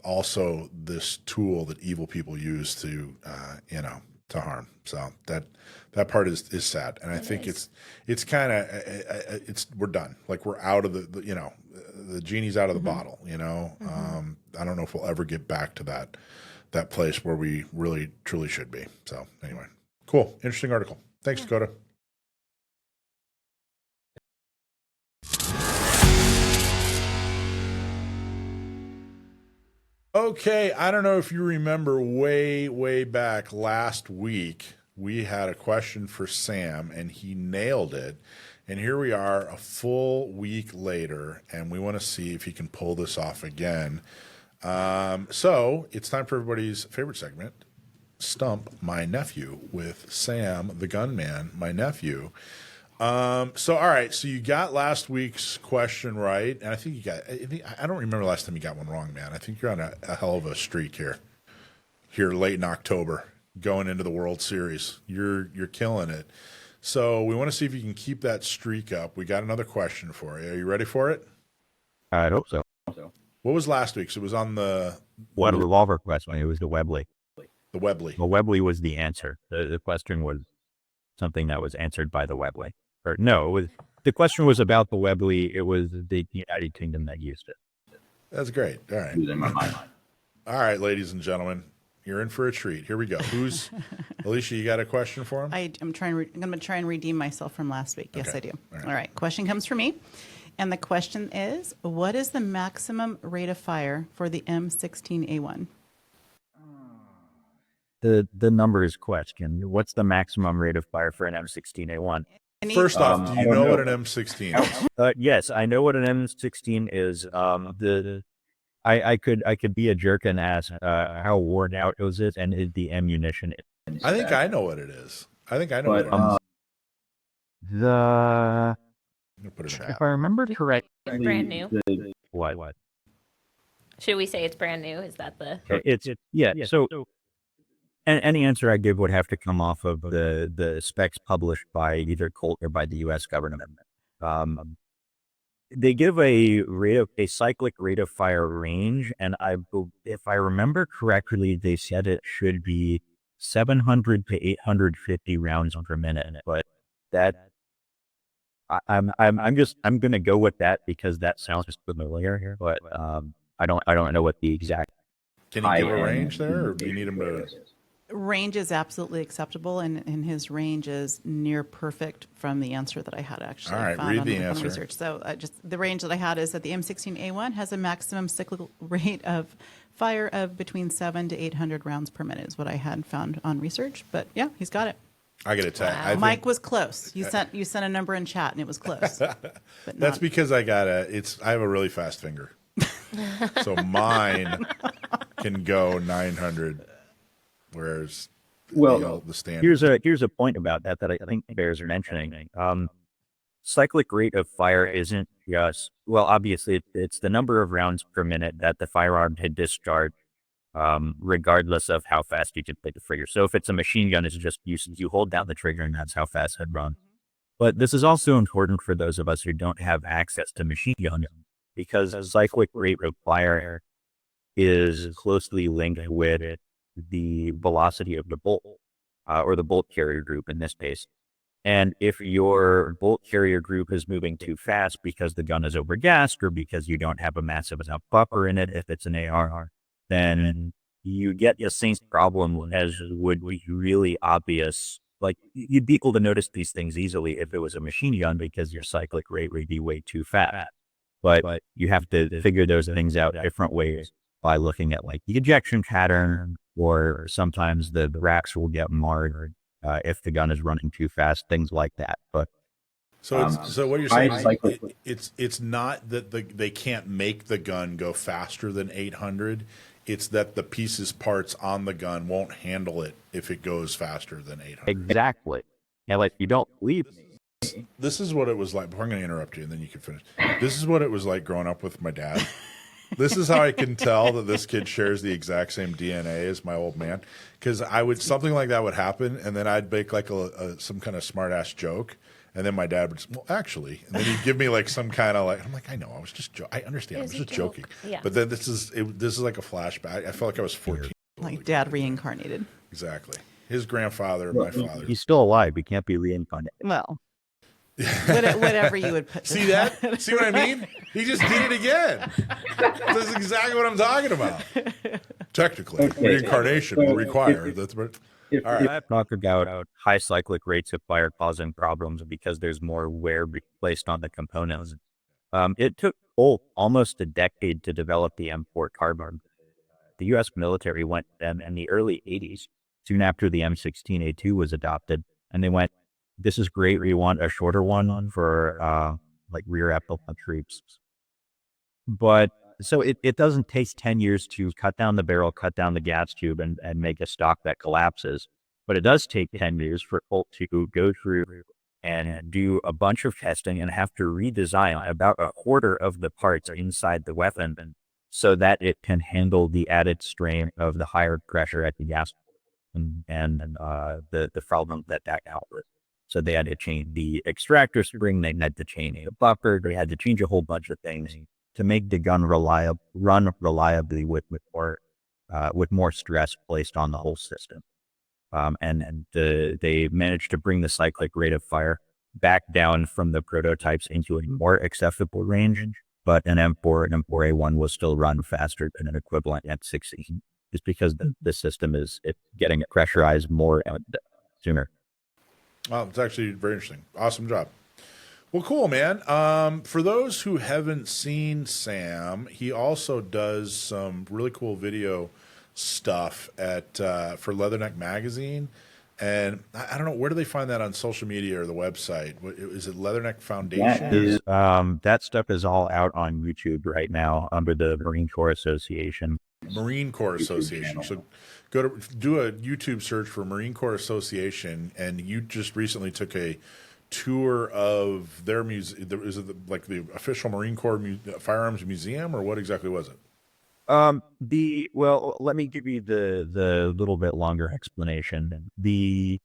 also this tool that evil people use to to harm. So that part is sad, and I think it's kind of we're done. Like we're out of the genie's out of the bottle. I don't know if we'll ever get back to that place where we really truly should be. So anyway, cool, interesting article. Thanks, Dakota. Okay, I don't know if you remember way, way back last week, we had a question for Sam, and he nailed it. And here we are a full week later, and we want to see if he can pull this off again. So it's time for everybody's favorite segment, Stump My Nephew, with Sam, the gunman, my nephew. All right, so you got last week's question right, and I think I don't remember last time you got one wrong, man. I think you're on a hell of a streak here late in October, going into the World Series. You're killing it. So we want to see if you can keep that streak up. We got another question for you. Are you ready for it? I hope so. What was last week's? It was on the revolver question. It was the Webley. The Webley. The Webley was the answer. The question was something that was answered by the Webley. Or no, the question was about the Webley. It was the United Kingdom that used it. That's great. All right. All right, ladies and gentlemen, you're in for a treat. Here we go. Alicia, you got a question for him? I'm going to try and redeem myself from last week. Yes, Okay. I do. All All right. Question comes from me. And the question is, what is the maximum rate of fire for the M16A1? The numbers question. What's the maximum rate of fire for an M16A1? First off, do you know what an M16 is? Yes, I know what an M16 is. I could be a jerk and ask how worn out is it, and is the ammunition? I think I know what it is. I think I know what it is. The I'm gonna put it in if I remember correctly, It's brand new. what? Should we say it's brand new? Is that the? It's So, any answer I give would have to come off of the specs published by either Colt or by the U.S. government. They give a cyclic rate of fire range, and if I remember correctly, they said it should be 700 to 850 rounds per minute. But that I'm going to go with that because that sounds familiar here. But I don't know what the exact. Can you give a range there, or do you need him to? Range is absolutely acceptable, and his range is near perfect from the answer that I had actually All right, found read on the on answer. research. So just the range that I had is that the M16A1 has a maximum cyclical rate of fire of between 700 to 800 rounds per minute is what I had found on research. But yeah, he's got it. I got to tell you, I Mike think was close. You sent a number in chat, and it was close. But that's not- because I have a really fast finger, so mine can go 900, whereas the standard. Here's a point about that I think bears mentioning. Cyclic rate of fire isn't just, well, obviously it's the number of rounds per minute that the firearm had discharged, regardless of how fast you can play the trigger. So if it's a machine gun, it's just you hold down the trigger and that's how fast it runs. But this is also important for those of us who don't have access to machine guns, because a cyclic rate of fire is closely linked with the velocity of the bolt, or the bolt carrier group in this case. And if your bolt carrier group is moving too fast because the gun is overgassed or because you don't have a massive enough buffer in it, if it's an AR, then you get the same problem as would be really obvious. Like you'd be able to notice these things easily if it was a machine gun because your cyclic rate would be way too fast. But you have to figure those things out different ways by looking at like the ejection pattern, or sometimes the racks will get marred if the gun is running too fast, things like that. But so what you're saying is it's not that they can't make the gun go faster than 800. It's that the pieces parts on the gun won't handle it if it goes faster than 800. exactly. And like you don't believe me. This is what it was like. I'm going to interrupt you, and then you can finish. This is what it was like growing up with my dad. This is how I can tell that this kid shares the exact same DNA as my old man, because something like that would happen, and then I'd make like some kind of smart ass joke, and then my dad would well, actually, and then he'd give me like some kind of like, I'm like, I know, I was just I understand, I was just joking. Yeah. But then this is like a flashback. I felt like I was 14. Like dad reincarnated. Exactly. His grandfather, my father. He's still alive. He can't be reincarnated. Well, whatever you would put. See that? See what I mean? He just did it again. That's exactly what I'm talking about. Technically, reincarnation will require that. All right. I've talked about high cyclic rates of fire causing problems because there's more wear placed on the components. It took almost a decade to develop the M4 carbine. The U.S. military went to them in the early 80s, soon after the M16A2 was adopted, and they went, this is great. We want a shorter one for like rear epaulet troops. But so it doesn't take 10 years to cut down the barrel, cut down the gas tube, and make a stock that collapses. But it does take 10 years for Colt to go through and do a bunch of testing and have to redesign about a quarter of the parts inside the weapon so that it can handle the added strain of the higher pressure at the gas and the problem that outward. So they had to change the extractor spring, they had to change a buffer, they had to change a whole bunch of things to make the gun run reliably with more stress placed on the whole system. They managed to bring the cyclic rate of fire back down from the prototypes into a more acceptable range, but an M4 and M4A1 will still run faster than an equivalent M16, just because the system is getting pressurized more sooner. Wow, it's actually very interesting. Awesome job. Well, cool, man. For those who haven't seen Sam, he also does some really cool video stuff for Leatherneck Magazine. And I don't know, where do they find that on social media or the website? Is it Leatherneck Foundation? That stuff is all out on YouTube right now under the Marine Corps Association. Marine Corps Association. So do a YouTube search for Marine Corps Association, and you just recently took a tour of their museum. Is it like the official Marine Corps Firearms Museum, or what exactly was it? Well, let me give you the little bit longer explanation. The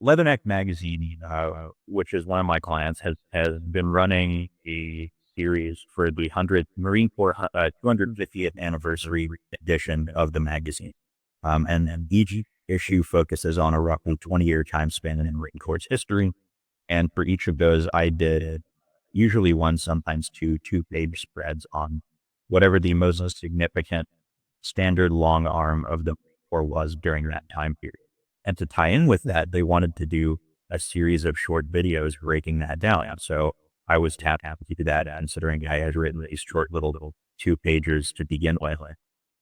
Leatherneck Magazine, which is one of my clients, has been running a series for the Marine Corps 250th anniversary edition of the magazine. And each issue focuses on a roughly 20-year time span in Marine Corps history. And for each of those, I did usually one, sometimes two-page spreads on whatever the most significant standard long arm of the Marine Corps was during that time period. And to tie in with that, they wanted to do a series of short videos breaking that down. So I was happy to do that, considering I had written these short little 2-pagers to begin with.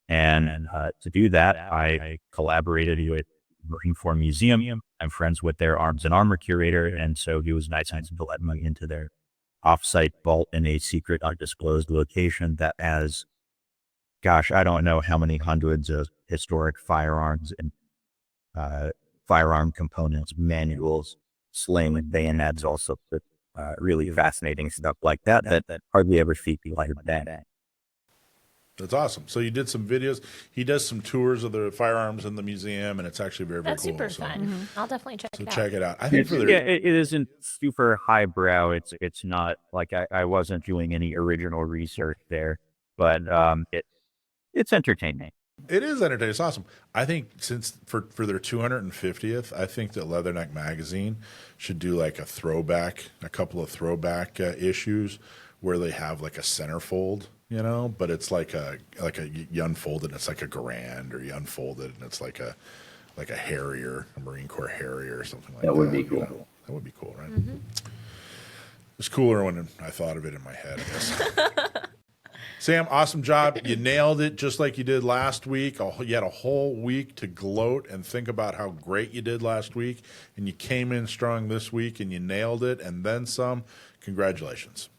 And to do that, I collaborated with Marine Corps Museum. I'm friends with their arms and armor curator, and so he was nice enough to let me into their off-site vault in a secret, undisclosed location that has, gosh, I don't know how many hundreds of historic firearms and firearm components, manuals, sling and bayonets, also really fascinating stuff like that hardly ever see people like that. That's awesome. So you did some videos. He does some tours of the firearms in the museum, and it's actually very, very That's cool. super fun. I'll definitely check it out. Check it out. I think it isn't super highbrow. It's not like I wasn't doing any original research there, but it's entertaining. It is entertaining. It's awesome. I think since for their 250th, I think that Leatherneck Magazine should do like a couple of throwback issues where they have like a centerfold you know, but it's like you unfold it and it's like a Grand, or you unfold it and it's like a Harrier, a Marine Corps Harrier or something like that. That would be cool. You know? That would be cool, right? It's cooler when I thought of it in my head, I guess. Sam, awesome job. You nailed it just like you did last week. You had a whole week to gloat and think about how great you did last week, and you came in strong this week and you nailed it and then some. Congratulations.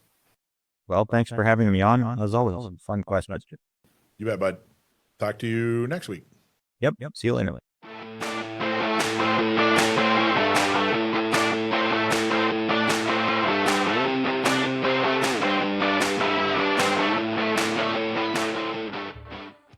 Well, thanks for having me on. As always, fun question. You bet, bud. Talk to you next week. Yep. See you later.